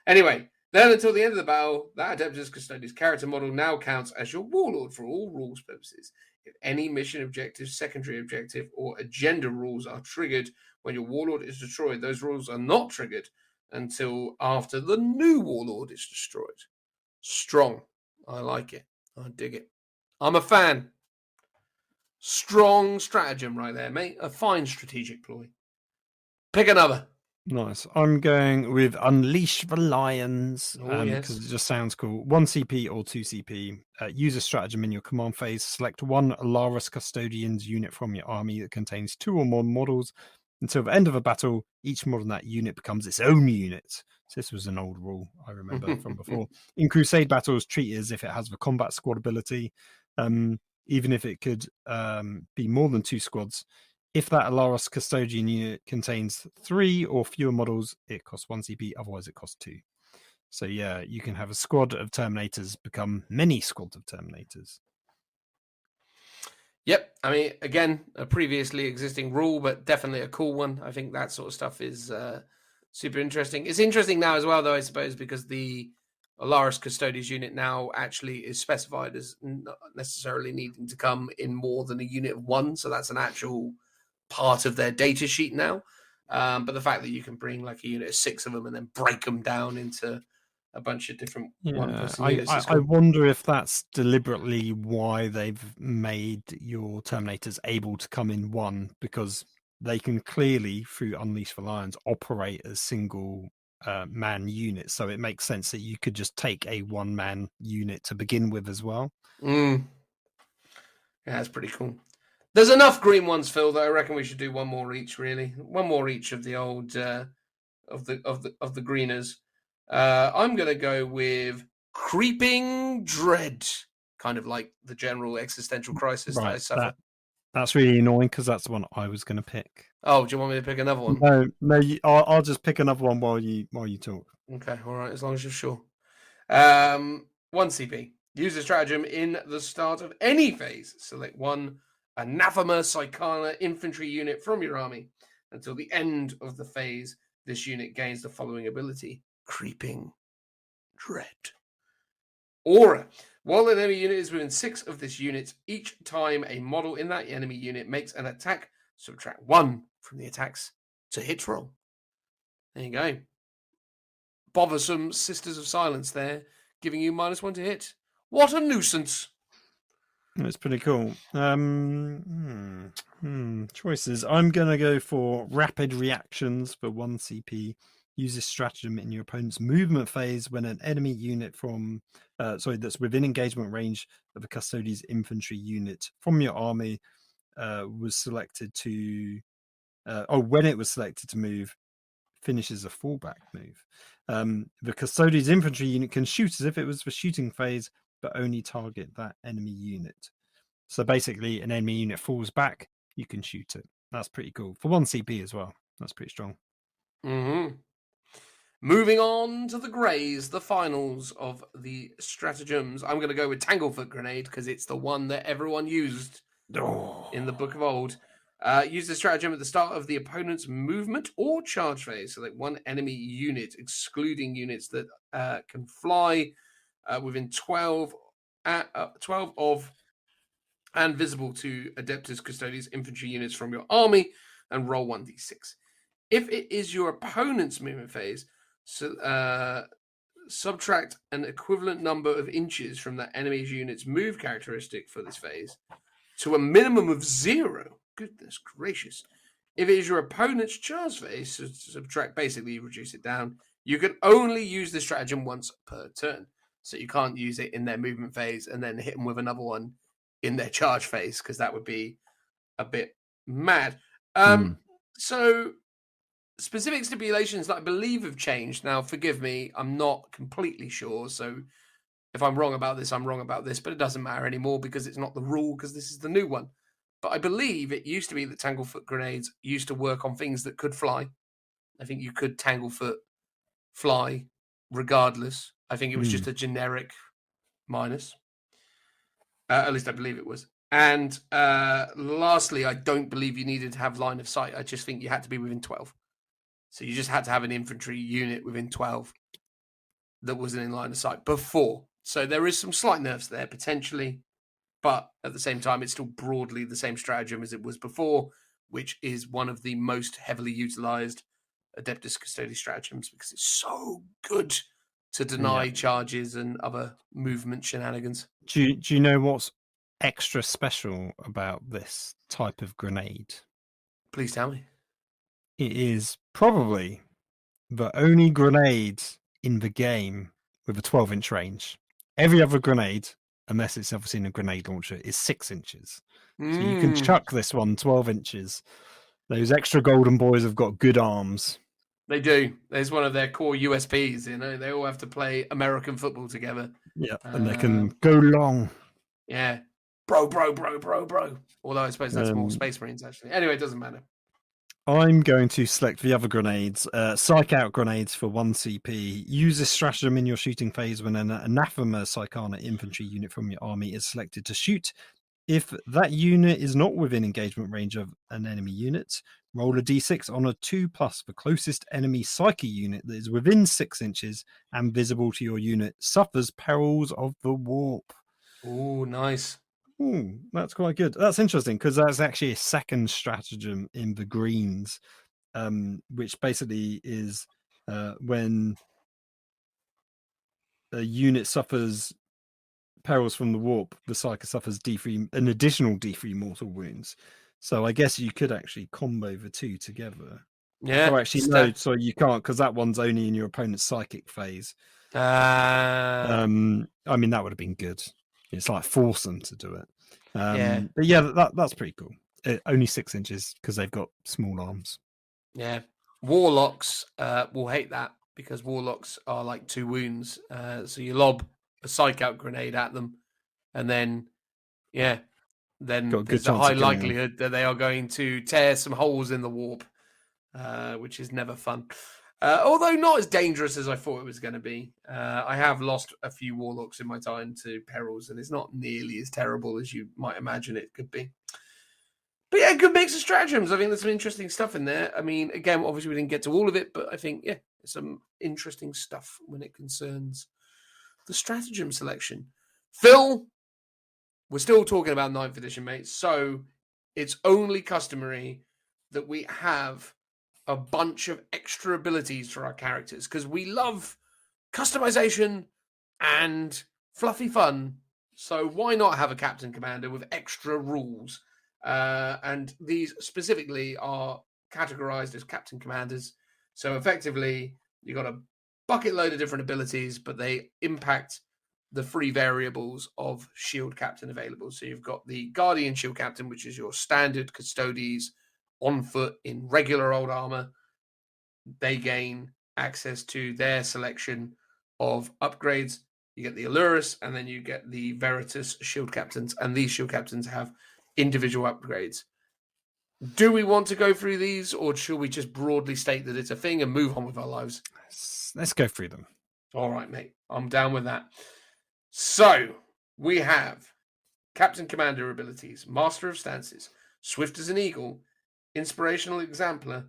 Anyway, then until the end of the battle, that Adeptus Custodes character model now counts as your warlord for all rules purposes. If any mission objective, secondary objective, or agenda rules are triggered when your warlord is destroyed, those rules are not triggered until after the new warlord is destroyed. Strong. I like it. I dig it. I'm a fan. Strong stratagem right there, mate. A fine strategic ploy. Pick another. Nice. I'm going with Unleash the Lions because it just sounds cool. 1 CP or 2 CP. Use a stratagem in your command phase. Select one Alaris Custodians unit from your army that contains 2 or more models. Until the end of a battle, each model in that unit becomes its own unit. So this was an old rule I remember from before. In Crusade battles, treat it as if it has the combat squad ability, even if it could be more than 2 squads. If that Alaris Custodian unit contains 3 or fewer models, it costs 1 CP, otherwise it costs 2. So yeah, you can have a squad of Terminators become many squads of Terminators. Yep. I mean, again, a previously existing rule, but definitely a cool one. I think that sort of stuff is super interesting. It's interesting now as well, though, I suppose, because the Alaris Custodes unit now actually is specified as not necessarily needing to come in more than a unit of 1. So that's an actual part of their data sheet now. But the fact that you can bring like a unit of 6 of them and then break them down into a bunch of different one-person units. I wonder if that's deliberately why they've made your Terminators able to come in 1, because they can clearly, through Unleash the Lions, operate as single man units. So it makes sense that you could just take a 1-man unit to begin with as well. Yeah, that's pretty cool. There's enough green ones, Phil, that I reckon we should do one more each, really. One more each of the old of the greeners. I'm going to go with Creeping Dread, kind of like the general existential crisis that I suffer. That's really annoying because that's the one I was going to pick. Oh, do you want me to pick another one? No, I'll just pick another one while you talk. Okay, all right, as long as you're sure. 1 CP. Use a stratagem in the start of any phase. Select one Anathema Psychana infantry unit from your army. Until the end of the phase, this unit gains the following ability: Creeping Dread. Aura. While an enemy unit is within 6 of this unit, each time a model in that enemy unit makes an attack, subtract 1 from the attacks to hit roll. There you go. Bothersome Sisters of Silence there, giving you -1 to hit. What a nuisance. That's pretty cool. Choices. I'm going to go for Rapid Reactions for 1 CP. Use this stratagem in your opponent's movement phase when an enemy unit that's within engagement range of a Custodes infantry unit from your army was selected to... when it was selected to move, finishes a fallback move. The Custodes infantry unit can shoot as if it was the shooting phase, but only target that enemy unit. So basically, an enemy unit falls back, you can shoot it. That's pretty cool. For 1 CP as well. That's pretty strong. Mm-hmm. Moving on to the greys, the finals of the stratagems. I'm going to go with Tanglefoot Grenade because it's the one that everyone used in the Book of Old. Use the stratagem at the start of the opponent's movement or charge phase. So like 1 enemy unit, excluding units that can fly within 12 of and visible to Adeptus Custodes infantry units from your army, and roll 1d6. If it is your opponent's movement phase, subtract an equivalent number of inches from that enemy's unit's move characteristic for this phase to a minimum of 0. Goodness gracious. If it is your opponent's charge phase, basically reduce it down. You can only use the stratagem once per turn. So you can't use it in their movement phase and then hit them with another one in their charge phase, because that would be a bit mad. So specific stipulations that I believe have changed. Now, forgive me, I'm not completely sure. So if I'm wrong about this, I'm wrong about this, but it doesn't matter anymore because it's not the rule, because this is the new one. But I believe it used to be that Tanglefoot Grenades used to work on things that could fly. I think you could Tanglefoot fly regardless. I think it was just a generic minus. At least I believe it was. And lastly, I don't believe you needed to have line of sight. I just think you had to be within 12. So you just had to have an infantry unit within 12 that wasn't in line of sight before. So there is some slight nerfs there, potentially. But at the same time, it's still broadly the same stratagem as it was before, which is one of the most heavily utilized Adeptus Custodes stratagems because it's so good to deny charges and other movement shenanigans. Do you know what's extra special about this type of grenade? Please tell me. It is probably the only grenade in the game with a 12-inch range. Every other grenade, unless it's obviously in a grenade launcher, is 6 inches. So you can chuck this one 12 inches. Those extra golden boys have got good arms. They do. There's one of their core USPs, you know. They all have to play American football together. Yeah, and they can go long. Yeah. Bro. Although I suppose that's more Space Marines, actually. Anyway, it doesn't matter. I'm going to select the other grenades. Psych out grenades for 1 CP. Use this stratagem in your shooting phase when an Anathema Psychana infantry unit from your army is selected to shoot. If that unit is not within engagement range of an enemy unit, roll a d6 on a 2+. The closest enemy Psyche unit that is within 6 inches and visible to your unit suffers perils of the warp. Oh, nice. Ooh, that's quite good. That's interesting because that's actually a second stratagem in the greens, which basically is when a unit suffers perils from the warp, the Psyker suffers an additional D3 mortal wounds. So I guess you could actually combo the two together. Yeah. Oh, actually, no, sorry, you can't because that one's only in your opponent's psychic phase. I mean, that would have been good. It's like force them to do it. But yeah, that's pretty cool. Only 6 inches because they've got small arms. Yeah. Warlocks will hate that because Warlocks are like 2 wounds. So you lob a psych out grenade at them and then there's a high likelihood that they are going to tear some holes in the warp, which is never fun. Although not as dangerous as I thought it was going to be. I have lost a few Warlocks in my time to perils, and it's not nearly as terrible as you might imagine it could be. But yeah, good mix of stratagems. I think there's some interesting stuff in there. I mean, again, obviously we didn't get to all of it, but I think, there's some interesting stuff when it concerns the stratagem selection. Phil, we're still talking about 9th edition, mate. So it's only customary that we have a bunch of extra abilities for our characters because we love customization and fluffy fun. So why not have a captain commander with extra rules? And these specifically are categorized as captain commanders. So effectively, you've got a bucket load of different abilities, but they impact the 3 variables of shield captain available. So you've got the Guardian Shield Captain, which is your standard Custodes on foot in regular old armor. They gain access to their selection of upgrades. You get the Allurus, and then you get the Veritas Shield Captains, and these Shield Captains have individual upgrades. Do we want to go through these, or should we just broadly state that it's a thing and move on with our lives? Let's go through them. All right, mate. I'm down with that. So we have Captain Commander abilities, Master of Stances, Swift as an Eagle, Inspirational Exemplar,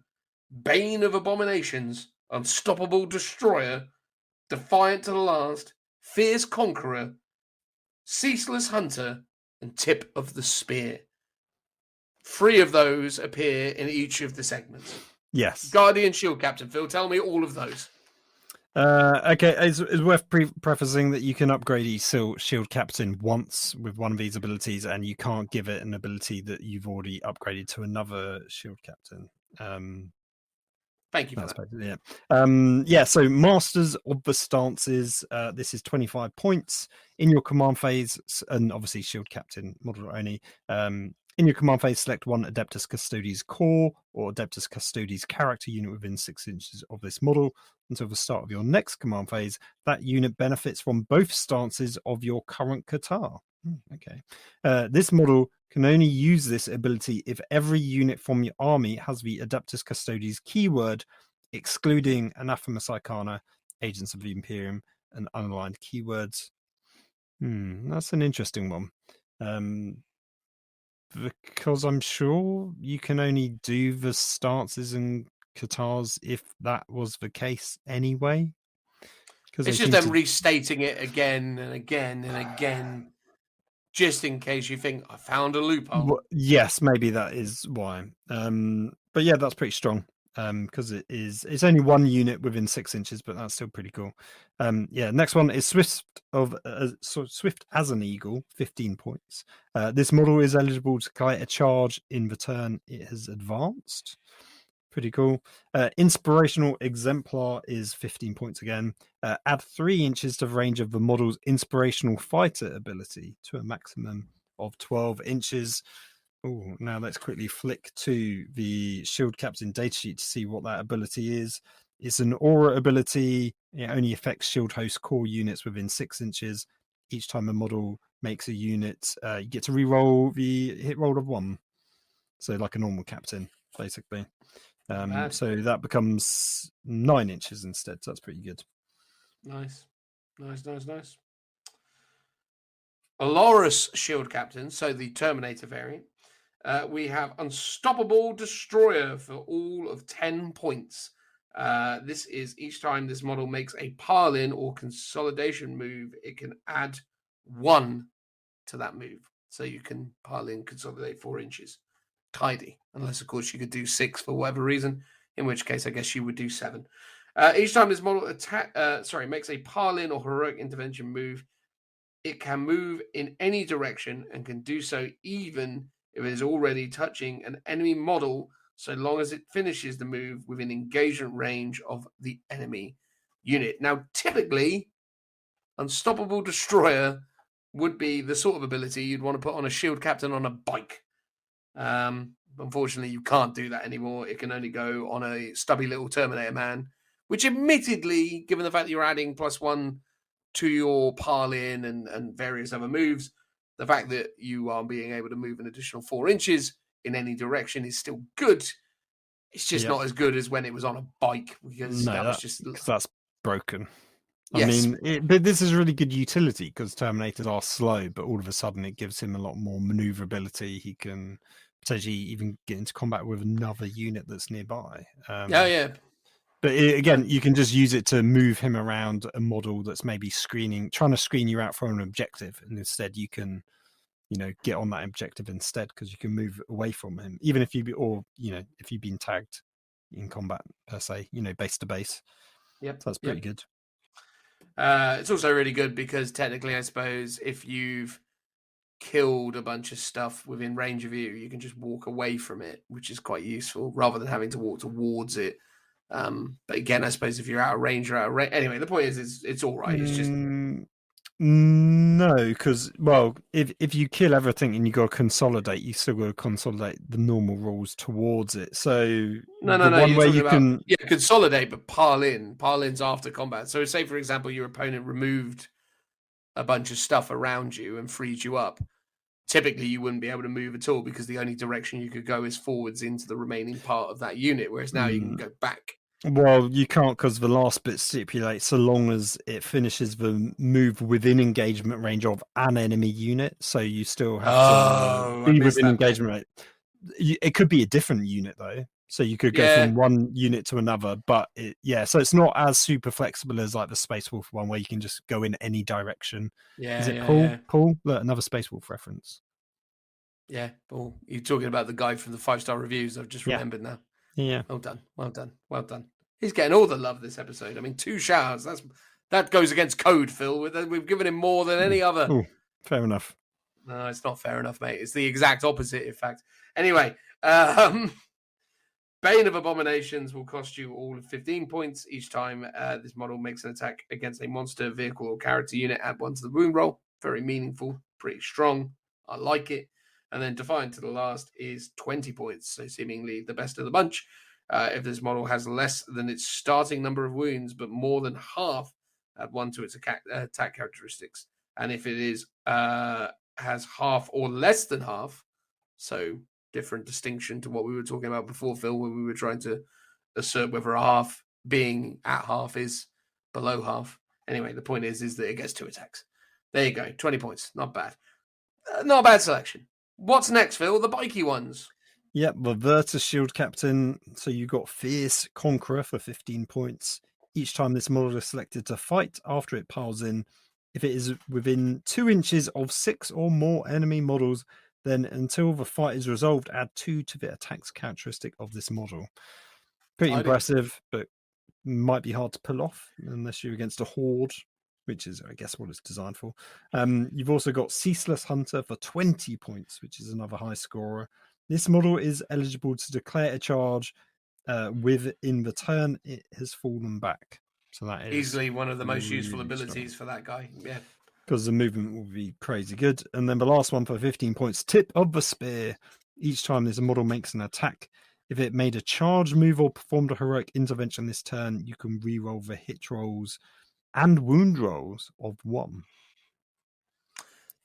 Bane of Abominations, Unstoppable Destroyer, Defiant to the Last, Fierce Conqueror, Ceaseless Hunter, and Tip of the Spear. 3 of those appear in each of the segments. Yes. Guardian Shield Captain, Phil, tell me all of those. Okay, it's worth prefacing that you can upgrade each Shield Captain once with one of these abilities, and you can't give it an ability that you've already upgraded to another Shield Captain. Thank you for that. So Masters of the Stances, this is 25 points in your command phase, and obviously Shield Captain model only. In your command phase, select one Adeptus Custodes core or Adeptus Custodes character unit within 6 inches of this model. Until the start of your next command phase, that unit benefits from both stances of your current Qatar. Okay. This model can only use this ability if every unit from your army has the Adeptus Custodes keyword, excluding Anathema Psychana, Agents of the Imperium, and unaligned keywords. That's an interesting one. Because I'm sure you can only do the stances and katars if that was the case anyway. Because It's just them restating it again and again and again, just in case you think I found a loophole. Yes, maybe that is why. But yeah, that's pretty strong. Because it's only one unit within 6 inches, but that's still pretty cool. Next one is Swift as an Eagle, 15 points. This model is eligible to kite a charge in the turn it has advanced. Pretty cool. Inspirational Exemplar is 15 points again. Add 3 inches to the range of the model's Inspirational Fighter ability to a maximum of 12 inches. Oh, now let's quickly flick to the Shield Captain datasheet to see what that ability is. It's an aura ability. It only affects Shield Host core units within 6 inches. Each time a model makes a unit, you get to reroll the hit roll of 1. So like a normal captain, basically. So that becomes 9 inches instead. So that's pretty good. Nice. Alorus Shield Captain, so the Terminator variant. We have Unstoppable Destroyer for all of 10 points. This is each time this model makes a pile-in or consolidation move, it can add 1 to that move. So you can pile in, consolidate 4 inches. Tidy. Unless, of course, you could do 6 for whatever reason, in which case I guess you would do 7. Each time this model makes a pile-in or heroic intervention move, it can move in any direction and can do so even if it is already touching an enemy model, so long as it finishes the move within engagement range of the enemy unit. Now, typically, Unstoppable Destroyer would be the sort of ability you'd want to put on a Shield Captain on a bike. Unfortunately, you can't do that anymore. It can only go on a stubby little Terminator man, which admittedly, given the fact that you're adding +1 to your pile-in and various other moves, the fact that you are being able to move an additional 4 inches in any direction is still good. It's just not as good as when it was on a bike, because that's broken. Yes. I mean, but this is really good utility because Terminators are slow, but all of a sudden it gives him a lot more maneuverability. He can potentially even get into combat with another unit that's nearby. But again, you can just use it to move him around a model that's maybe trying to screen you out from an objective, and instead you can, get on that objective instead because you can move away from him, even if if you've been tagged in combat per se, base to base. Yep, so that's pretty good. It's also really good because technically, I suppose, if you've killed a bunch of stuff within range of you, you can just walk away from it, which is quite useful rather than having to walk towards it. But again, I suppose if you're out of range, you're out of range. Anyway, the point is it's all right. It's just no, because if you kill everything and you got to consolidate, you still got to consolidate the normal rules towards it. So no. One way you can consolidate, but pile-in's after combat. So say, for example, your opponent removed a bunch of stuff around you and freed you up. Typically, you wouldn't be able to move at all because the only direction you could go is forwards into the remaining part of that unit, whereas now you can go back. Well, you can't because the last bit stipulates so long as it finishes the move within engagement range of an enemy unit. So you still have to be within engagement range. It could be a different unit, though. So you could go from one unit to another, but so it's not as super flexible as like the Space Wolf one where you can just go in any direction. Is it Paul? Yeah. Paul? Look, another Space Wolf reference. Yeah, Paul. You're talking about the guy from the 5-star reviews. I've just remembered now. Yeah. Well done. He's getting all the love this episode. I mean, 2 shoutouts. That goes against code, Phil. We've given him more than any other. Oh, fair enough. No, it's not fair enough, mate. It's the exact opposite, in fact. Anyway, Bane of Abominations will cost you all of 15 points each time this model makes an attack against a monster, vehicle, or character unit. Add 1 to the wound roll. Very meaningful, pretty strong. I like it. And then Defiant to the last is 20 points, so seemingly the best of the bunch. If this model has less than its starting number of wounds, but more than half, add 1 to its attack characteristics. And if it is has half or less than half, so different distinction to what we were talking about before, Phil, when we were trying to assert whether a half being at half is below half. Anyway, the point is that it gets 2 attacks. There you go, 20 points. Not bad. Not a bad selection. What's next, Phil? The bikey ones. Yep, the Virtus Shield Captain. So you got Fierce Conqueror for 15 points. Each time this model is selected to fight after it piles in, if it is within 2 inches of 6 or more enemy models, then until the fight is resolved, add 2 to the attacks characteristic of this model. Pretty impressive, but might be hard to pull off unless you're against a horde, which is, I guess, what it's designed for. You've also got Ceaseless Hunter for 20 points, which is another high scorer. This model is eligible to declare a charge within the turn it has fallen back. So that is easily one of the most really useful abilities strong for that guy. Yeah. Because the movement will be crazy good. And then the last one for 15 points, Tip of the Spear. Each time this model makes an attack, if it made a charge move or performed a heroic intervention this turn, you can reroll the hit rolls and wound rolls of 1.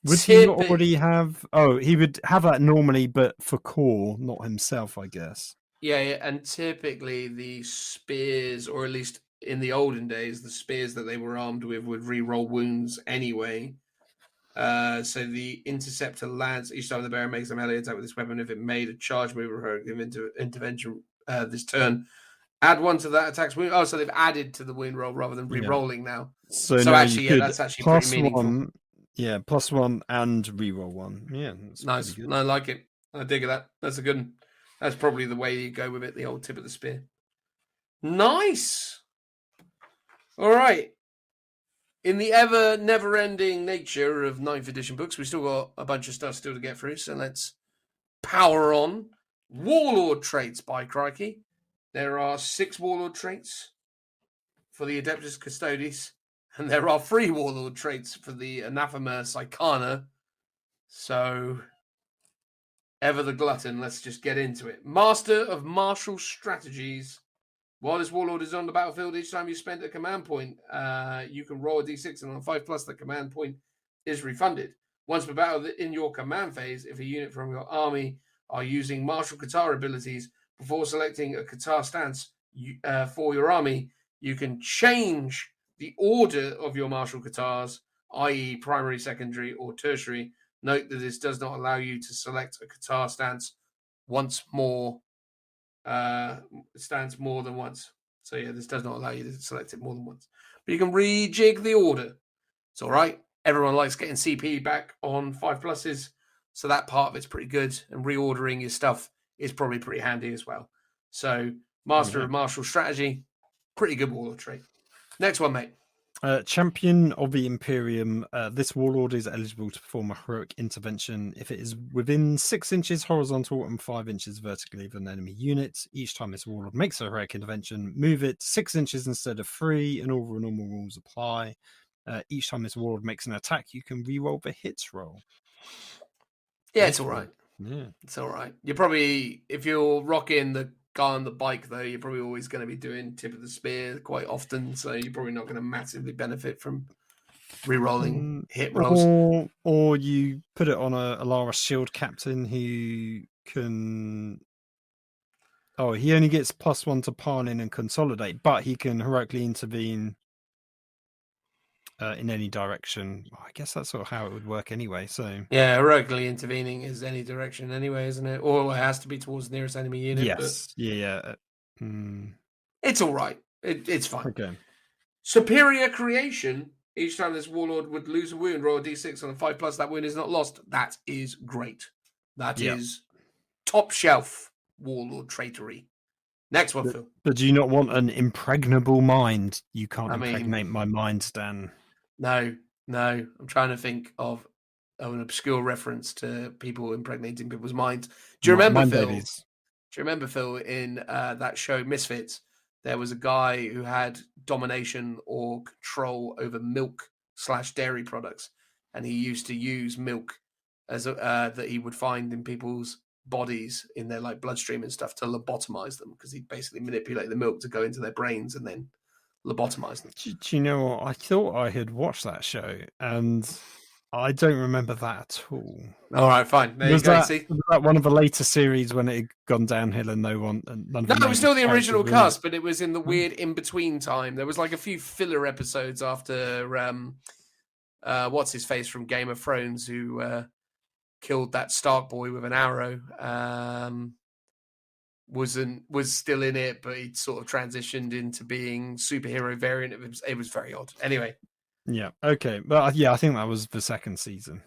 Would he not already have... Oh, he would have that normally, but for core, not himself, I guess. Yeah, and typically the spears, or at least in the olden days, the spears that they were armed with would re-roll wounds anyway. So the interceptor lands each time the bearer makes a melee attack with this weapon. If it made a charge move or heroic intervention this turn, add 1 to that attack's wound. Oh, so they've added to the wound roll rather than re-rolling now. So actually, yeah, that's actually pretty meaningful. 1, yeah, +1 and reroll 1. Yeah, that's nice. I like it. I dig that. That's a good one. That's probably the way you go with it, the old tip of the spear. Nice. All right. In the ever never-ending nature of 9th edition books, we still got a bunch of stuff still to get through, so let's power on. Warlord traits, by crikey. There are 6 Warlord traits for the Adeptus Custodes, and there are 3 Warlord traits for the Anathema Psychana. So... ever the glutton, let's just get into it. Master of Martial Strategies. While this warlord is on the battlefield, each time you spend a command point, you can roll a d6, and on 5+, the command point is refunded. Once per battle in your command phase, if a unit from your army are using martial Qatar abilities before selecting a Qatar stance for your army, you can change the order of your martial Qatars, i.e. primary, secondary, or tertiary. Note that this does not allow you to select a Qatar stance more than once. So yeah, this does not allow you to select it more than once. But you can rejig the order. It's all right. Everyone likes getting CP back on 5+s, so that part of it's pretty good. And reordering your stuff is probably pretty handy as well. So Master of Martial Strategy, pretty good warlord trait. Next one, mate. Champion of the Imperium. This warlord is eligible to perform a heroic intervention if it is within 6 inches horizontal and 5 inches vertically of an enemy unit. Each time this warlord makes a heroic intervention, move it 6 inches instead of 3, and all the normal rules apply. Each time this warlord makes an attack, you can reroll the hits roll. Yeah, it's all right. Yeah, it's all right. You're probably, if you're rocking the guy on the bike, though, you're probably always going to be doing tip of the spear quite often, so you're probably not going to massively benefit from re-rolling hit rolls. Or you put it on a Alara Shield Captain who can... Oh, he only gets +1 to pile in and consolidate, but he can heroically intervene in any direction. I guess that's sort of how it would work anyway. So yeah, heroically intervening is any direction anyway, isn't it? Or it has to be towards the nearest enemy unit. Yes, but yeah. It's all right. It's fine. Okay. Superior Creation. Each time this warlord would lose a wound, roll a d6 on a 5+, that wound is not lost. That is great. That is top shelf warlord traitory. Next one, Phil. But do you not want an impregnable mind? You can't impregnate my mind, Stan. No. I'm trying to think of an obscure reference to people impregnating people's minds. Do you remember, Phil? Babies. Do you remember, Phil, in that show Misfits, there was a guy who had domination or control over milk/dairy products, and he used to use milk as that he would find in people's bodies in their like bloodstream and stuff to lobotomize them, because he'd basically manipulate the milk to go into their brains and then lobotomize them. Do you know what? I thought I had watched that show, and I don't remember that at all. All right, fine. There you go. See? Was that one of the later series when it had gone downhill and none of No, the it main was still the characters original were in it? cast, but it was in the weird in-between time. There was like a few filler episodes after what's his face from Game of Thrones who killed that Stark boy with an arrow. Was still in it, but he'd sort of transitioned into being superhero variant. It was very odd. Anyway. Yeah. Okay. But yeah, I think that was the second season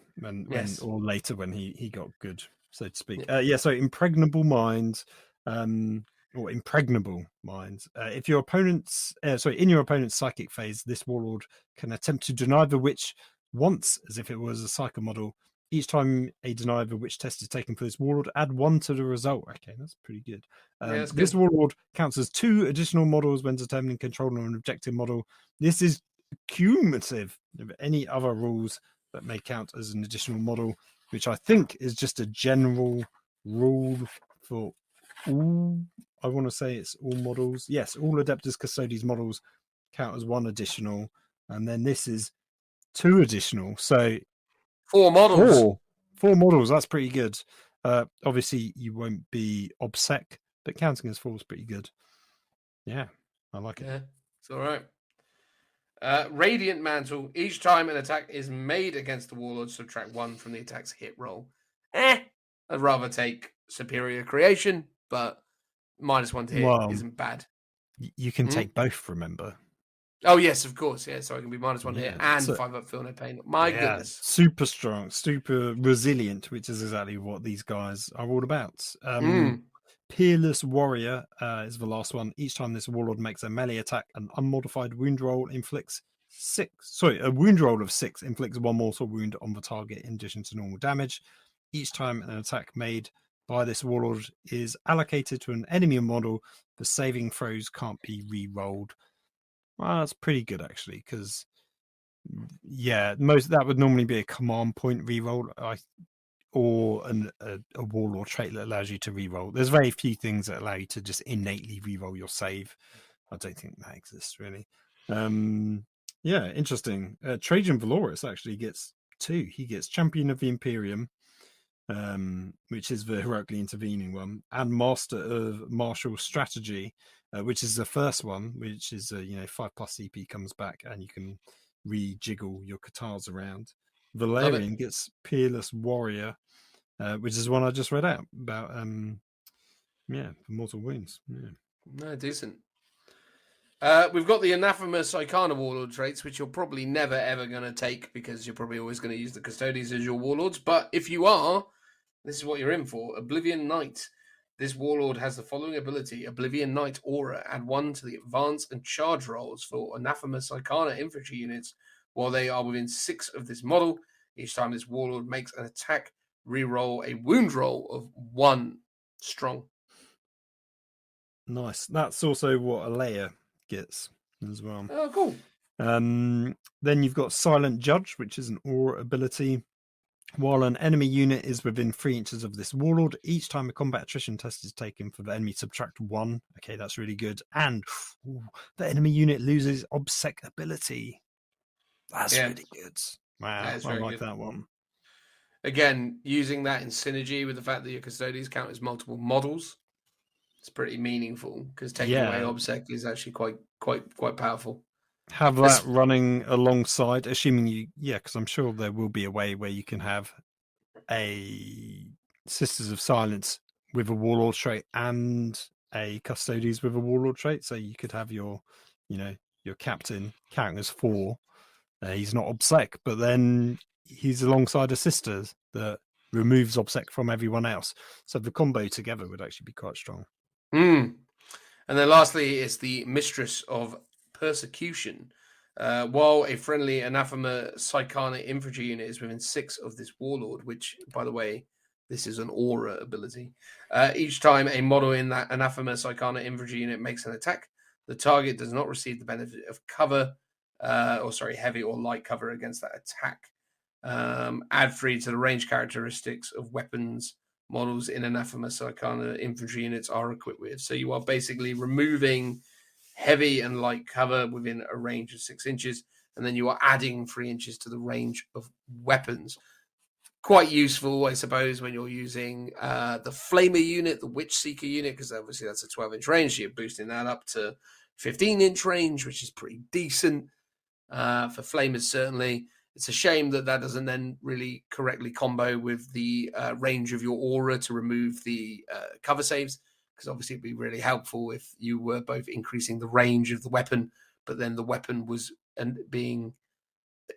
Yes. or later when he got good, so to speak. Yeah. So impregnable minds, or impregnable minds. If your opponent's in your opponent's psychic phase, this warlord can attempt to deny the witch once, as if it was a psycho model. Each time a deny the witch test is taken for this warlord, add 1 to the result. Okay, that's pretty good. That's this good. warlord counts as 2 additional models when determining control of an objective model. This is cumulative of any other rules that may count as an additional model, which I think is just a general rule for all. I want to say it's all models. Yes, all Adeptus Custodes models count as 1 additional, and then this is 2 additional. So 4 models. 4 models. That's pretty good. Obviously, you won't be obsec, but counting as 4 is pretty good. Yeah, I like it. Yeah, it's all right. Radiant Mantle. Each time an attack is made against the warlord, subtract 1 from the attack's hit roll. I'd rather take Superior Creation, but -1 to hit isn't bad. You can take both, remember? Oh, yes, of course. Yeah, so I can be -1 to hit and 5 up, feel no pain. My goodness. Super strong, super resilient, which is exactly what these guys are all about. Peerless Warrior is the last one. Each time this warlord makes a melee attack, an unmodified wound roll inflicts 6. Sorry, a wound roll of 6 inflicts 1 mortal wound on the target in addition to normal damage. Each time an attack made by this warlord is allocated to an enemy model, the saving throws can't be re-rolled. Well, that's pretty good actually, because that would normally be a command point re-roll. Or a warlord trait that allows you to reroll. There's very few things that allow you to just innately reroll your save. I don't think that exists really. Interesting. Trajan Valoris actually gets 2. He gets Champion of the Imperium, which is the heroically intervening one, and Master of Martial Strategy, which is the first one, which is 5+ CP comes back and you can rejiggle your katars around. Valerian gets Peerless Warrior, which is one I just read out about. Mortal wounds. Yeah. No, decent. We've got the Anathema Psychana warlord traits, which you're probably never ever going to take because you're probably always going to use the Custodes as your warlords. But if you are, this is what you're in for. Oblivion Knight. This warlord has the following ability: Oblivion Knight Aura. Add 1 to the advance and charge rolls for Anathema Psychana infantry units while they are within 6 of this model. Each time this warlord makes an attack, re-roll a wound roll of 1 strong. Nice. That's also what Alea gets as well. Oh, cool. Then you've got Silent Judge, which is an aura ability. While an enemy unit is within 3 inches of this warlord, each time a combat attrition test is taken for the enemy, subtract 1. Okay, that's really good. And the enemy unit loses obsec ability. That's really good. Wow, I like that one. Again, using that in synergy with the fact that your Custodes count as multiple models, it's pretty meaningful because taking away obsec is actually quite powerful. Have that running alongside, assuming because I'm sure there will be a way where you can have a Sisters of Silence with a warlord trait and a Custodes with a warlord trait. So you could have your captain counting as 4. He's not obsec, but then he's alongside a sisters that removes obsec from everyone else. So the combo together would actually be quite strong. And then lastly, it's the Mistress of Persecution. While a friendly Anathema Psychana infantry unit is within 6 of this warlord, which, by the way, this is an aura ability. Each time a model in that Anathema Psychana infantry unit makes an attack, the target does not receive the benefit of cover, heavy or light cover against that attack. Add 3 to the range characteristics of weapons models in Anathema Psychana infantry units are equipped with. So you are basically removing heavy and light cover within a range of 6 inches. and then you are adding 3 inches to the range of weapons. Quite useful, I suppose, when you're using the Flamer unit, the Witch Seeker unit, because obviously that's a 12-inch range. So you're boosting that up to 15-inch range, which is pretty decent for Flamers, certainly. It's a shame that doesn't then really correctly combo with the range of your aura to remove the cover saves, because obviously it'd be really helpful if you were both increasing the range of the weapon, but then the weapon was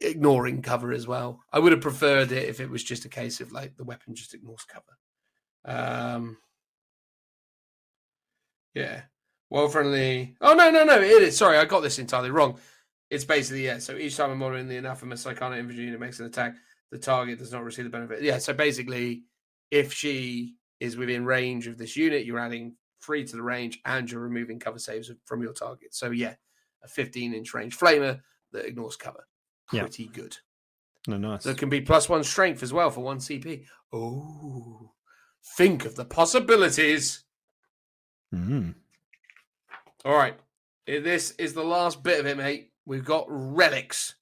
ignoring cover as well. I would have preferred it if it was just a case of like the weapon just ignores cover. Yeah. Well friendly. Oh no, it is. Sorry, I got this entirely wrong. It's basically, yeah, so each time I'm moderating the anathema Psychana infantry unit makes an attack, the target does not receive the benefit. Yeah, so basically, if she is within range of this unit, you're adding 3 to the range and you're removing cover saves from your target. So yeah, a 15-inch range flamer that ignores cover. Pretty good. No, nice. So it can be +1 strength as well for 1 CP. Oh, think of the possibilities. Mm. All right. This is the last bit of it, mate. We've got relics.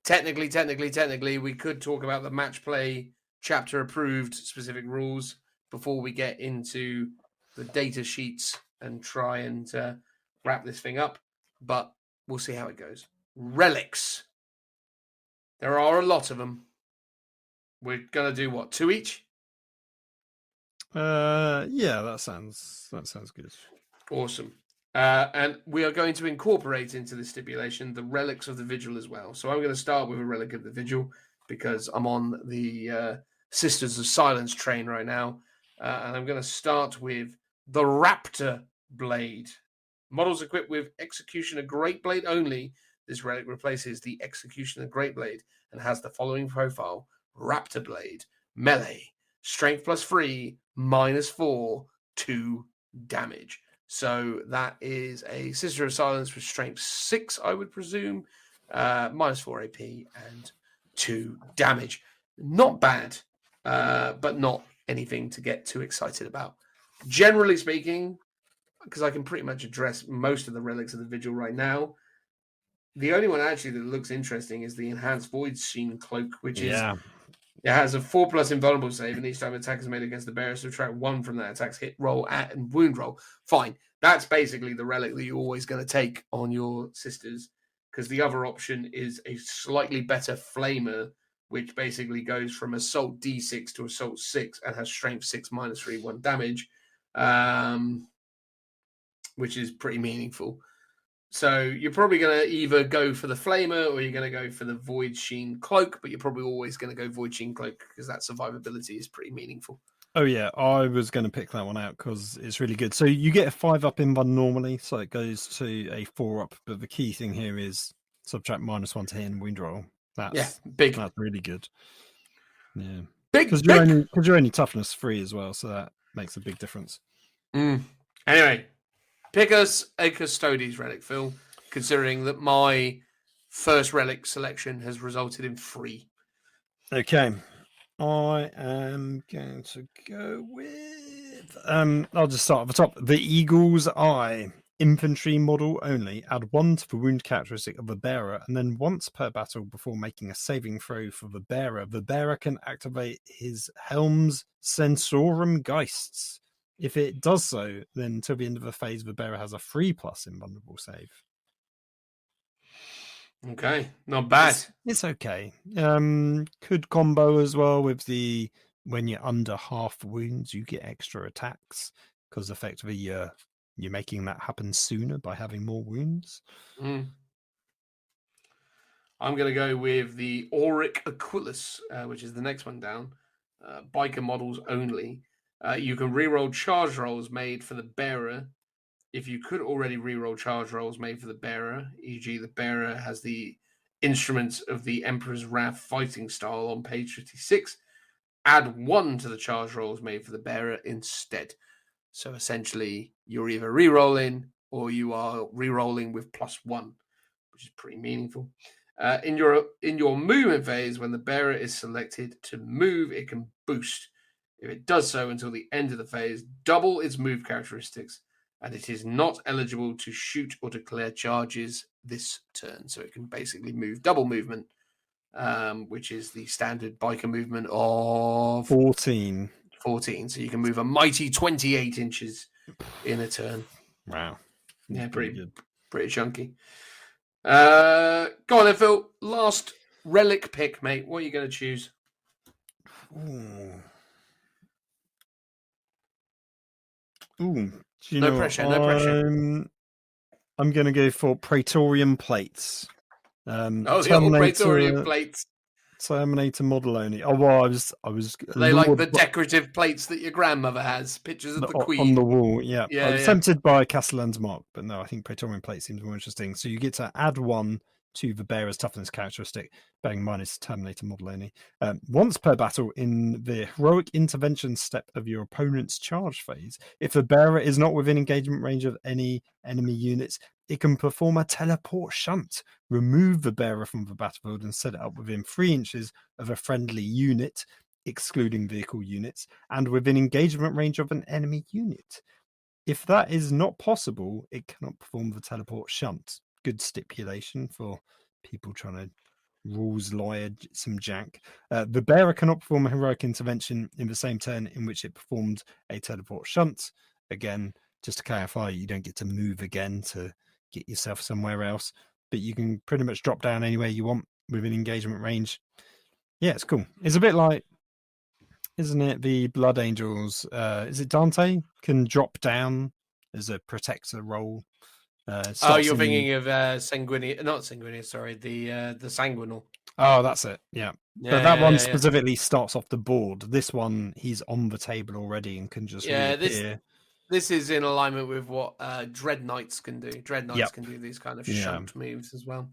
Technically, we could talk about the match play chapter approved specific rules before we get into the data sheets and try and wrap this thing up. But we'll see how it goes. Relics. There are a lot of them. We're going to do what? 2 each? Yeah, that sounds good. Awesome. And we are going to incorporate into the stipulation the relics of the vigil as well. So I'm going to start with a relic of the vigil because I'm on the Sisters of Silence train right now. And I'm going to start with the Raptor Blade. Models equipped with Executioner Great Blade only. This relic replaces the Executioner Great Blade and has the following profile. Raptor Blade, melee, strength +3, -4, 2 damage. So that is a Sister of Silence with strength 6, I would presume, -4 AP and 2 damage. Not bad, but not anything to get too excited about. Generally speaking, because I can pretty much address most of the relics of the Vigil right now, the only one actually that looks interesting is the Enhanced Void Sheen Cloak, which is it has a 4+ invulnerable save, and each time an attack is made against the bearer, subtract 1 from that attack's hit roll and wound roll. Fine. That's basically the relic that you're always going to take on your sisters, because the other option is a slightly better flamer, which basically goes from assault D6 to assault 6 and has strength 6 -3, 1 damage, which is pretty meaningful. So you're probably going to either go for the Flamer or you're going to go for the Void Sheen Cloak, but you're probably always going to go Void Sheen Cloak because that survivability is pretty meaningful. Oh, yeah. I was going to pick that one out because it's really good. So you get a 5-up invuln normally, so it goes to a 4-up. But the key thing here is subtract -1 to hit and wound roll. That's big. That's really good. Yeah. Big. Because you're only toughness 3 as well, so that makes a big difference. Anyway. Pick us a Custodes relic, Phil, considering that my first relic selection has resulted in 3. Okay. I am going to go with... I'll just start at the top. The Eagle's Eye. Infantry model only. Add 1 to the wound characteristic of the bearer, and then once per battle before making a saving throw for the bearer can activate his Helm's Sensorum Geists. If it does so, then till the end of the phase, the bearer has a 3+ invulnerable save. Okay, not bad. It's okay. Could combo as well with the when you're under half wounds, you get extra attacks because effectively you're making that happen sooner by having more wounds. I'm going to go with the Auric Aquilus, which is the next one down. Biker models only. You can reroll charge rolls made for the bearer. If you could already reroll charge rolls made for the bearer, e.g. the bearer has the Instruments of the Emperor's Wrath fighting style on page 56, add 1 to the charge rolls made for the bearer instead. So essentially, you're either rerolling or you are rerolling with +1, which is pretty meaningful. In your movement phase, when the bearer is selected to move, it can boost. If it does so until the end of the phase, double its move characteristics and it is not eligible to shoot or declare charges this turn. So it can basically move double movement, which is the standard biker movement of 14. 14. So you can move a mighty 28 inches in a turn. Wow. Yeah, Pretty good. pretty chunky. Go on then, Phil. Last relic pick, mate. What are you going to choose? Ooh. Do you No know pressure, what? no pressure. I'm going to go for Praetorian plates. The old Praetorian plates. Terminator model only. Oh well, I was. They like the decorative plates that your grandmother has. Pictures of the Queen on the wall. Yeah, yeah I was tempted by Castellan's Mark, but no, I think Praetorian plate seems more interesting. So you get to add 1 to the bearer's toughness characteristic, bearing in mind it's Terminator model only. Once per battle in the heroic intervention step of your opponent's charge phase, if the bearer is not within engagement range of any enemy units, it can perform a teleport shunt, remove the bearer from the battlefield and set it up within 3 inches of a friendly unit, excluding vehicle units, and within engagement range of an enemy unit. If that is not possible, it cannot perform the teleport shunt. Good stipulation for people trying to rules lawyer some jank. The bearer cannot perform a heroic intervention in the same turn in which it performed a teleport shunt. Again, just to clarify, you don't get to move again to get yourself somewhere else, but you can pretty much drop down anywhere you want within engagement range. Yeah, it's cool. It's a bit like, isn't it, the Blood Angels? Is it Dante can drop down as a protector role? You're thinking of Sanguinius, not Sanguinius, sorry, the Sanguinal. Oh, that's it. Yeah, but that one specifically starts off the board. This one, he's on the table already and can just reappear. This is in alignment with what Dread Knights can do. Dread Knights can do these kind of shunt moves as well.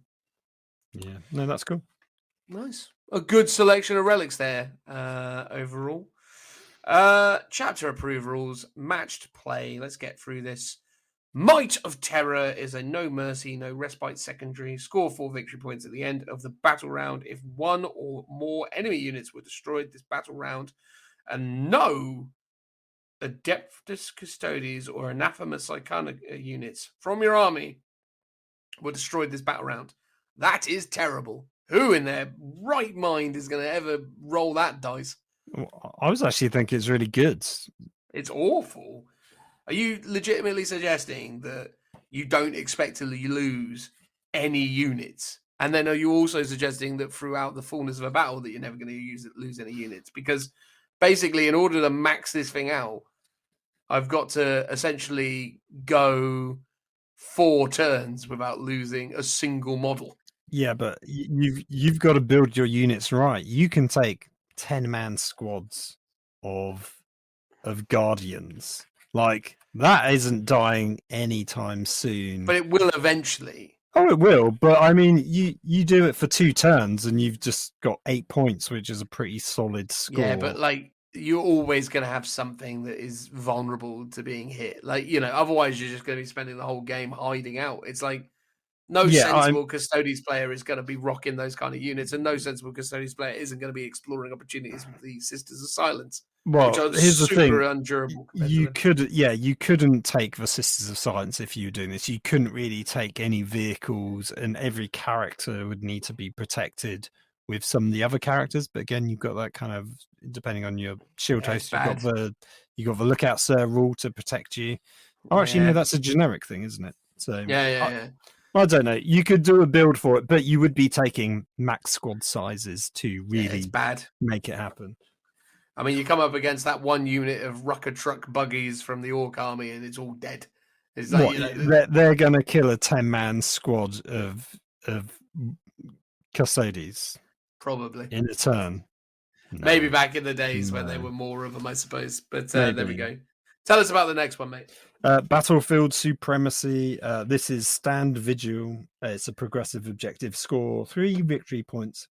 Yeah, no, that's cool. Nice. A good selection of relics there overall. Chapter approve rules, matched play. Let's get through this. Might of Terror is a no mercy, no respite secondary. Score 4 victory points at the end of the battle round if 1 or more enemy units were destroyed this battle round, and no Adeptus Custodes or Anathema Psychonica units from your army were destroyed this battle round. That is terrible. Who in their right mind is going to ever roll that dice? I was actually thinking it's really good. It's awful. Are you legitimately suggesting that you don't expect to lose any units? And then are you also suggesting that throughout the fullness of a battle that you're never going to lose any units? Because basically, in order to max this thing out, I've got to essentially go 4 turns without losing a single model. Yeah, but you've got to build your units right. You can take 10-man squads of guardians. Like, that isn't dying anytime soon. But it will eventually. Oh, it will. But I mean, you do it for 2 turns and you've just got 8 points, which is a pretty solid score. Yeah, but like, you're always going to have something that is vulnerable to being hit. Like, otherwise you're just going to be spending the whole game hiding out. It's like, no sensible Custodes player is going to be rocking those kind of units, and no sensible Custodes player isn't going to be exploring opportunities with the Sisters of Silence. Well, which are here's the thing: undurable. You couldn't take the Sisters of Silence if you were doing this. You couldn't really take any vehicles, and every character would need to be protected with some of the other characters. But again, you've got that kind of, depending on your shield host, you got the Lookout Sir rule to protect you. Oh, actually, no, that's a generic thing, isn't it? So I don't know. You could do a build for it, but you would be taking max squad sizes to really make it happen. I mean, you come up against that one unit of rucker truck buggies from the Orc army, and it's all dead. It's like, they're going to kill a 10-man squad of Custodes, probably in a turn. No. Maybe back in the days when there were more of them, I suppose. But there we go. Tell us about the next one, mate. Battlefield Supremacy. This is Stand Vigil. It's a progressive objective. Score 3 victory points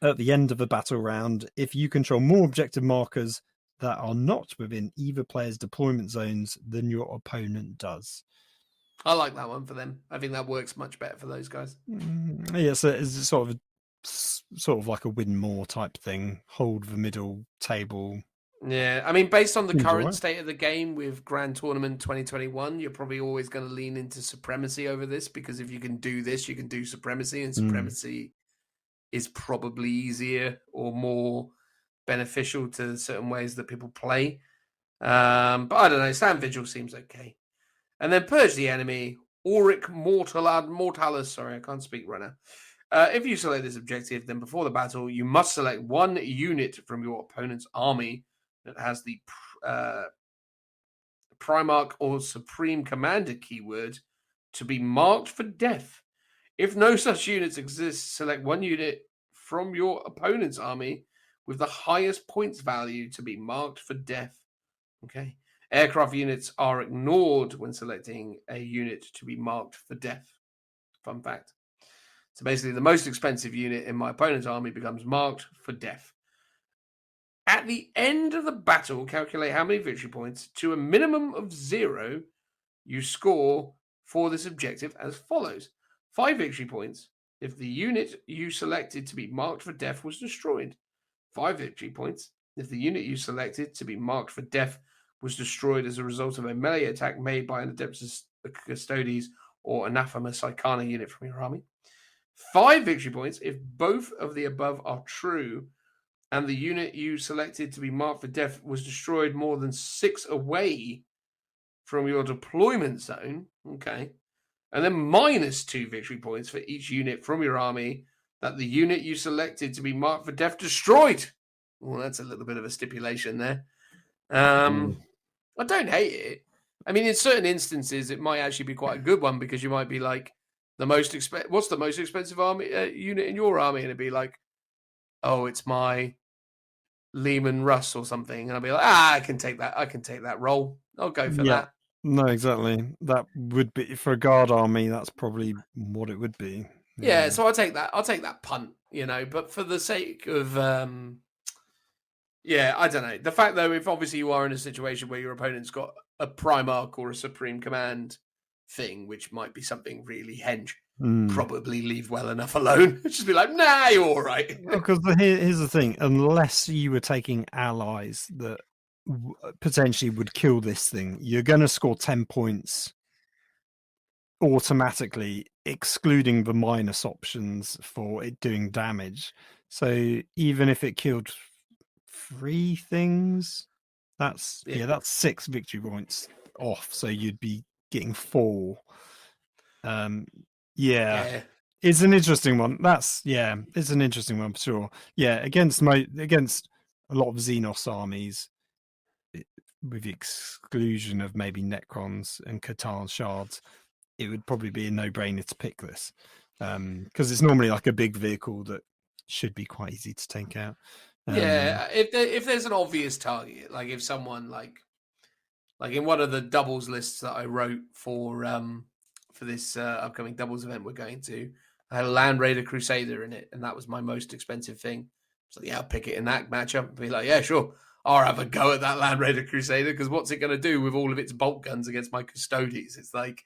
at the end of the battle round if you control more objective markers that are not within either player's deployment zones than your opponent does. I like that one for them. I think that works much better for those guys. Yeah, so it's sort of like a win more type thing. Hold the middle table Yeah, I mean, based on the Seems current alright. state of the game with Grand Tournament 2021, you're probably always going to lean into supremacy over this, because if you can do this, you can do supremacy, and supremacy is probably easier or more beneficial to certain ways that people play. But I don't know. Stand Vigil seems okay. And then Purge the Enemy, Auric Mortalis. Sorry, I can't speak right now. If you select this objective, then before the battle, you must select one unit from your opponent's army that has the Primarch or Supreme Commander keyword to be marked for death. If no such units exist, select one unit from your opponent's army with the highest points value to be marked for death. Okay. Aircraft units are ignored when selecting a unit to be marked for death. Fun fact. So basically, the most expensive unit in my opponent's army becomes marked for death. At the end of the battle, calculate how many victory points to a minimum of 0 you score for this objective as follows. 5 victory points if the unit you selected to be marked for death was destroyed. 5 victory points if the unit you selected to be marked for death was destroyed as a result of a melee attack made by an Adeptus Custodes or Anathema Psychana unit from your army. 5 victory points if both of the above are true and the unit you selected to be marked for death was destroyed more than 6 away from your deployment zone. Okay. And then minus 2 victory points for each unit from your army that the unit you selected to be marked for death destroyed. Well, that's a little bit of a stipulation there. I don't hate it. I mean, in certain instances, it might actually be quite a good one, because you might be like, what's the most expensive army unit in your army? And it'd be like, oh, it's my Lehman Russ or something. And I'll be like, I can take that. I can take that role. I'll go for that. No, exactly. That would be for a guard army. That's probably what it would be. Yeah, so I'll take that. I'll take that punt, but for the sake of, I don't know. The fact, though, if obviously you are in a situation where your opponent's got a Primarch or a Supreme Command thing, which might be something really hench, probably leave well enough alone. Just be like, nah, you're all right. Because here's the thing. Unless you were taking allies that potentially would kill this thing, you're going to score 10 points automatically, excluding the minus options for it doing damage. So even if it killed 3 things, that's 6 victory points off. So you'd be getting 4. It's an interesting one. It's an interesting one for sure. Yeah, against a lot of Xenos armies, with the exclusion of maybe Necrons and Catan shards, it would probably be a no-brainer to pick this, because it's normally like a big vehicle that should be quite easy to take out. If there's an obvious target, like if someone like in one of the doubles lists that I wrote for this upcoming doubles event we're going to, I had a Land Raider Crusader in it, and that was my most expensive thing. So I'll pick it in that matchup and be like, yeah, sure, I'll have a go at that Land Raider Crusader, because what's it going to do with all of its bolt guns against my Custodes? It's like,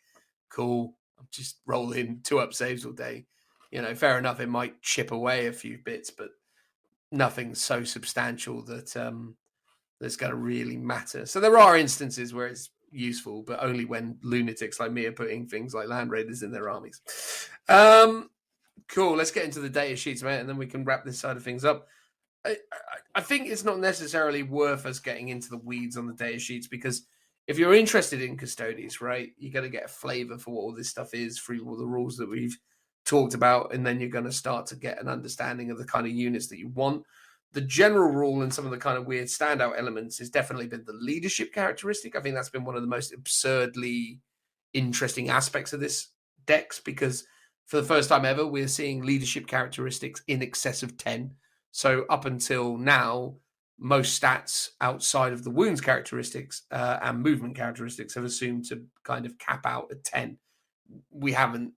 cool, I'm just rolling 2-up saves all day. Fair enough, it might chip away a few bits, but nothing so substantial that that's going to really matter. So there are instances where it's useful, but only when lunatics like me are putting things like Land Raiders in their armies. Cool, let's get into the data sheets, mate, and then we can wrap this side of things up. I think it's not necessarily worth us getting into the weeds on the data sheets, because if you're interested in Custodes, right, you're going to get a flavor for what all this stuff is through all the rules that we've talked about, and then you're going to start to get an understanding of the kind of units that you want. The general rule and some of the kind of weird standout elements has definitely been the leadership characteristic. I think that's been one of the most absurdly interesting aspects of this decks, because for the first time ever, we're seeing leadership characteristics in excess of 10. So up until now, most stats outside of the wounds characteristics and movement characteristics have assumed to kind of cap out at 10. We haven't,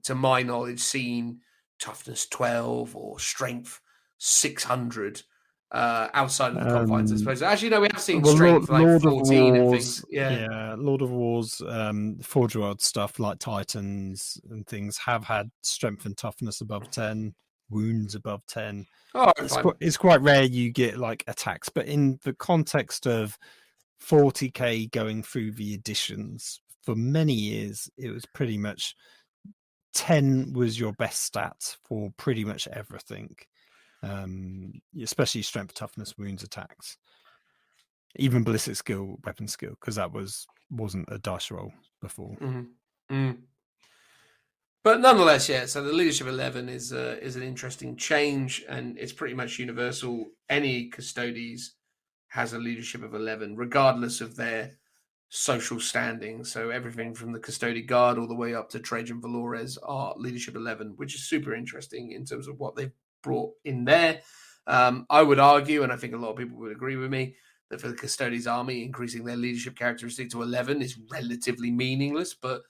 to my knowledge, seen toughness 12 or strength 600 outside of the confines, I suppose. Actually, no, we have seen strength like 14 and things. Yeah, Lord of War's Forge World stuff like Titans and things have had strength and toughness above 10. wounds above 10. Oh, It's quite rare you get like attacks, but in the context of 40k going through the editions for many years, it was pretty much 10 was your best stat for pretty much everything, especially strength, toughness, wounds, attacks, even ballistic skill, weapon skill, because that wasn't a dice roll before. But nonetheless, yeah. So the leadership 11 is an interesting change, and it's pretty much universal. Any Custodes has a leadership of 11, regardless of their social standing. So everything from the Custodian Guard all the way up to Trajan Valores are leadership 11, which is super interesting in terms of what they've brought in there. I would argue, and I think a lot of people would agree with me, that for the Custodes army, increasing their leadership characteristic to 11 is relatively meaningless. But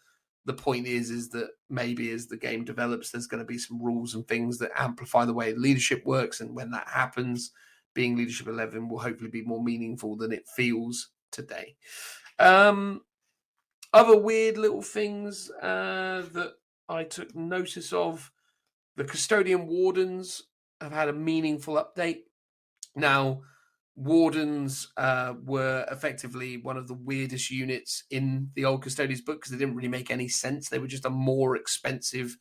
the point is that maybe as the game develops, there's going to be some rules and things that amplify the way leadership works. And when that happens, being leadership 11 will hopefully be more meaningful than it feels today. Other weird little things that I took notice of, the Custodian Wardens have had a meaningful update. Now, Wardens were effectively one of the weirdest units in the old Custodians book because they didn't really make any sense. They were just a more expensive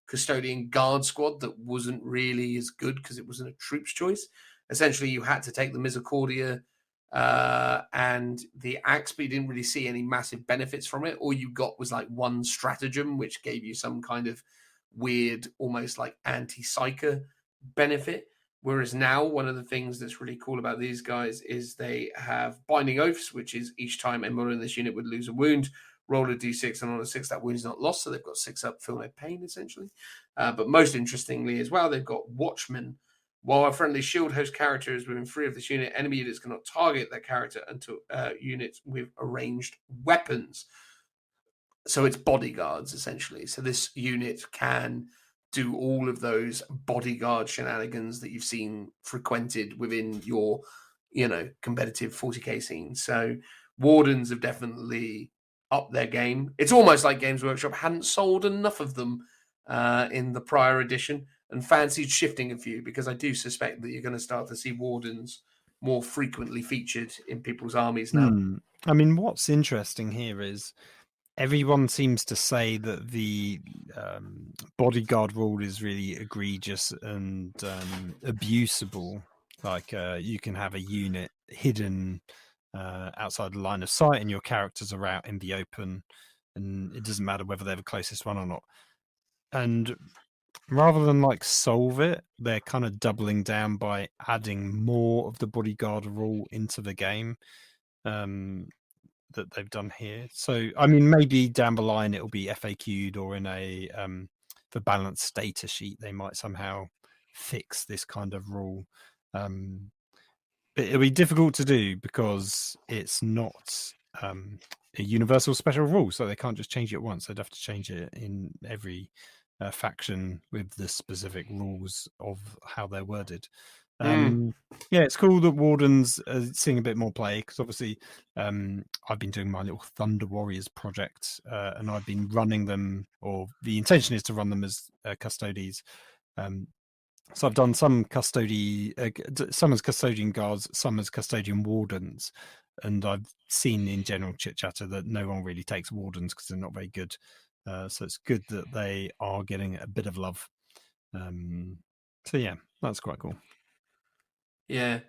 Custodian Guard squad that wasn't really as good because it wasn't a troops choice. Essentially, you had to take the Misericordia and the axe, but you didn't really see any massive benefits from it. All you got was like one stratagem, which gave you some kind of weird, almost like anti-psyker benefit. Whereas now, one of the things that's really cool about these guys is they have Binding Oaths, which is each time anyone in this unit would lose a wound, roll a d6, and on a 6, that wound is not lost. So they've got 6 up, feel no pain, essentially. But most interestingly as well, they've got Watchmen. While a friendly shield host character is within 3 of this unit, enemy units cannot target that character until units with arranged weapons. So it's bodyguards, essentially. So this unit can do all of those bodyguard shenanigans that you've seen frequented within your, competitive 40k scene. So Wardens have definitely upped their game. It's almost like Games Workshop hadn't sold enough of them in the prior edition and fancied shifting a few, because I do suspect that you're going to start to see Wardens more frequently featured in people's armies now. I mean, what's interesting here is everyone seems to say that the bodyguard rule is really egregious and abusable. Like you can have a unit hidden outside the line of sight and your characters are out in the open, and it doesn't matter whether they're the closest one or not. And rather than like solve it, they're kind of doubling down by adding more of the bodyguard rule into the game. That they've done here. So, I mean, maybe down the line it'll be FAQ'd, or in a the balanced data sheet they might somehow fix this kind of rule. But it'll be difficult to do because it's not a universal special rule, so they can't just change it once. They'd have to change it in every faction with the specific rules of how they're worded. Yeah, it's cool that Wardens are seeing a bit more play, because obviously I've been doing my little Thunder Warriors project and I've been running them, or the intention is to run them as Custodes. So I've done some some as Custodian Guards, some as Custodian Wardens, and I've seen in general chit chatter that no one really takes Wardens because they're not very good. So it's good that they are getting a bit of love. So yeah, that's quite cool. Yeah.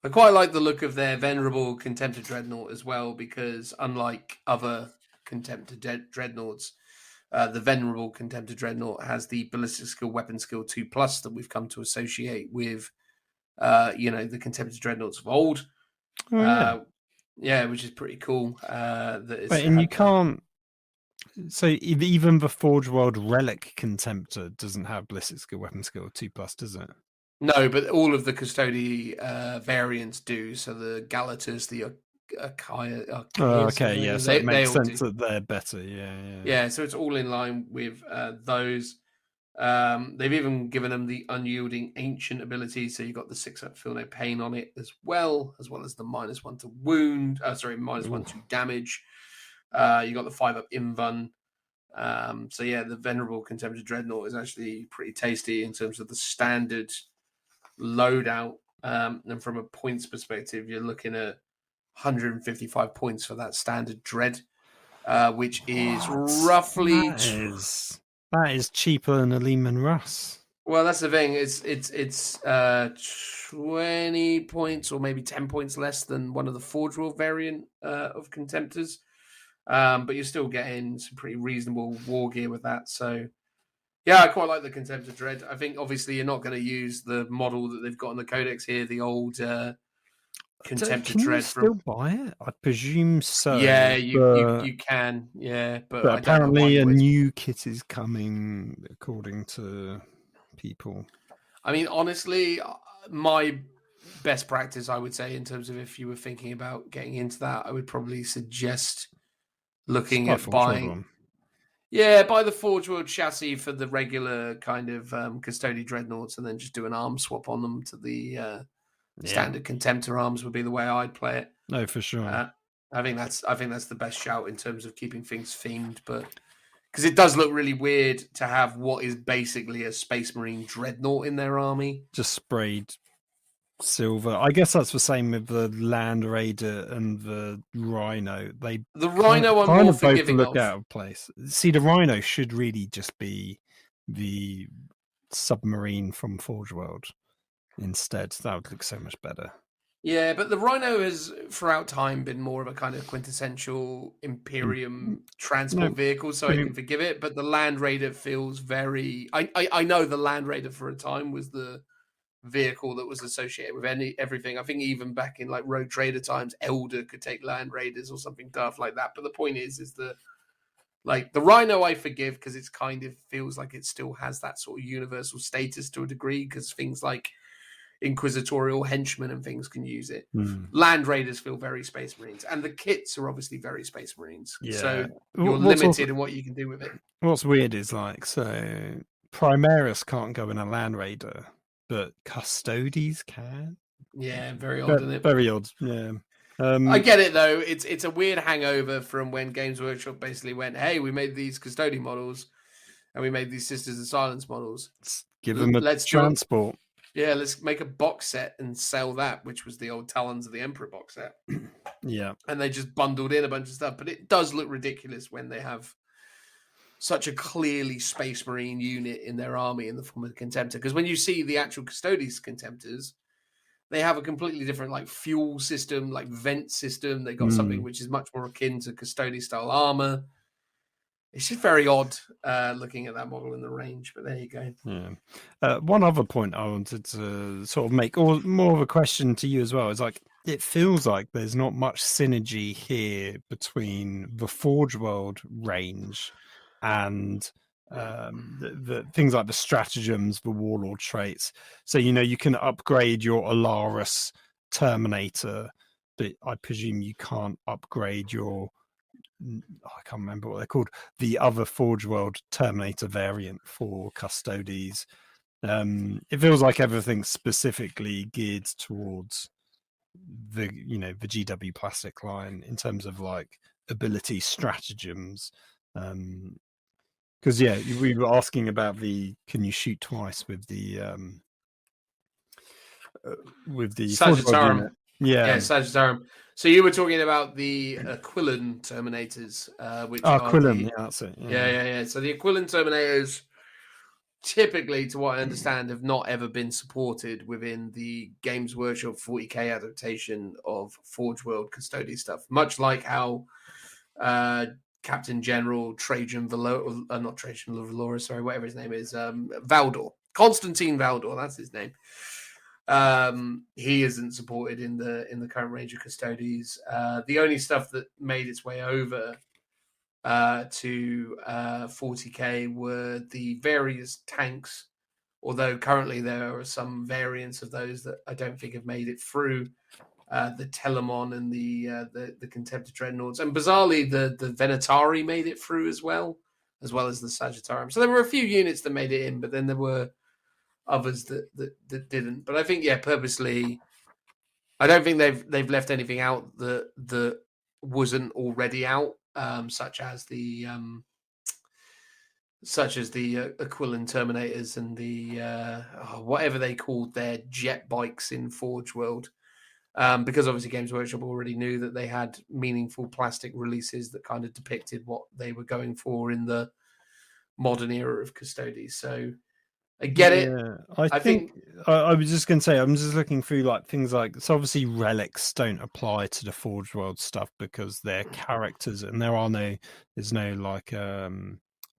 I quite like the look of their Venerable Contemptor Dreadnought as well, because unlike other Contemptor Dreadnoughts, the Venerable Contemptor Dreadnought has the Ballistic Skill, Weapon Skill 2+ that we've come to associate with, the Contemptor Dreadnoughts of old. Yeah, which is pretty cool. And you can't... So even the Forge World Relic Contemptor doesn't have Ballistic Skill, Weapon Skill 2+, does it? No, but all of the Custodi variants do. So the Galatas, the Akaya. Okay, yeah, so it makes sense that they're better. Yeah. So it's all in line with those. They've even given them the Unyielding Ancient ability. So you've got the 6-up Feel No Pain on it as well as the -1 to wound. -1 to damage. You got the 5-up Invuln. So yeah, the Venerable Contemptor Dreadnought is actually pretty tasty in terms of the standard loadout. And from a points perspective, you're looking at 155 points for that standard dread, which is roughly. That is cheaper than a Lehman Russ. Well, that's the thing. It's 20 points or maybe 10 points less than one of the Forge World variant of Contemptors. But you're still getting some pretty reasonable war gear with that. So, yeah, I quite like the Contemptor Dread. I think, obviously, you're not going to use the model that they've got in the Codex here, the old Contemptor Can Dread. you still buy it? I presume so. Yeah, you can. Yeah, but I apparently don't know a new kit is coming, according to people. I mean, honestly, my best practice, I would say, in terms of if you were thinking about getting into that, I would probably suggest looking at buying. Yeah, buy the Forge World chassis for the regular kind of Custodian Dreadnoughts, and then just do an arm swap on them to the standard Contemptor arms would be the way I'd play it. No, for sure. I think that's the best shout in terms of keeping things themed, but because it does look really weird to have what is basically a Space Marine Dreadnought in their army, just sprayed silver. I guess that's the same with the Land Raider and the Rhino. The Rhino I'm more forgiving both look out of place. See, the Rhino should really just be the submarine from Forge World instead. That would look so much better. Yeah, but the Rhino has, throughout time, been more of a kind of quintessential Imperium transport vehicle, so I can forgive it. But the Land Raider feels very... I know the Land Raider for a time was the vehicle that was associated with everything. I think even back in like Rogue Trader times, Elder could take Land Raiders or something daft like that. But the point is that like the Rhino I forgive because it's kind of feels like it still has that sort of universal status to a degree because things like Inquisitorial henchmen and things can use it. Land Raiders feel very Space Marines, and the kits are obviously very Space Marines. Yeah. So you're limited in what you can do with it. What's weird is like, so Primaris can't go in a Land Raider, but Custodes can. Yeah, very odd, isn't it? Very odd. Yeah. I get it though. It's a weird hangover from when Games Workshop basically went, "Hey, we made these Custodian models, and we made these Sisters of Silence models. Give them transport." Yeah, let's make a box set and sell that, which was the old Talons of the Emperor box set. Yeah. And they just bundled in a bunch of stuff. But it does look ridiculous when they have such a clearly Space Marine unit in their army in the form of a Contemptor. Because when you see the actual Custodes Contemptors, they have a completely different like fuel system, like vent system. They got something which is much more akin to Custodes-style armor. It's just very odd looking at that model in the range, but there you go. Yeah. One other point I wanted to sort of make, or more of a question to you as well, is like it feels like there's not much synergy here between the Forge World range and the things like the stratagems, the warlord traits. So you can upgrade your Alaris Terminator, but I presume you can't upgrade your... I can't remember what they're called. The other Forge World Terminator variant for Custodes. It feels like everything's specifically geared towards the GW plastic line in terms of like ability stratagems. Because we were asking about can you shoot twice with the Sagittarium? Yeah, Sagittarium. So you were talking about the Aquilon Terminators, which Aquilon, that's it. Yeah. So the Aquilon Terminators, typically, to what I understand, have not ever been supported within the Games Workshop 40k adaptation of Forge World Custodes stuff. Much like how Captain General Trajan not Trajan Valora, sorry, whatever his name is, Valdor, Constantine Valdor, that's his name. He isn't supported in the current range of Custodes. The only stuff that made its way over to 40k were the various tanks, although currently there are some variants of those that I don't think have made it through. The Telemon and the Contemptor Dreadnoughts, and bizarrely the Venatari made it through as well as the Sagittarium. So there were a few units that made it in, but then there were others that didn't. But I think purposely, I don't think they've left anything out that wasn't already out, such as the such as the Aquilin Terminators and the whatever they called their jet bikes in Forge World. Because obviously Games Workshop already knew that they had meaningful plastic releases that kind of depicted what they were going for in the modern era of Custodes. So I get it. I think I was just going to say, I'm just looking through like things like, so obviously relics don't apply to the Forge World stuff because they're characters, and there's no like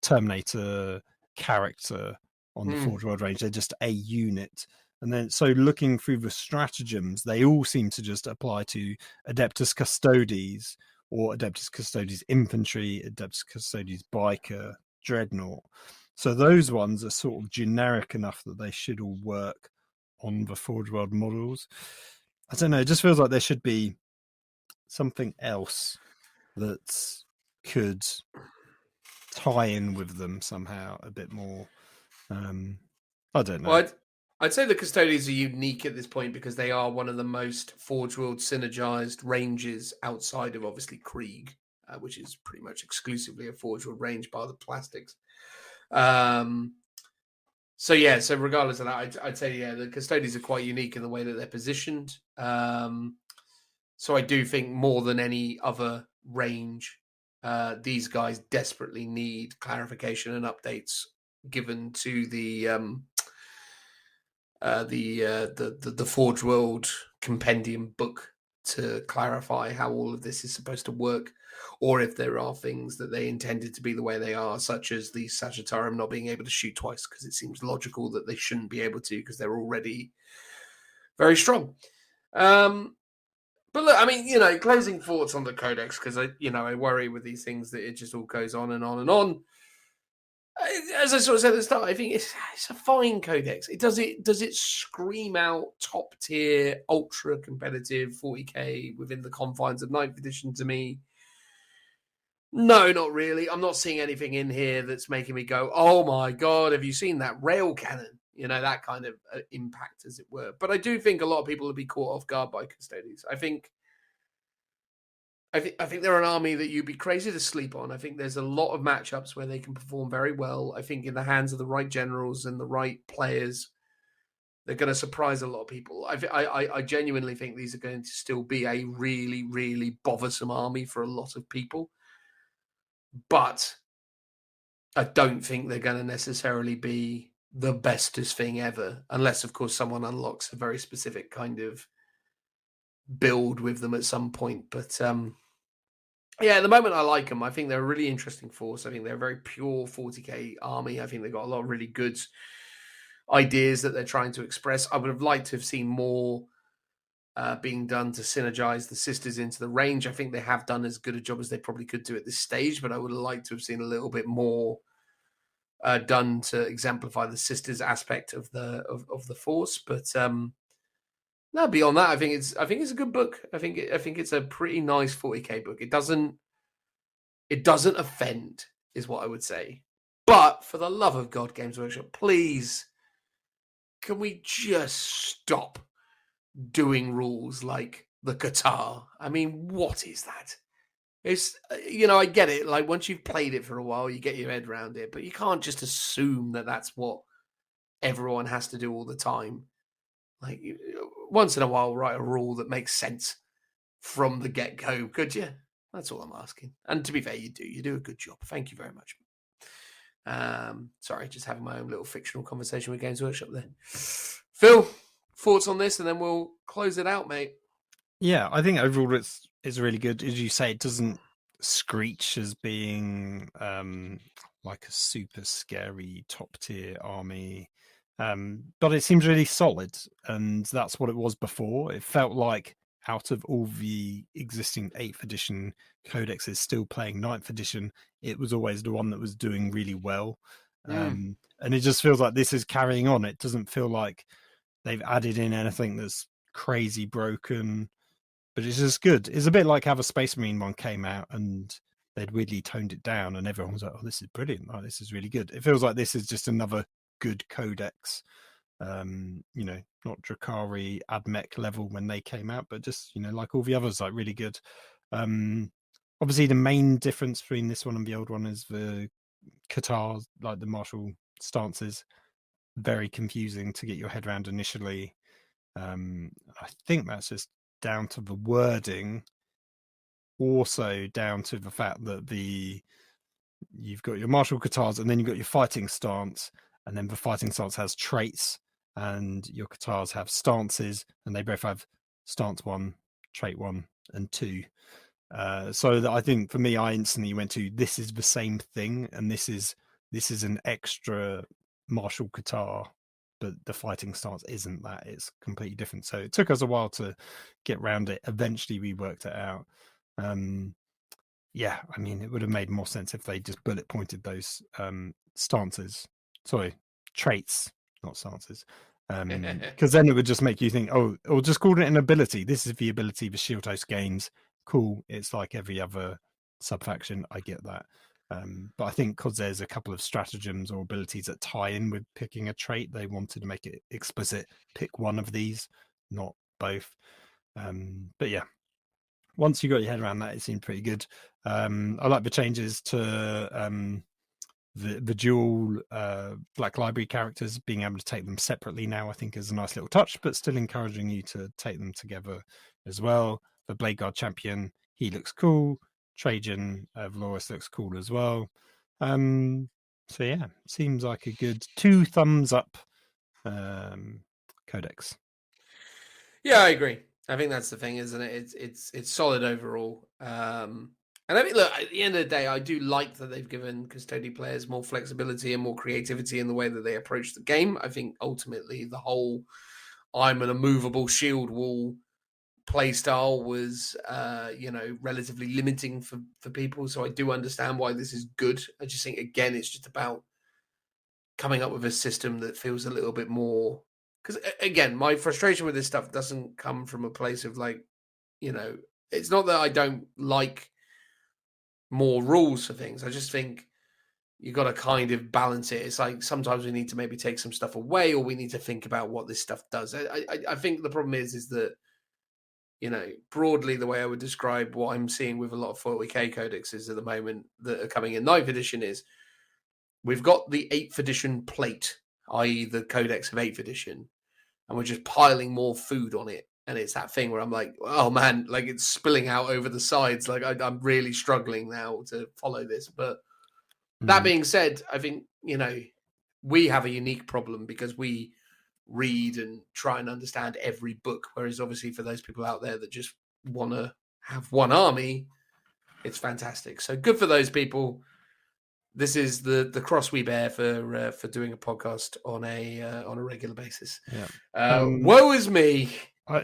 Terminator character on the Forge World range. They're just a unit. And then, so looking through the stratagems, they all seem to just apply to Adeptus Custodes or Adeptus Custodes Infantry, Adeptus Custodes Biker, Dreadnought. So those ones are sort of generic enough that they should all work on the Forge World models. I don't know, it just feels like there should be something else that could tie in with them somehow a bit more. I don't know. Well, I'd say the Custodes are unique at this point because they are one of the most Forge World synergized ranges outside of obviously Krieg, which is pretty much exclusively a Forge World range by the plastics. So regardless of that, I'd say the Custodes are quite unique in the way that they're positioned. So I do think more than any other range, these guys desperately need clarification and updates given to the Forge World compendium book to clarify how all of this is supposed to work, or if there are things that they intended to be the way they are, such as the Sagittarium not being able to shoot twice, because it seems logical that they shouldn't be able to because they're already very strong. But look, I mean, closing thoughts on the Codex, because I worry with these things that it just all goes on and on and on. As I sort of said at the start, I think it's a fine codex. Does it scream out top tier, ultra competitive 40k within the confines of 9th edition to me? No, not really. I'm not seeing anything in here that's making me go, "Oh my god, have you seen that rail cannon?" That kind of impact, as it were. But I do think a lot of people will be caught off guard by Custodes. I think they're an army that you'd be crazy to sleep on. I think there's a lot of matchups where they can perform very well. I think in the hands of the right generals and the right players, they're going to surprise a lot of people. I genuinely think these are going to still be a really, really bothersome army for a lot of people. But I don't think they're going to necessarily be the bestest thing ever, unless, of course, someone unlocks a very specific kind of build with them at some point. But at the moment I like them. I think they're a really interesting force. I think they're a very pure 40k army. I think they've got a lot of really good ideas that they're trying to express. I would have liked to have seen more being done to synergize the sisters into the range. I think they have done as good a job as they probably could do at this stage, but I would have liked to have seen a little bit more done to exemplify the sisters aspect of the force. But no, beyond that, I think it's a good book. I think it's a pretty nice 40k book. It doesn't offend, is what I would say. But for the love of God, Games Workshop, please, can we just stop doing rules like the Qatar? I mean, what is that? It's I get it. Like, once you've played it for a while, you get your head around it, but you can't just assume that that's what everyone has to do all the time. Like, once in a while, write a rule that makes sense from the get-go, could you? That's all I'm asking. And to be fair, you do a good job. Thank you very much. Sorry, just having my own little fictional conversation with Games Workshop there. Phil, thoughts on this, and then we'll close it out, mate. Yeah, I think overall it's really good. As you say, it doesn't screech as being like a super scary top tier army, but it seems really solid, and that's what it was before. It felt like out of all the existing 8th edition codexes still playing 9th edition, it was always the one that was doing really well. And it just feels like this is carrying on. It doesn't feel like they've added in anything that's crazy broken, but it's just good. It's a bit like how the Space Marine one came out and they'd weirdly toned it down and everyone was like, "Oh, this is brilliant. Oh, this is really good." It feels like this is just another good codex. Not Drakari Admech level when they came out, but just like all the others, like really good. Obviously the main difference between this one and the old one is the Katars, like the martial stances, very confusing to get your head around initially. I think that's just down to the wording, also down to the fact that you've got your martial Katars and then you've got your fighting stance, and then the fighting stance has traits, and your Katars have stances, and they both have stance 1, trait 1, and 2. So that I think for me, I instantly went to, this is the same thing, and this is an extra martial Katar, but the fighting stance isn't that. It's completely different. So it took us a while to get around it. Eventually we worked it out. Yeah, I mean, it would have made more sense if they just bullet pointed those traits, not stances. Because then it would just make you think, oh, or just call it an ability. This is the ability the Shield Host gains. Cool. It's like every other subfaction. I get that. But I think because there's a couple of stratagems or abilities that tie in with picking a trait, they wanted to make it explicit. Pick one of these, not both. But yeah, once you got your head around that, it seemed pretty good. I like the changes to the dual Black Library characters, being able to take them separately now, I think is a nice little touch, but still encouraging you to take them together as well. The Blade Guard champion, he looks cool. Trajan Valoris looks cool as well. So yeah, seems like a good 2 thumbs up codex. Yeah, I agree. I think that's the thing, isn't it? It's solid overall. And I mean, look, at the end of the day, I do like that they've given Custodian players more flexibility and more creativity in the way that they approach the game. I think ultimately the whole I'm an immovable shield wall play style was, relatively limiting for people. So I do understand why this is good. I just think, again, it's just about coming up with a system that feels a little bit more... Because, again, my frustration with this stuff doesn't come from a place of, like, it's not that I don't like more rules for things. I just think you got to kind of balance it. It's like sometimes we need to maybe take some stuff away, or we need to think about what this stuff does. I think the problem is that, broadly the way I would describe what I'm seeing with a lot of 40k codexes at the moment that are coming in 9th edition is we've got the 8th edition plate, i.e. the Codex of 8th edition, and we're just piling more food on it. And it's that thing where I'm like, oh man, like it's spilling out over the sides. Like I'm really struggling now to follow this. But that being said, I think, we have a unique problem because we read and try and understand every book. Whereas obviously for those people out there that just want to have one army, it's fantastic. So good for those people. This is the cross we bear for doing a podcast on a regular basis. Yeah. Woe is me.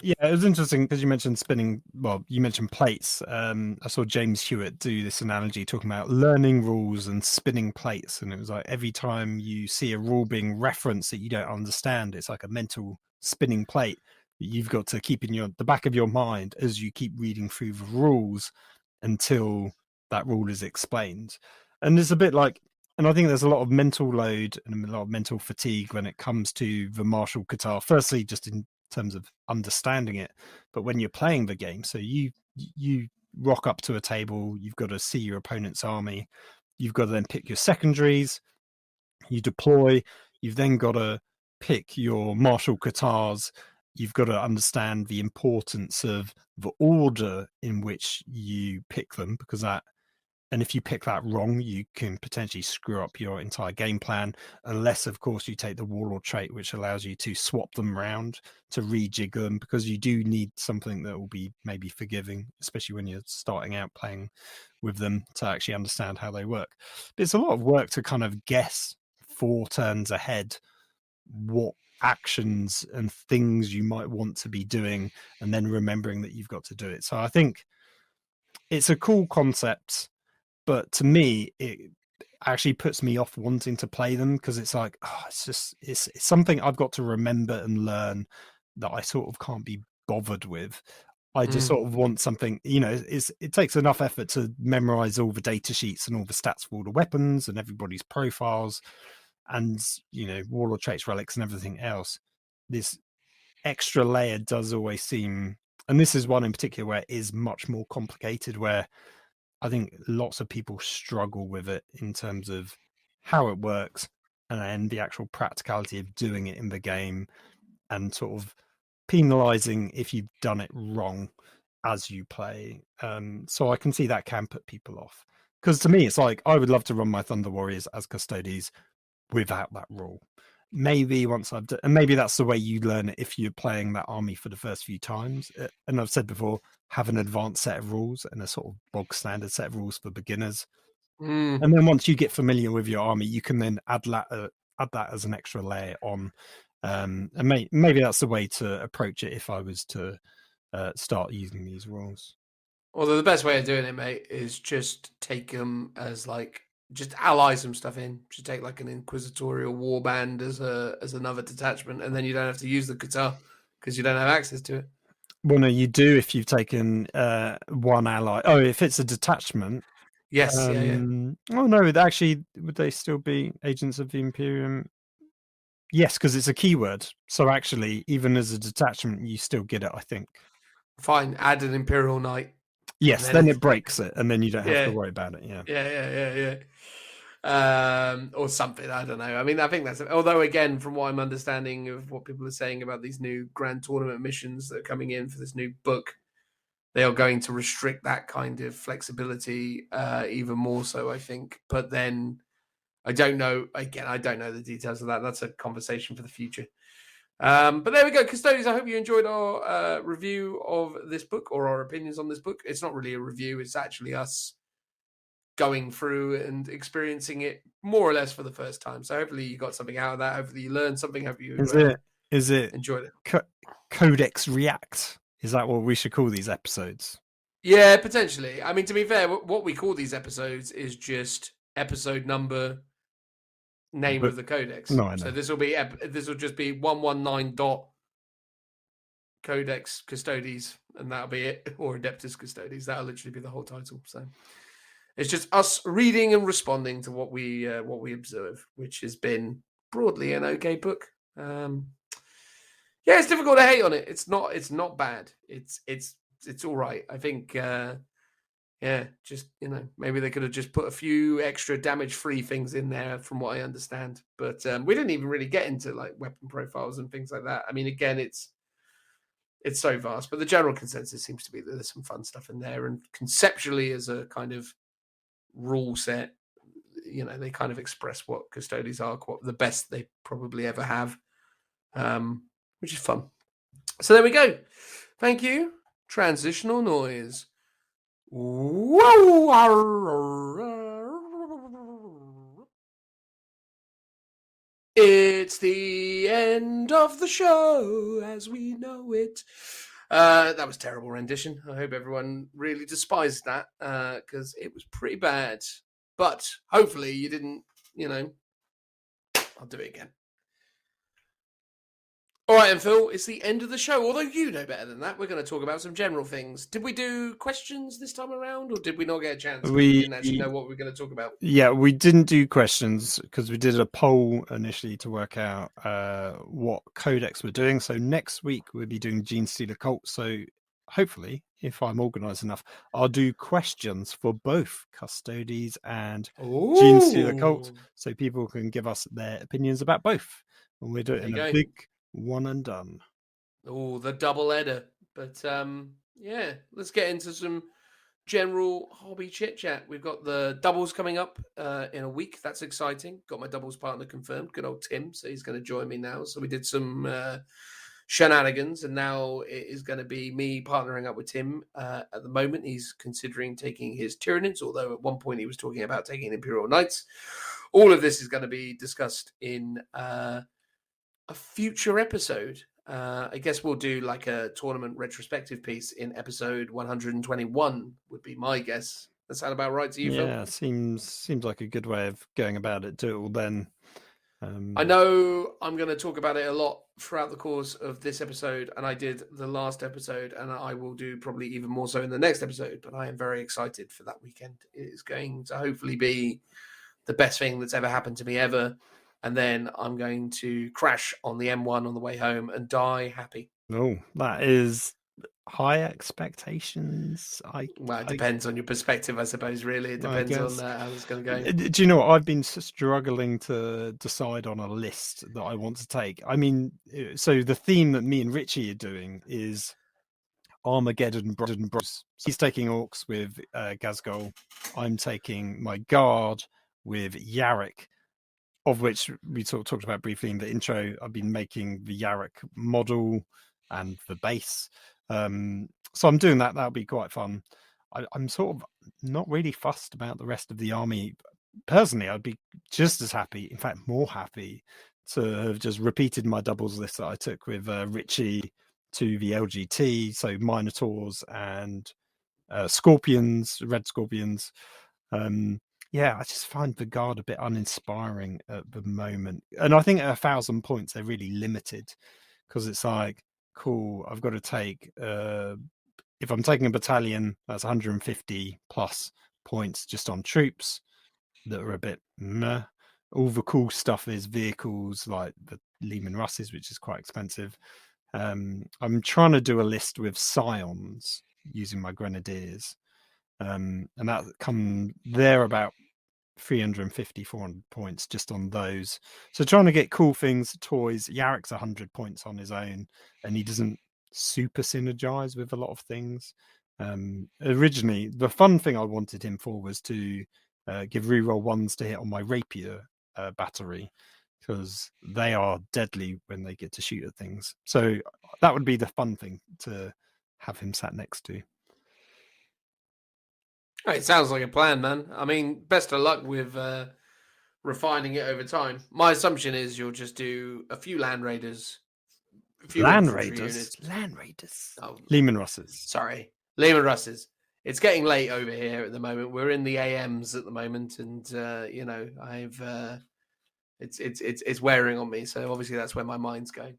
Yeah, it was interesting because you mentioned spinning. Well, you mentioned plates. I saw James Hewitt do this analogy talking about learning rules and spinning plates, and it was like every time you see a rule being referenced that you don't understand, it's like a mental spinning plate that you've got to keep in the back of your mind as you keep reading through the rules until that rule is explained. And it's a bit like, and I think there's a lot of mental load and a lot of mental fatigue when it comes to the martial Qatar. Firstly, just in terms of understanding it, but when you're playing the game, so you rock up to a table, you've got to see your opponent's army, you've got to then pick your secondaries, you deploy, you've then got to pick your martial Qatars, you've got to understand the importance of the order in which you pick them, because that, and if you pick that wrong, you can potentially screw up your entire game plan, unless, of course, you take the warlord trait, which allows you to swap them around, to rejig them, because you do need something that will be maybe forgiving, especially when you're starting out playing with them, to actually understand how they work. But it's a lot of work to kind of guess 4 turns ahead what actions and things you might want to be doing, and then remembering that you've got to do it. So I think it's a cool concept. But to me, it actually puts me off wanting to play them, because it's like, it's something I've got to remember and learn that I sort of can't be bothered with. I just sort of want something, it takes enough effort to memorize all the data sheets and all the stats for all the weapons and everybody's profiles and, warlord traits, relics and everything else. This extra layer does always seem, and this is one in particular where it is much more complicated, where I think lots of people struggle with it in terms of how it works, and then the actual practicality of doing it in the game, and sort of penalizing if you've done it wrong as you play. So I can see that can put people off. Because to me, it's like, I would love to run my Thunder Warriors as Custodes without that rule. Maybe once I've done, and maybe that's the way you learn it if you're playing that army for the first few times. And I've said before, have an advanced set of rules and a sort of bog standard set of rules for beginners. And then once you get familiar with your army, you can then add that as an extra layer on. And maybe that's the way to approach it if I was to start using these rules. Although the best way of doing it, mate, is just take them as like, just ally some stuff in. Just take like an inquisitorial warband as another detachment, and then you don't have to use the guitar because you don't have access to it. Well, no, you do if you've taken one ally. Oh, if it's a detachment. Yes, yeah. Oh no, actually, would they still be agents of the Imperium? Yes, because it's a keyword. So actually, even as a detachment, you still get it, I think. Fine, add an Imperial Knight. Yes, then it breaks it, and then you don't have to worry about it. Yeah. Or something. I don't know. I mean, I think that's. Although, again, from what I'm understanding of what people are saying about these new Grand Tournament missions that are coming in for this new book, they are going to restrict that kind of flexibility even more so, I think. But then I don't know. Again, I don't know the details of that. That's a conversation for the future. But there we go. Custodes, I hope you enjoyed our review of this book, or our opinions on this book. It's not really a review. It's actually us going through and experiencing it more or less for the first time. So hopefully you got something out of that. Hopefully you learned something. Hope you is it enjoyed it. Codex React? Is that what we should call these episodes? Yeah, potentially. I mean, to be fair, what we call these episodes is just episode number, name of the codex. No, I know. So this will just be 119 Codex Custodes, and that'll be it, or Adeptus Custodes. That'll literally be the whole title. So it's just us reading and responding to what we observe, which has been broadly an okay book. Yeah, it's difficult to hate on it. It's not bad. It's all right. I think just, maybe they could have just put a few extra damage-free things in there from what I understand. But we didn't even really get into like weapon profiles and things like that. I mean, again, it's so vast, but the general consensus seems to be that there's some fun stuff in there, and conceptually as a kind of rule set, they kind of express what Custodes are, the best they probably ever have, which is fun. So there we go. Thank you. Transitional noise. It's the end of the show as we know it. That was a terrible rendition. I hope everyone really despised that because it was pretty bad. But hopefully you didn't, I'll do it again. All right, and Phil, it's the end of the show. Although you know better than that, we're going to talk about some general things. Did we do questions this time around, or did we not get a chance? We didn't actually know what we were going to talk about. Yeah, we didn't do questions because we did a poll initially to work out what codex we're doing. So next week we'll be doing Genestealer Cult. So hopefully, if I'm organised enough, I'll do questions for both Custodes and Genestealer Cult, so people can give us their opinions about both. And we're doing a big one and done. Oh, the double header. But yeah, let's get into some general hobby chit chat. We've got the doubles coming up in a week. That's exciting. Got my doubles partner confirmed. Good old Tim. So he's going to join me now. So we did some shenanigans, and now it is going to be me partnering up with Tim. At the moment, he's considering taking his Tyranids, although at one point he was talking about taking Imperial Knights. All of this is going to be discussed in a future episode. I guess we'll do like a tournament retrospective piece in episode 121 would be my guess. That sound about right to you, Phil? Yeah, seems like a good way of going about it. Do it all then. I know I'm going to talk about it a lot throughout the course of this episode, and I did the last episode, and I will do probably even more so in the next episode, but I am very excited for that weekend. It is going to hopefully be the best thing that's ever happened to me ever. And then I'm going to crash on the M1 on the way home and die happy. Oh, that is high expectations. Well, it depends on your perspective, I suppose. Really, it I depends on guess. how it's going to go. Do you know what? I've been struggling to decide on a list that I want to take. I mean, so the theme that me and Richie are doing is Armageddon Bros. He's taking orcs with Gazgol. I'm taking my guard with Yarrick, of which we talked about briefly in the intro. I've been making the Yarrick model and the base. So I'm doing that. That'll be quite fun. I'm sort of not really fussed about the rest of the army. Personally, I'd be just as happy, in fact, more happy to have just repeated my doubles list that I took with Richie to the LGT. So Minotaurs and Scorpions, Red Scorpions. Yeah, I just find the guard a bit uninspiring at the moment. And I think at 1,000 points, they're really limited because it's like, cool, I've got to take, if I'm taking a battalion, that's 150 plus points just on troops that are a bit meh. All the cool stuff is vehicles like the Lehman Russes, which is quite expensive. I'm trying to do a list with Scions using my Grenadiers. And that they're about 350, 400 points just on those. So trying to get cool things, toys. Yarrick's 100 points on his own, and he doesn't super synergize with a lot of things. Originally, the fun thing I wanted him for was to give reroll ones to hit on my rapier battery, because they are deadly when they get to shoot at things. So that would be the fun thing to have him sat next to. It sounds like a plan, man. I mean, best of luck with refining it over time. My assumption is you'll just do a few land raiders, a few Land infantry Raiders. units. Land Raiders. Oh, Lehman Russes. sorry, Lehman Russes. It's getting late over here at the moment. We're in the AMs at the moment, and you know, it's wearing on me. So obviously that's where my mind's going.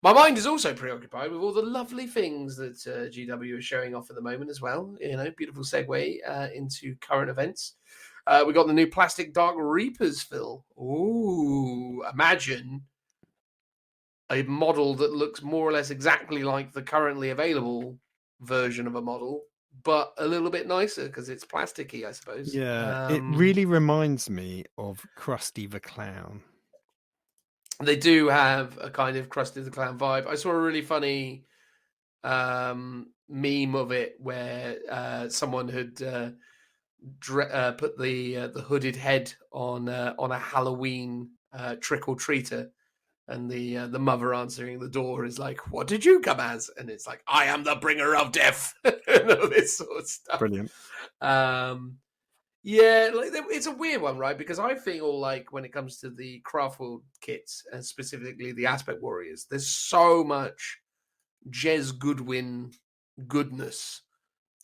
My mind is also preoccupied with all the lovely things that GW is showing off at the moment as well. You know, beautiful segue into current events. We got the new plastic Dark Reapers, Phil. Ooh, imagine a model that looks more or less exactly like the currently available version of a model, but a little bit nicer because it's plasticky, I suppose. Yeah, it really reminds me of Krusty the Clown. They do have a kind of Krusty the Clown vibe. I saw a really funny meme of it where someone had put the hooded head on a Halloween trick or treater, and the mother answering the door is like, "What did you come as?" And it's like, "I am the bringer of death," and all this sort of stuff. Brilliant. Yeah, like it's a weird one, right? Because I feel like when it comes to the Craftworld kits, and specifically the Aspect Warriors, there's so much Jez Goodwin goodness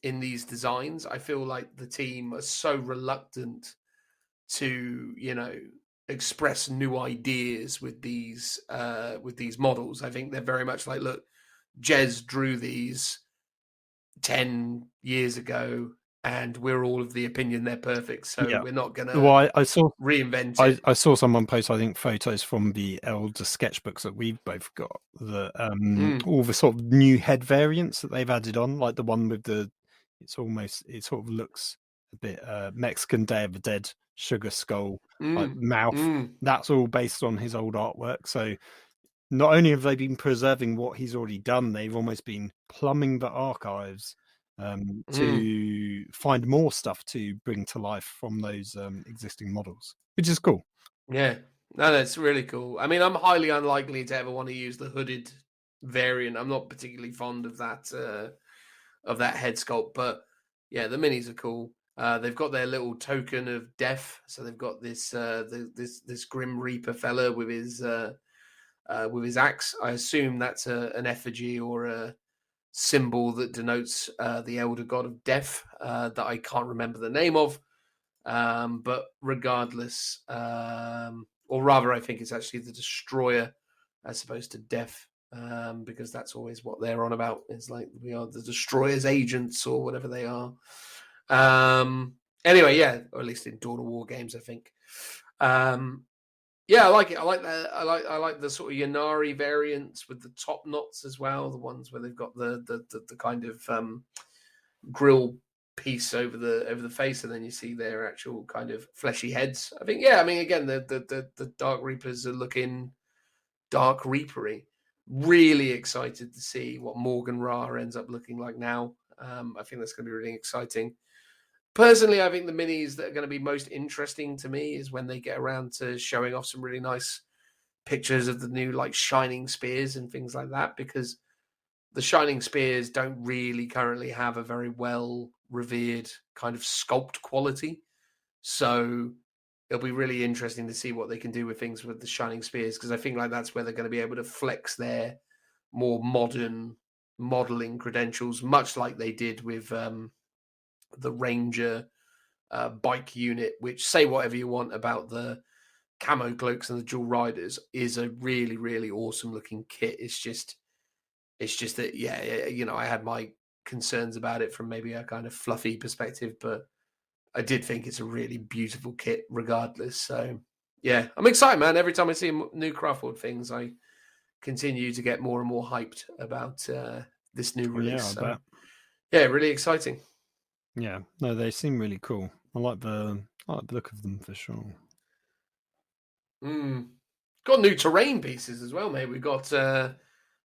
in these designs. I feel like the team are so reluctant to, you know, express new ideas with these models. I think they're very much like, look, Jez drew these 10 years ago, and we're all of the opinion they're perfect, so Yeah. we're not gonna I saw reinvent it. I saw someone post, I think, photos from the elder sketchbooks that we've both got, that all the sort of new head variants that they've added on, like the one with it sort of looks a bit Mexican Day of the Dead sugar skull like mouth. That's all based on his old artwork. So not only have they been preserving what he's already done, they've almost been plumbing the archives to find more stuff to bring to life from those existing models, which is cool. Yeah, no, that's really cool. I mean, I'm highly unlikely to ever want to use the hooded variant. I'm not particularly fond of that head sculpt, but yeah, the minis are cool. They've got their little token of death, so they've got this this Grim Reaper fella with his axe. I assume that's an effigy or a symbol that denotes the elder god of death that I can't remember the name of. But regardless, or rather, I think it's actually the destroyer as opposed to death, because that's always what they're on about. It's like we are the destroyer's agents or whatever they are. Anyway, yeah, or at least in Dawn of War games, I think. Yeah, I like it. I like that. I like the sort of Yanari variants with the top knots as well. The ones where they've got the kind of grill piece over the face, and then you see their actual kind of fleshy heads. I think, yeah. I mean, again, the Dark Reapers are looking Dark Reapery. Really excited to see what Morgan Ra ends up looking like now. I think that's going to be really exciting. Personally, I think the minis that are going to be most interesting to me is when they get around to showing off some really nice pictures of the new like shining spears and things like that, because the shining spears don't really currently have a very well revered kind of sculpt quality. So it'll be really interesting to see what they can do with things with the shining spears, because I think like that's where they're going to be able to flex their more modern modeling credentials, much like they did with the Ranger bike unit, which, say whatever you want about the camo cloaks and the dual riders, is a really, really awesome looking kit. It's just that, yeah, you know, I had my concerns about it from maybe a kind of fluffy perspective, but I did think it's a really beautiful kit regardless. So yeah, I'm excited, man. Every time I see new Craftworld things, I continue to get more and more hyped about this new release. Yeah, I so bet. yeah, really exciting. Yeah, no, they seem really cool. I like the look of them for sure. Got new terrain pieces as well, mate. We've got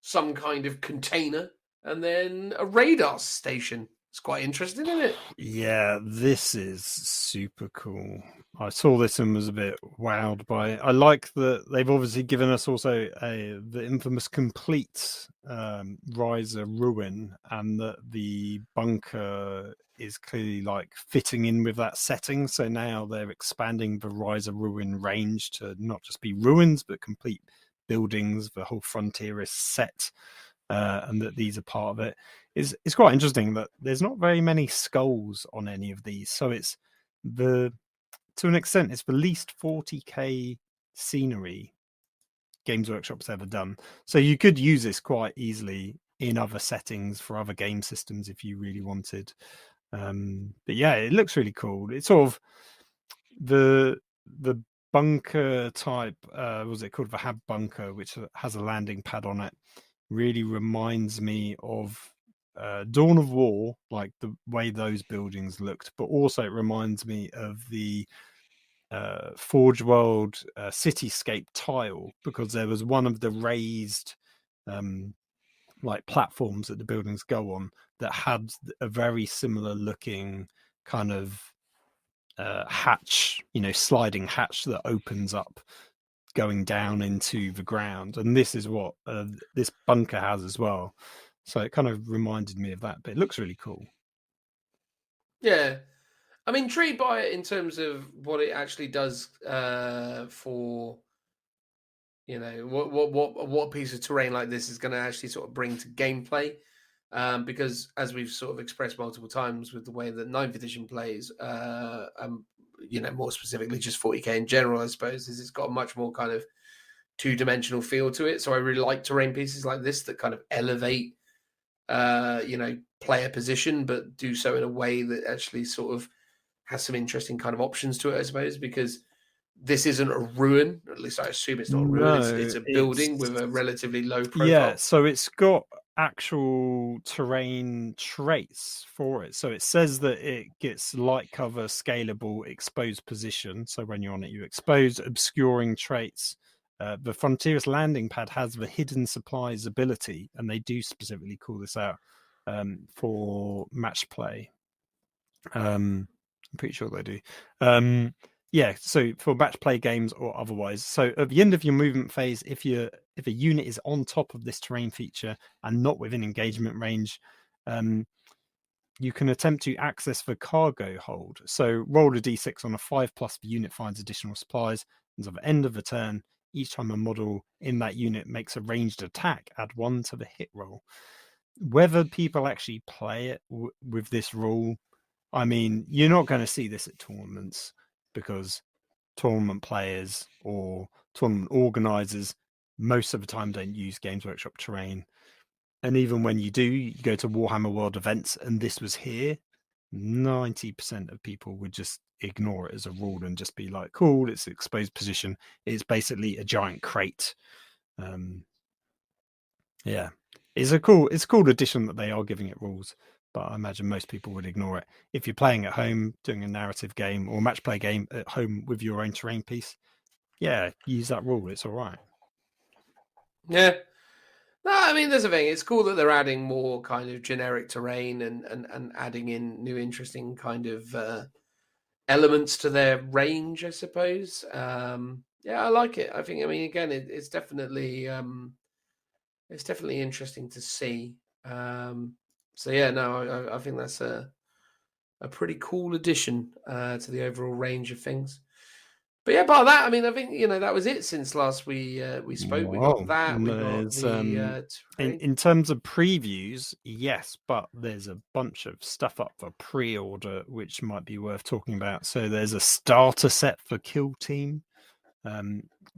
some kind of container and then a radar station. It's quite interesting, isn't it? Yeah, this is super cool. I saw this and was a bit wowed by it. I like that they've obviously given us also the infamous complete Riser ruin, and that the bunker is clearly like fitting in with that setting. So now they're expanding the Riser ruin range to not just be ruins, but complete buildings, the whole frontierist set. And that these are part of it. It's quite interesting that there's not very many skulls on any of these, so it's to an extent it's the least 40k scenery Games Workshop's ever done. So you could use this quite easily in other settings for other game systems if you really wanted. But yeah, it looks really cool. It's sort of the bunker type. What was it called? The Hab bunker, which has a landing pad on it, really reminds me of Dawn of War, like the way those buildings looked, but also it reminds me of the Forge World cityscape tile, because there was one of the raised like platforms that the buildings go on that had a very similar looking kind of hatch, you know, sliding hatch that opens up going down into the ground, and this is what this bunker has as well. So it kind of reminded me of that, but it looks really cool. Yeah, I'm intrigued by it in terms of what it actually does for, you know, what piece of terrain like this is going to actually sort of bring to gameplay. Because as we've sort of expressed multiple times with the way that 9th edition plays, you know, more specifically just 40k in general, I suppose, is it's got a much more kind of two-dimensional feel to it. So I really like terrain pieces like this that kind of elevate, you know, player position, but do so in a way that actually sort of has some interesting kind of options to it, I suppose, because this isn't a ruin. At least I assume it's not a ruin. No, It's a building with a relatively low profile. Yeah, so it's got actual terrain traits for it. So it says that it gets light cover, scalable, exposed position. So when you're on it, you expose obscuring traits. The Frontierist landing pad has the hidden supplies ability, and they do specifically call this out for match play. I'm pretty sure they do. Yeah, so for match play games or otherwise. So at the end of your movement phase, if a unit is on top of this terrain feature and not within engagement range, you can attempt to access the cargo hold. So roll a d6 on a 5+, the unit finds additional supplies, and at the end of the turn, each time a model in that unit makes a ranged attack, add 1 to the hit roll. Whether people actually play it with this rule, I mean, you're not going to see this at tournaments, because tournament players or tournament organizers most of the time don't use Games Workshop terrain. And even when you do, you go to Warhammer World events and this was here, 90% of people would just ignore it as a rule and just be like, cool, it's exposed position. It's basically a giant crate. Yeah, it's a cool addition that they are giving it rules, but I imagine most people would ignore it. If you're playing at home, doing a narrative game or match play game at home with your own terrain piece, yeah, use that rule. It's all right. Yeah. No, I mean, there's a thing. It's cool that they're adding more kind of generic terrain and adding in new interesting kind of elements to their range, I suppose. Yeah, I like it. I think, I mean, again, it's definitely interesting to see. So yeah, no, I think that's a pretty cool addition to the overall range of things. But yeah, part of that, I mean, I think that was it since last we spoke. We got that. We got the in terms of previews, yes, but there's a bunch of stuff up for pre-order which might be worth talking about. So there's a starter set for Kill Team,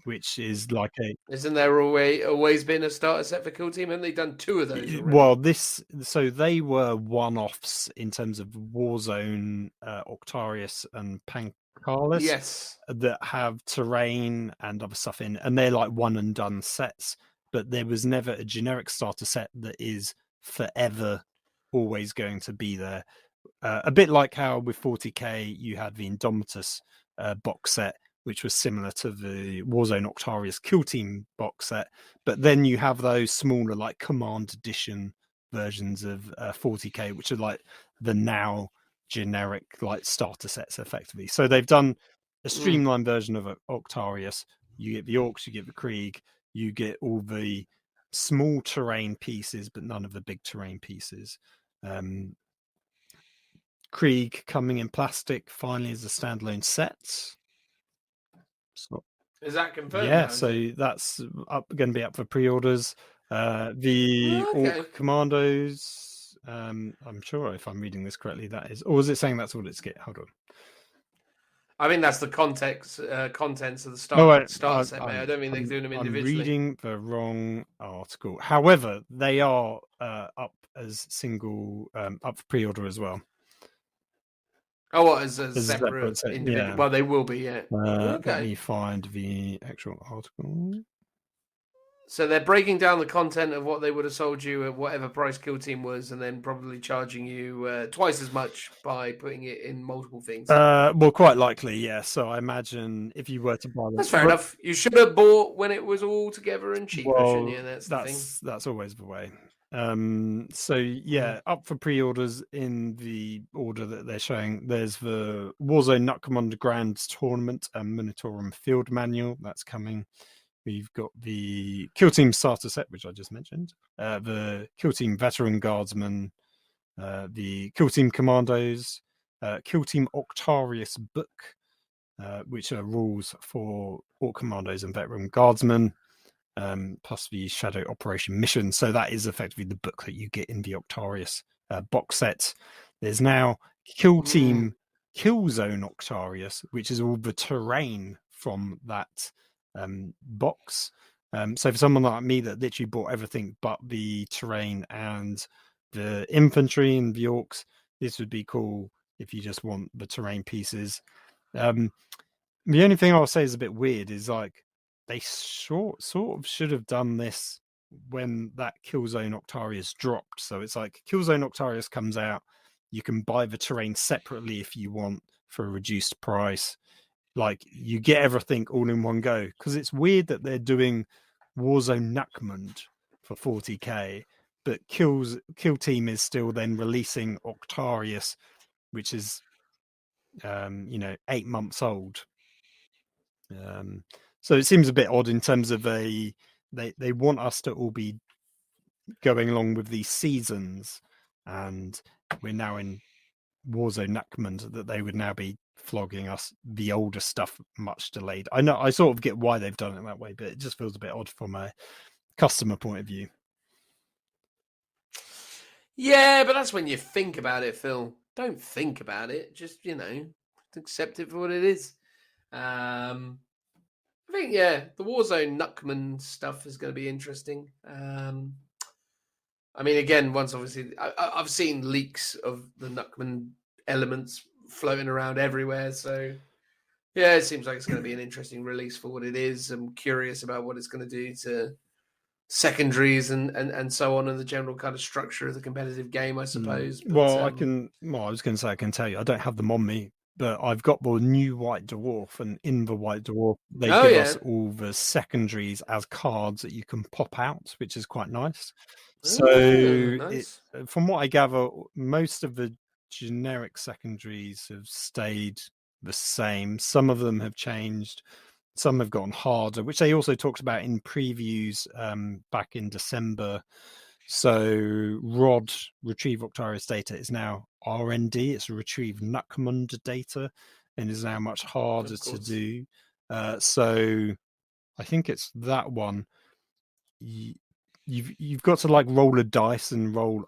which is like Isn't there always been a starter set for Kill Team? Haven't they done 2 of those already? Well, so they were one-offs in terms of Warzone, Octarius, and Pancalis. Yes, that have terrain and other stuff in, and they're like one and done sets. But there was never a generic starter set that is forever, always going to be there. A bit like how with 40k you had the Indomitus box set, which was similar to the Warzone Octarius Kill Team box set, but then you have those smaller like Command Edition versions of 40k, which are like the now generic like starter sets effectively. So they've done a streamlined version of Octarius. You get the Orcs, you get the Krieg, you get all the small terrain pieces, but none of the big terrain pieces. Krieg coming in plastic finally as a standalone set. Is that confirmed? Yeah, so that's going to be up for pre-orders. The Orc Commandos, I'm sure if I'm reading this correctly, that is, or is it saying that's all it's get? Hold on. I think that's the contents of the starter set, mate. I don't mean they're doing them individually. I'm reading the wrong article. However, they are up as single, up for pre-order as well. Oh, what, as a separate individual? Yeah. Well, they will be, yeah. Let me find the actual article. So they're breaking down the content of what they would have sold you at whatever price Kill Team was, and then probably charging you twice as much by putting it in multiple things. Well, quite likely, yeah. So I imagine if you were to buy them, that's fair enough. You should have bought when it was all together and cheaper, shouldn't you? That's the thing. That's always the way. So yeah, up for pre-orders in the order that they're showing. There's the Warzone Nut Commander Grand Tournament and Minotaurs Field Manual that's coming. We've got the Kill Team starter set, which I just mentioned. The Kill Team Veteran Guardsman, the Kill Team Commandos, Kill Team Octarius book, which are rules for Orc Commandos and Veteran Guardsmen. Plus the Shadow Operation Mission. So that is effectively the book that you get in the Octarius box set. There's now Kill Team Killzone Octarius, which is all the terrain from that box. So for someone like me that literally bought everything but the terrain and the infantry and the orcs, this would be cool if you just want the terrain pieces. The only thing I'll say is a bit weird is like they sort of should have done this when that Killzone Octarius dropped. So it's like Killzone Octarius comes out, you can buy the terrain separately if you want for a reduced price. Like you get everything all in one go, because it's weird that they're doing Warzone Nakmund for 40k, but Kill Team is still then releasing Octarius, which is 8 months old. So it seems a bit odd in terms of they want us to all be going along with these seasons, and we're now in Warzone Nakmund, that they would now be flogging us the older stuff much delayed. I know, I sort of get why they've done it that way, but it just feels a bit odd from a customer point of view. Yeah, but that's when you think about it, Phil. Don't think about it. Just, accept it for what it is. I think, the Warzone Nuckman stuff is going to be interesting. I mean, again, once obviously, I've seen leaks of the Nuckman elements floating around everywhere. So yeah, it seems like it's going to be an interesting release for what it is. I'm curious about what it's going to do to secondaries and so on, and the general kind of structure of the competitive game, I suppose. But, Well, I was going to say I can tell you, I don't have them on me, but I've got the new White Dwarf, and in the White Dwarf, they give us all the secondaries as cards that you can pop out, which is quite nice. So, nice. from what I gather, most of the generic secondaries have stayed the same. Some of them have changed. Some have gotten harder, which they also talked about in previews back in December. So Rod Retrieve Octarius data is now RND. It's a Retrieve Nuckmund data and is now much harder to do. So I think it's that one. You've got to like roll a dice and roll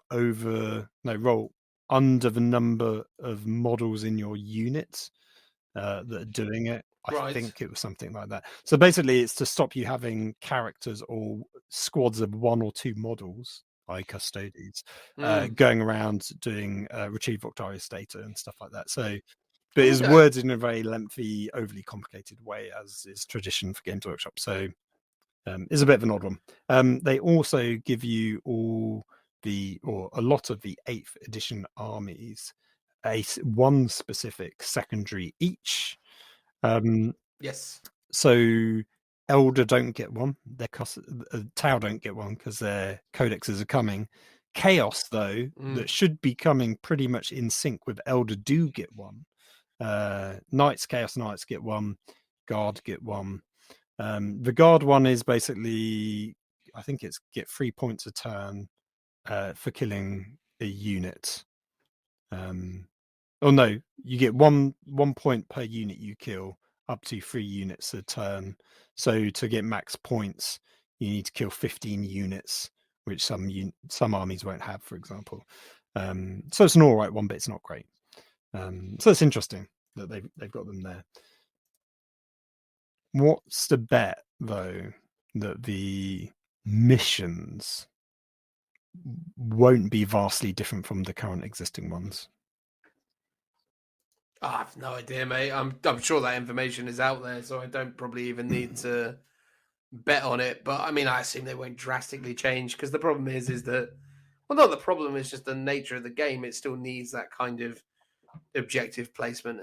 under the number of models in your unit that are doing it. I think it was something like that. So basically, it's to stop you having characters or squads of 1 or 2 models, like Custodes, going around doing Retrieve Octarius data and stuff like that. So, but it's worded in a very lengthy, overly complicated way, as is tradition for Games Workshop. So, it's a bit of an odd one. They also give you a lot of the 8th edition armies, one specific secondary each. Yes. So Elder don't get one. Their Tau don't get one because their codexes are coming. Chaos, though, that should be coming pretty much in sync with Elder, do get one. Chaos Knights get one. Guard get one. The Guard one is basically, I think it's get 3 points a turn for killing a unit. Oh no, you get one point per unit you kill, up to 3 units a turn. So to get max points, you need to kill 15 units, which some armies won't have, for example. So it's an all right one, but it's not great. So it's interesting that they've got them there. What's the bet, though, that the missions won't be vastly different from the current existing ones? I have no idea, mate. I'm sure that information is out there, so I don't probably even need to bet on it. But I mean, I assume they won't drastically change, because the problem is that, well, not the problem, is just the nature of the game. It still needs that kind of objective placement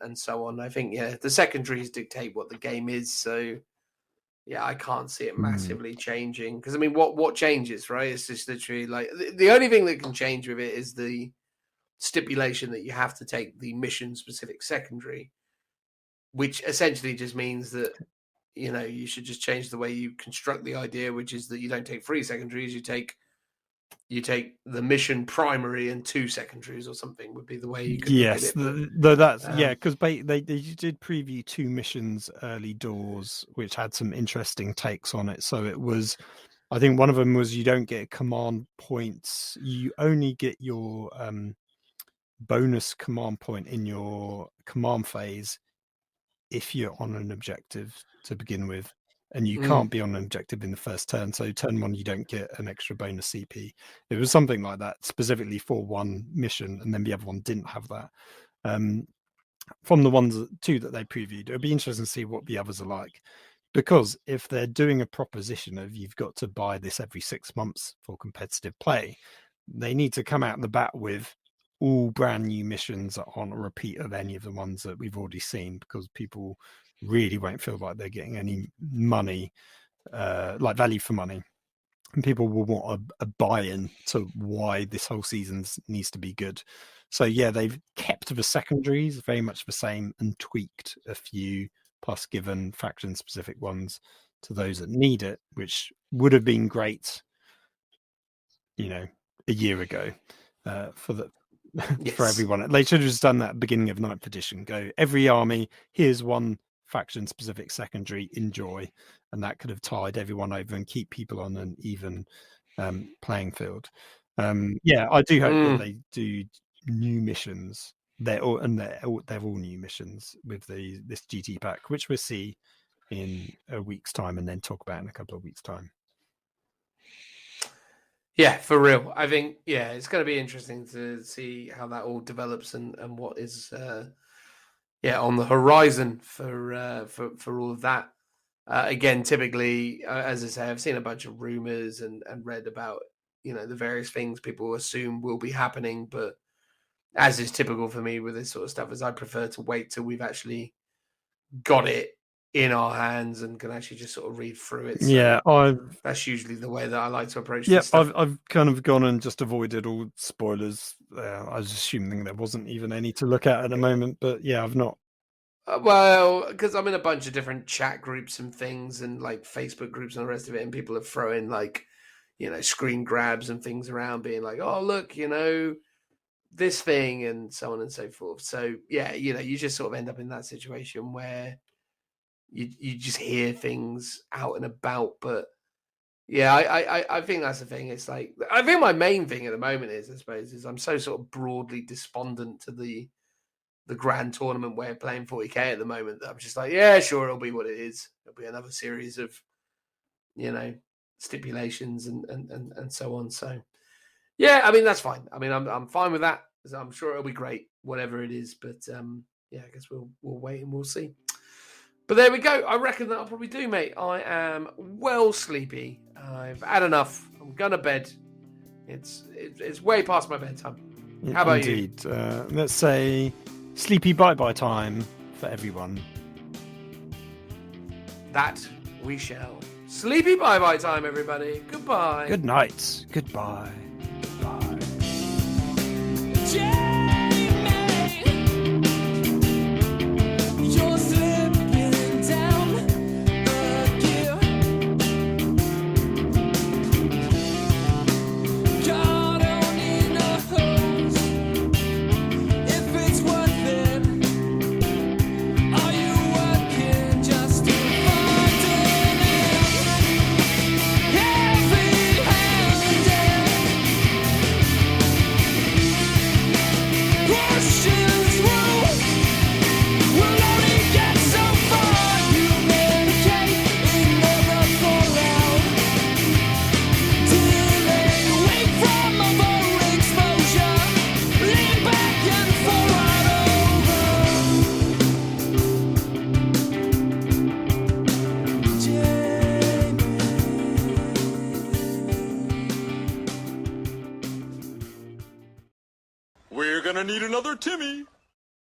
and so on. I think, yeah, the secondaries dictate what the game is. So yeah, I can't see it massively changing, because I mean, what changes, right? It's just literally like the only thing that can change with it is the stipulation that you have to take the mission specific secondary, which essentially just means that, you know, you should just change the way you construct the idea, which is that you don't take 3 secondaries, you take the mission primary and 2 secondaries, or something would be the way you could look at it. Though that's because they did preview 2 missions early doors, which had some interesting takes on it. So it was, I think one of them was, you don't get command points, you only get your bonus command point in your command phase if you're on an objective to begin with, and you can't be on an objective in the first turn. So turn 1, you don't get an extra bonus CP. It was something like that specifically for one mission, and then the other one didn't have that. From the 2 that they previewed, it'll be interesting to see what the others are like, because if they're doing a proposition of you've got to buy this every 6 months for competitive play, they need to come out the bat with all brand new missions on a repeat of any of the ones that we've already seen, because people really won't feel like they're getting any money, like value for money, and people will want a buy-in to why this whole season needs to be good. So yeah, they've kept the secondaries very much the same and tweaked a few, plus given faction specific ones to those that need it, which would have been great, you know, a year ago for everyone. They should have just done that at the beginning of 9th edition. Go, every army, here's one faction specific secondary, enjoy, and that could have tied everyone over and keep people on an even playing field. Yeah, I do hope that they do new missions. They're all new missions with this GT pack, which we'll see in a week's time and then talk about in a couple of weeks' time. Yeah, for real. I think it's going to be interesting to see how that all develops and what is on the horizon for all of that. Again, typically, as I say, I've seen a bunch of rumors and read about the various things people assume will be happening, but as is typical for me with this sort of stuff, is I prefer to wait till we've actually got it in our hands and can actually just sort of read through it. So that's usually the way that I like to approach this stuff. I've kind of gone and just avoided all spoilers. I was assuming there wasn't even any to look at the moment, but I've not. Well, because I'm in a bunch of different chat groups and things, and like Facebook groups and the rest of it, and people are throwing like, screen grabs and things around, being like, "Oh, look, this thing," and so on and so forth. So you just sort of end up in that situation where you just hear things out and about. But I think that's the thing. It's like, I think my main thing at the moment is I'm so sort of broadly despondent to the grand tournament way of playing 40k at the moment that I'm just like, yeah, sure, it'll be what it is. It'll be another series of stipulations and so on. So I mean, that's fine. I mean, I'm fine with that. I'm sure it'll be great, whatever it is. But I guess we'll wait and we'll see. But there we go. I reckon that'll probably do, mate. I am well sleepy. I've had enough. I'm going to bed. It's way past my bedtime. How about you? Indeed. Let's say sleepy bye-bye time for everyone. That we shall. Sleepy bye-bye time, everybody. Goodbye. Good night. Goodbye. Goodbye. We're gonna need another Timmy.